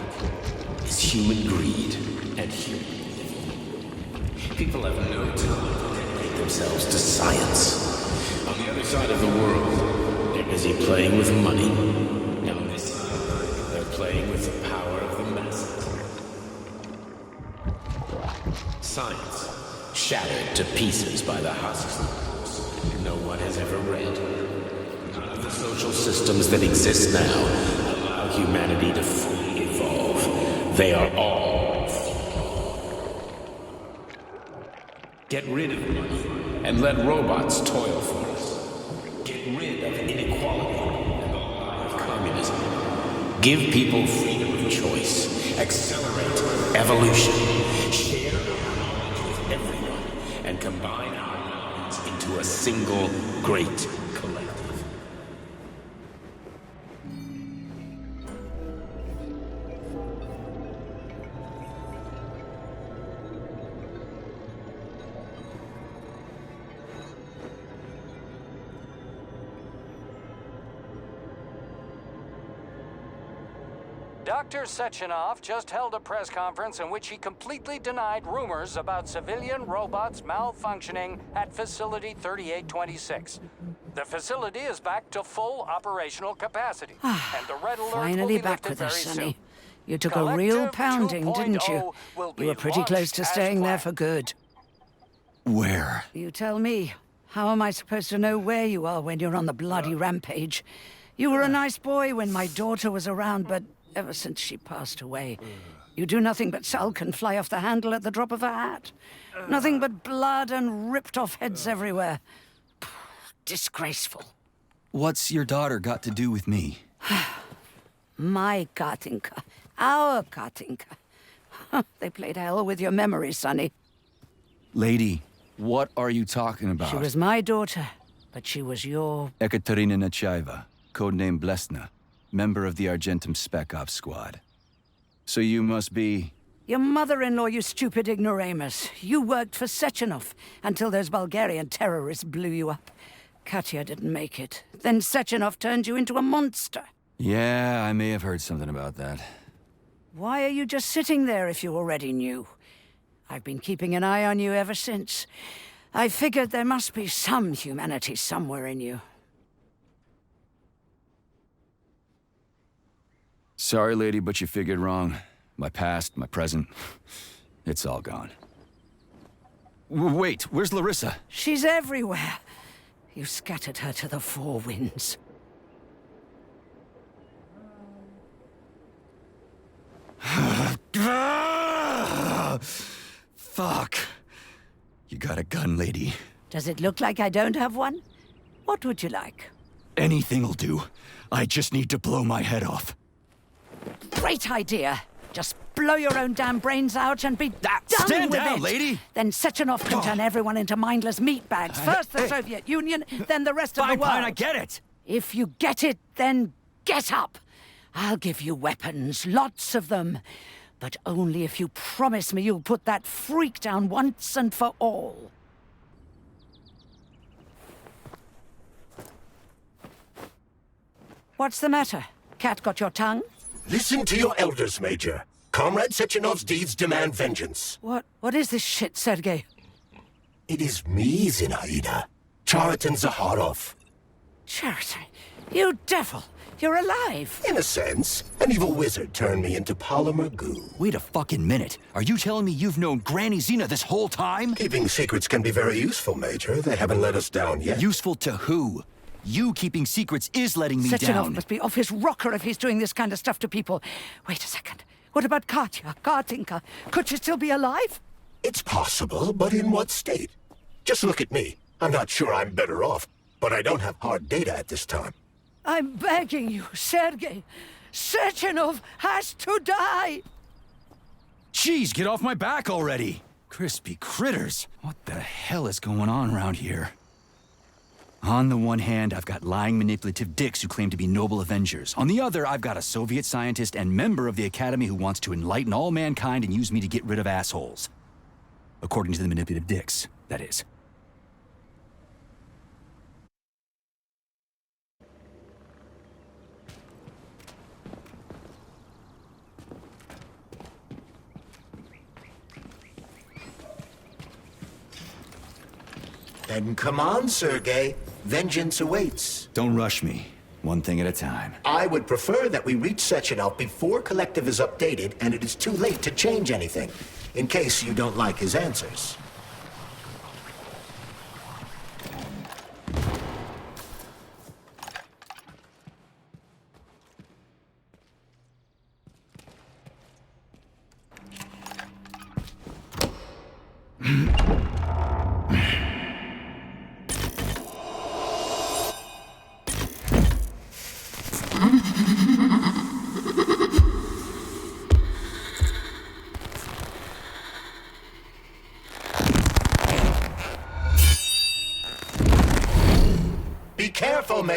is human greed and human living. People have no time to dedicate themselves to science. On the other side of the world, they're busy playing with money. And on this side, they're playing with the power of the masses. Science, shattered to pieces by the husks no one has ever read. None of the social systems that exist now allow humanity to fully evolve. They are all flawed. Get rid of money and let robots toil for us. Get rid of inequality and the lie of communism. Give people freedom of choice. Accelerate evolution. Share our knowledge with everyone and combine our into a single great collective. Dr. Sechenov just held a press conference in which he completely denied rumors about civilian robots malfunctioning at Facility 3826. The facility is back to full operational capacity, and the red alert will Finally be back lifted with very us, soon. Sonny. You took a real Collective pounding, didn't you? 2.0 will be You were pretty close to launched staying as there planned. for good. Where? You tell me. How am I supposed to know where you are when you're on the bloody rampage? You were a nice boy when my daughter was around, but ever since she passed away, you do nothing but sulk and fly off the handle at the drop of a hat. Nothing but blood and ripped off heads everywhere. Disgraceful. What's your daughter got to do with me? My Katinka. Our Katinka. They played hell with your memory, Sonny. Lady, what are you talking about? She was my daughter, but she was your... Ekaterina Nechaeva, codename Blesna, member of the Argentum Spec Ops squad. So you must be... Your mother-in-law, you stupid ignoramus. You worked for Sechenov until those Bulgarian terrorists blew you up. Katya didn't make it. Then Sechenov turned you into a monster. Yeah, I may have heard something about that. Why are you just sitting there if you already knew? I've been keeping an eye on you ever since. I figured there must be some humanity somewhere in you. Sorry, lady, but you figured wrong. My past, my present, it's all gone. Wait, where's Larissa? She's everywhere. You scattered her to the four winds. Fuck. You got a gun, lady. Does it look like I don't have one? What would you like? Anything'll do. I just need to blow my head off. Great idea. Just blow your own damn brains out and be done stand with down, it. lady. Then Sechenov can turn everyone into mindless meatbags. First the Soviet Union, then the rest of the world. Fine, I get it. If you get it, then get up. I'll give you weapons, lots of them. But only if you promise me you'll put that freak down once and for all. What's the matter? Cat got your tongue? Listen to your elders, Major. Comrade Sechenov's deeds demand vengeance. What is this shit, Sergei? It is me, Zinaida. Chariton Zaharov. Chariton, you devil! You're alive! In a sense, an evil wizard turned me into polymer goo. Wait a fucking minute. Are you telling me you've known Granny Zena this whole time? Keeping secrets can be very useful, Major. They haven't let us down yet. Useful to who? You keeping secrets is letting me Sechenov down. must be off his rocker if he's doing this kind of stuff to people. Wait a second. What about Katya, Katinka? Could she still be alive? It's possible, but in what state? Just look at me. I'm not sure I'm better off, but I don't have hard data at this time. I'm begging you, Sergei. Sechenov has to die! Jeez, get off my back already! Crispy critters. What the hell is going on around here? On the one hand, I've got lying, manipulative dicks who claim to be noble avengers. On the other, I've got a Soviet scientist and member of the Academy who wants to enlighten all mankind and use me to get rid of assholes. According to the manipulative dicks, that is. Then come on, Sergei. Vengeance awaits. Don't rush me. One thing at a time. I would prefer that we reach Sechenov before Collective is updated and it is too late to change anything, in case you don't like his answers.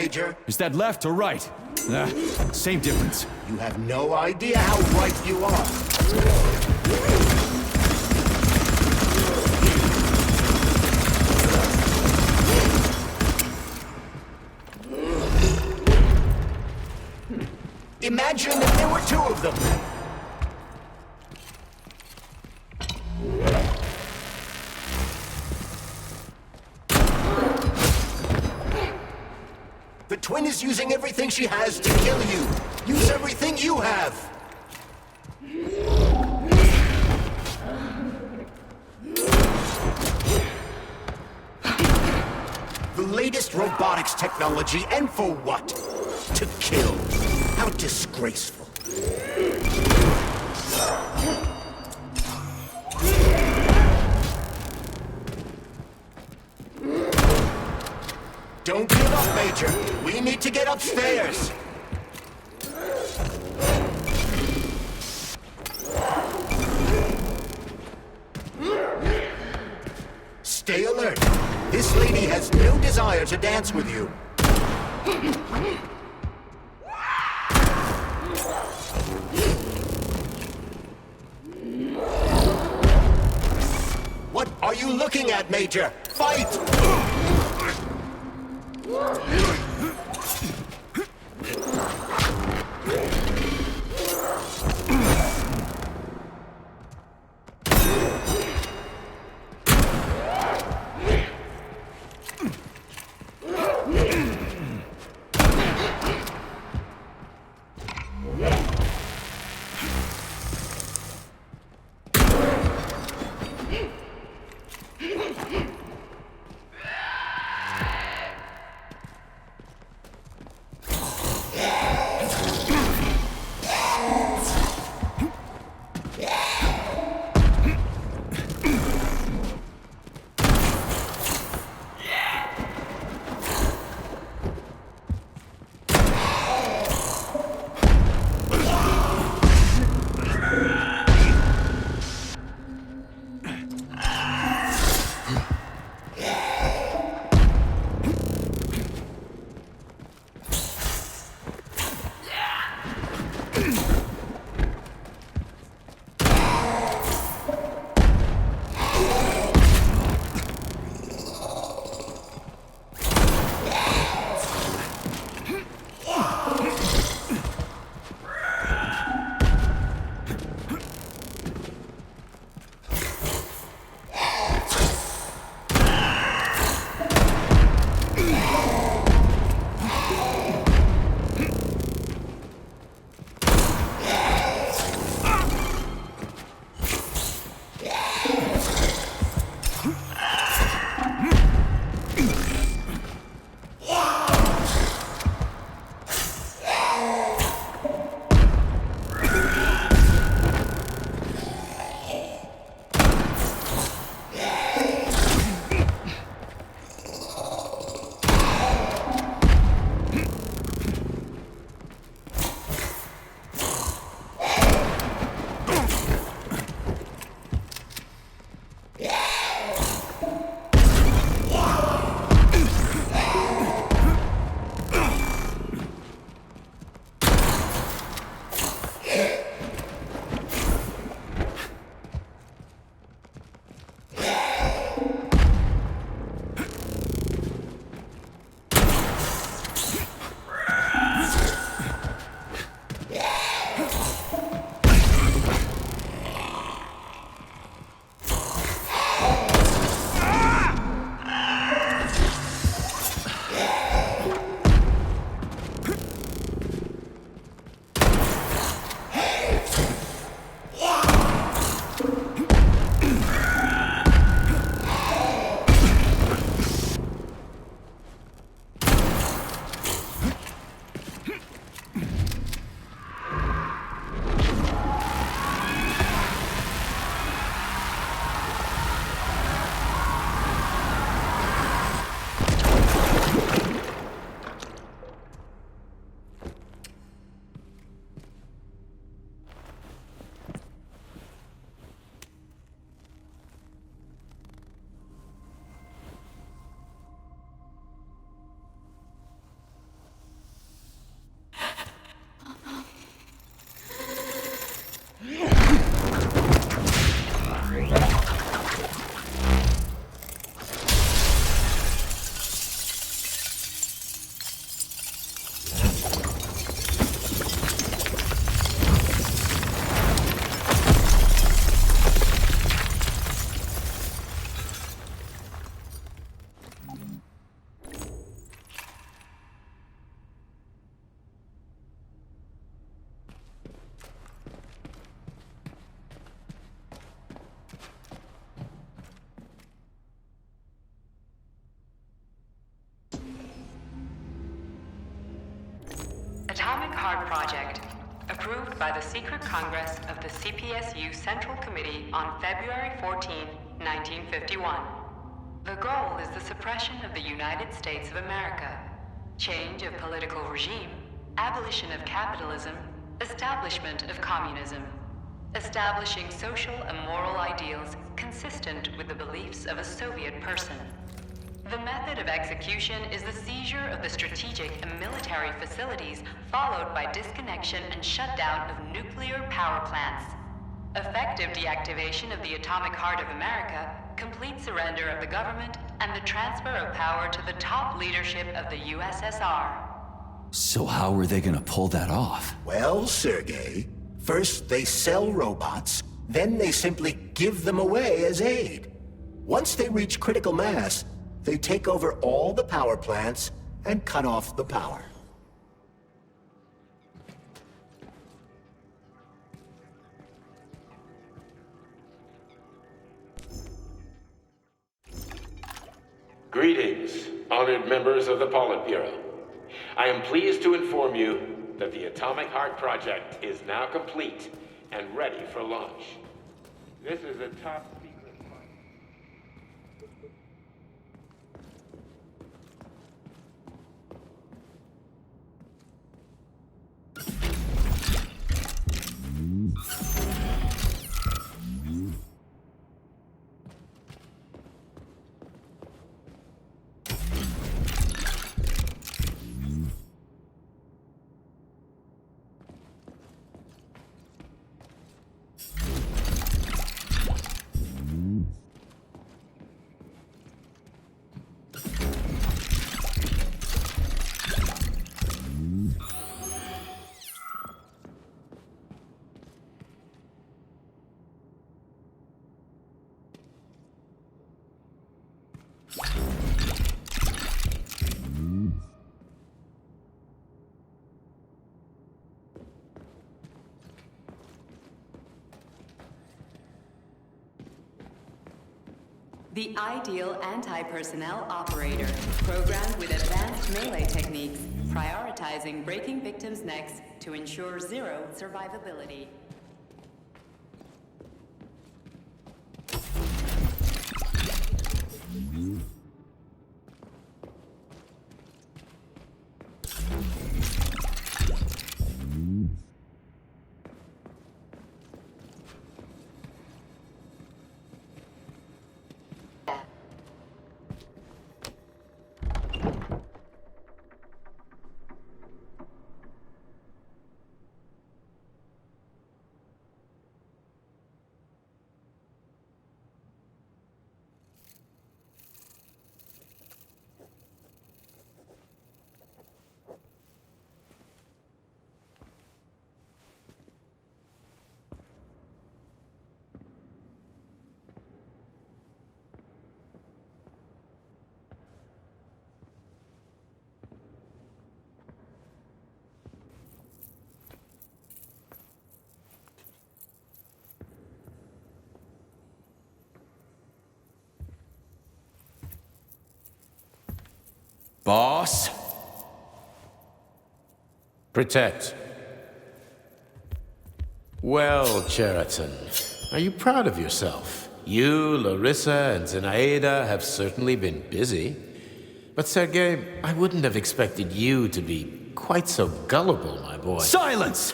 Major. Is that left or right? Same difference. You have no idea how right you are. Imagine if there were two of them. The twin is using everything she has to kill you. Use everything you have. The latest robotics technology, and for what? To kill. How disgraceful. Don't give up, Major. We need to get upstairs. Stay alert. This lady has no desire to dance with you. What are you looking at, Major? Fight! Atomic Heart Project, approved by the Secret Congress of the CPSU Central Committee on February 14, 1951. The goal is the suppression of the United States of America, change of political regime, abolition of capitalism, establishment of communism, establishing social and moral ideals consistent with the beliefs of a Soviet person. The method of execution is the seizure of the strategic and military facilities, followed by disconnection and shutdown of nuclear power plants. Effective deactivation of the atomic heart of America, complete surrender of the government, and the transfer of power to the top leadership of the USSR. So how are they gonna pull that off? Well, Sergei, first they sell robots, then they simply give them away as aid. Once they reach critical mass, they take over all the power plants and cut off the power. Greetings, honored members of the Politburo. I am pleased to inform you that the Atomic Heart Project is now complete and ready for launch. This is a top secret. The ideal anti-personnel operator, programmed with advanced melee techniques, prioritizing breaking victims' necks to ensure zero survivability. Boss? Protect. Well, Cheriton, are you proud of yourself? You, Larissa, and Zenaida have certainly been busy. But Sergei, I wouldn't have expected you to be quite so gullible, my boy. Silence!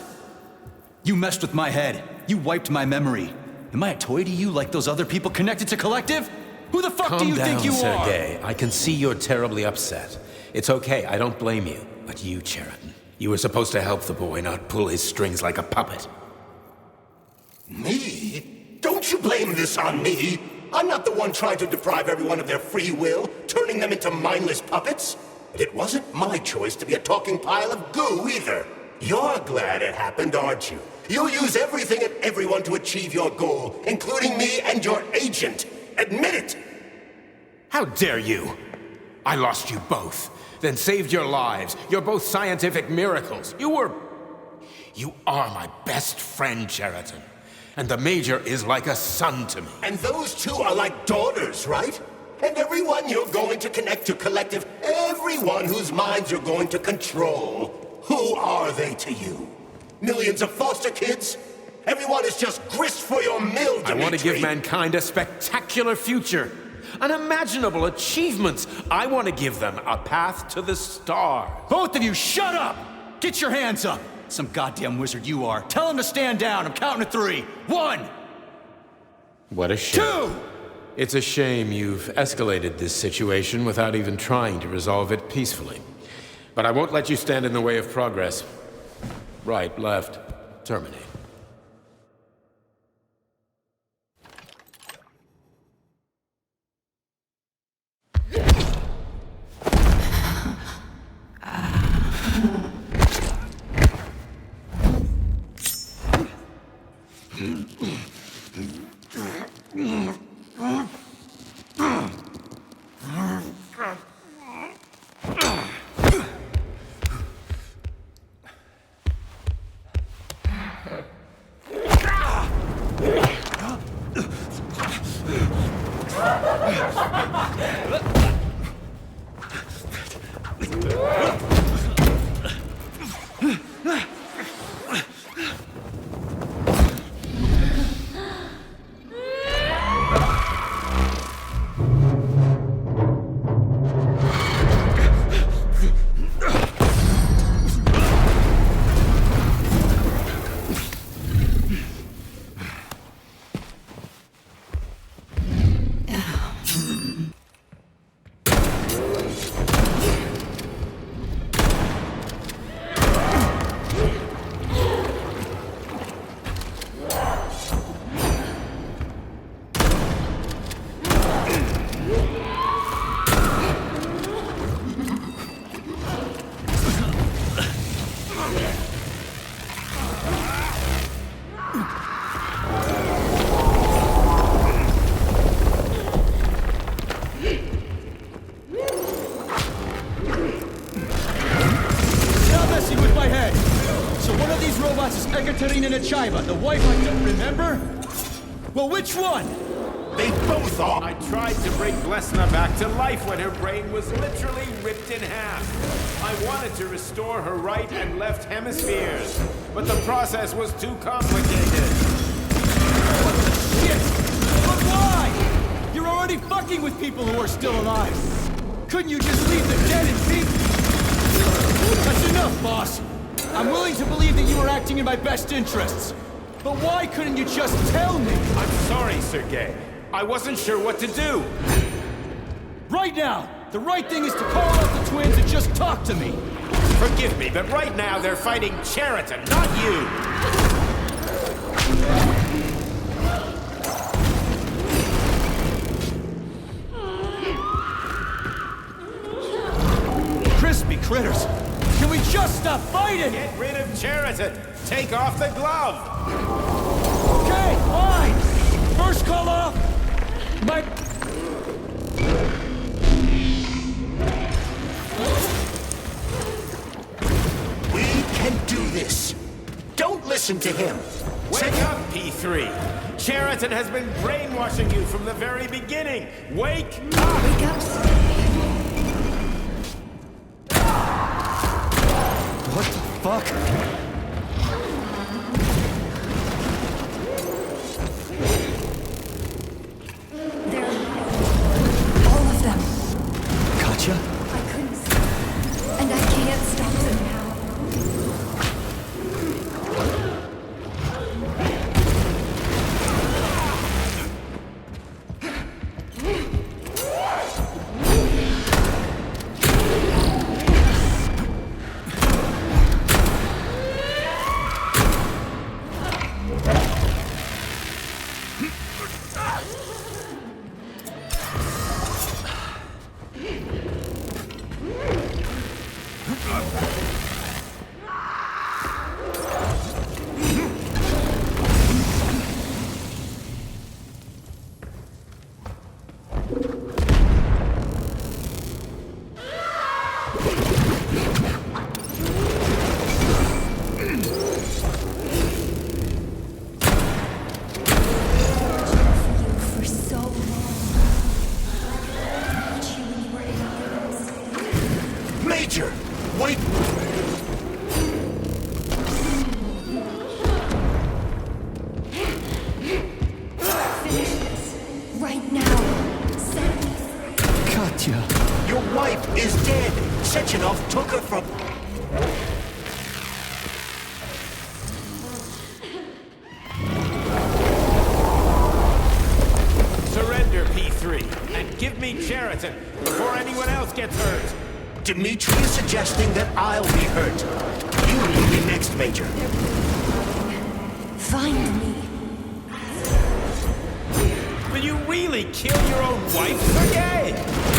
You messed with my head. You wiped my memory. Am I a toy to you like those other people connected to Collective? Who the fuck do you think you are? Calm down, Sergei. I can see you're terribly upset. It's okay, I don't blame you. But you, Cheriton, you were supposed to help the boy, not pull his strings like a puppet. Me? Don't you blame this on me? I'm not the one trying to deprive everyone of their free will, turning them into mindless puppets. And it wasn't my choice to be a talking pile of goo either. You're glad it happened, aren't you? You'll use everything and everyone to achieve your goal, including me and your agent. Admit it! How dare you? I lost you both, then saved your lives. You're both scientific miracles. You are my best friend, Cheriton. And the Major is like a son to me. And those two are like daughters, right? And everyone you're going to connect to Collective, everyone whose minds you're going to control. Who are they to you? Millions of foster kids? Everyone is just grist for your mill, Dimitri. I want to give mankind a spectacular future. Unimaginable achievements. I want to give them a path to the stars. Both of you, shut up! Get your hands up! Some goddamn wizard you are. Tell him to stand down. I'm counting to 3. 1! What a shame. 2! It's a shame you've escalated this situation without even trying to resolve it peacefully. But I won't let you stand in the way of progress. Right, left, terminate. The wife I don't remember? Well, which one? They both are! I tried to bring Blesna back to life when her brain was literally ripped in half. I wanted to restore her right and left hemispheres, but the process was too complicated. What the shit? But why? You're already fucking with people who are still alive. Couldn't you just leave the dead in peace? That's enough, boss. I'm willing to believe that you were acting in my best interests. But why couldn't you just tell me? I'm sorry, Sergei. I wasn't sure what to do. Right now, the right thing is to call out the twins and just talk to me. Forgive me, but right now they're fighting Cheriton, not you. Crispy critters. Can we just stop fighting? Get rid of Cheriton. Take off the glove. Okay, fine. First call off. We can do this. Don't listen to him. Wake up, P3. Cheriton has been brainwashing you from the very beginning. Wake up. Wake up. What the fuck? They're all of them. Katya? I couldn't see. And I can't stop them now. Sechenov took her from... Surrender, P3, and give me Cheriton before anyone else gets hurt. Dmitri is suggesting that I'll be hurt. You will be next, Major. Find me. Will you really kill your own wife, Sergei?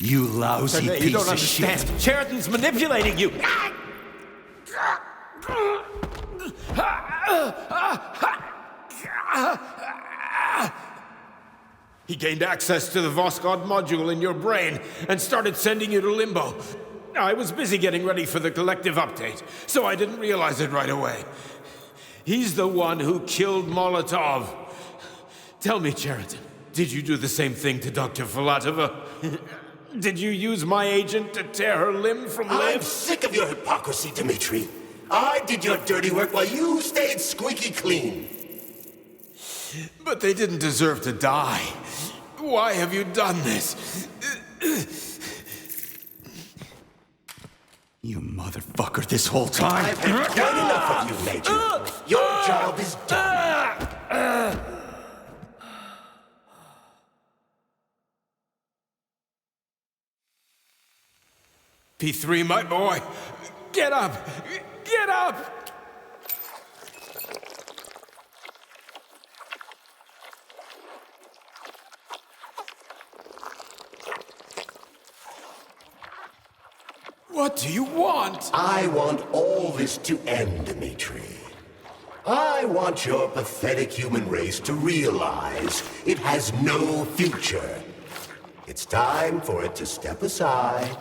You lousy You piece don't of understand. shit. Sheraton's manipulating you. He gained access to the Voskhod module in your brain and started sending you to limbo. I was busy getting ready for the collective update, so I didn't realize it right away. He's the one who killed Molotov. Tell me, Sheraton, did you do the same thing to Dr. Filatova? Did you use my agent to tear her limb from limb? I'm sick of your hypocrisy, Dmitri. I did your dirty work while you stayed squeaky clean. But they didn't deserve to die. Why have you done this? You motherfucker, this whole time. I've had quite enough of you, Major. Your job is done. P3, my boy, get up! Get up! What do you want? I want all this to end, Dmitri. I want your pathetic human race to realize it has no future. It's time for it to step aside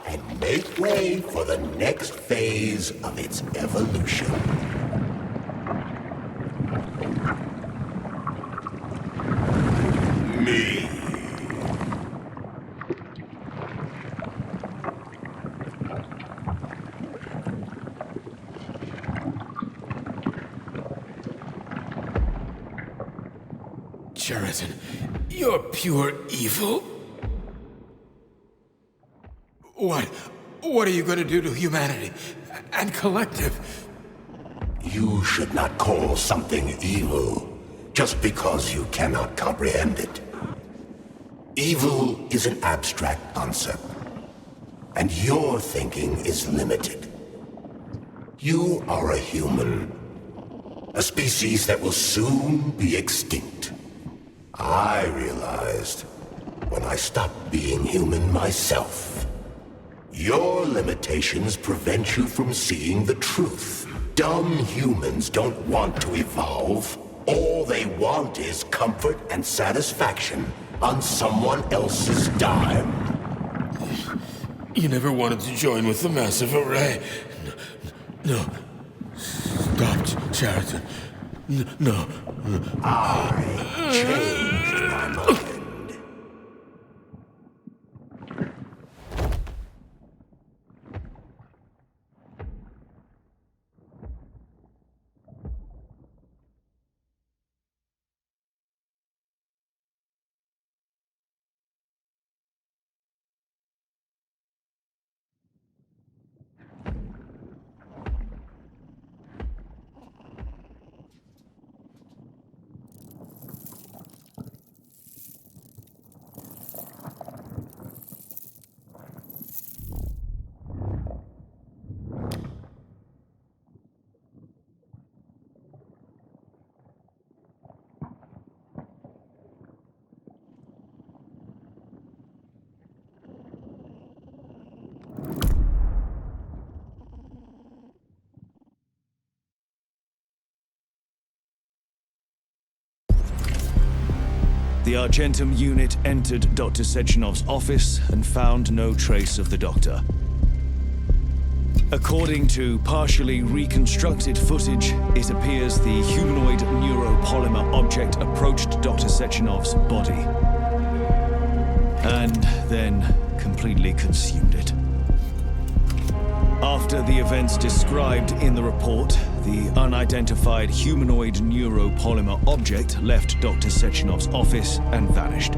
and make way for the next phase of its evolution. Me. Sheraton, you're pure evil? What are you going to do to humanity and collective? You should not call something evil just because you cannot comprehend it. Evil is an abstract concept, and your thinking is limited. You are a human, a species that will soon be extinct. I realized when I stopped being human myself. Your limitations prevent you from seeing the truth. Dumb humans don't want to evolve. All they want is comfort and satisfaction on someone else's dime. You never wanted to join with the massive array. No. Stop, Sheraton. No. I changed my mind. The Argentum unit entered Dr. Sechenov's office and found no trace of the doctor. According to partially reconstructed footage, it appears the humanoid neuropolymer object approached Dr. Sechenov's body and then completely consumed it. After the events described in the report, the unidentified humanoid neuropolymer object left Dr. Sechenov's office and vanished.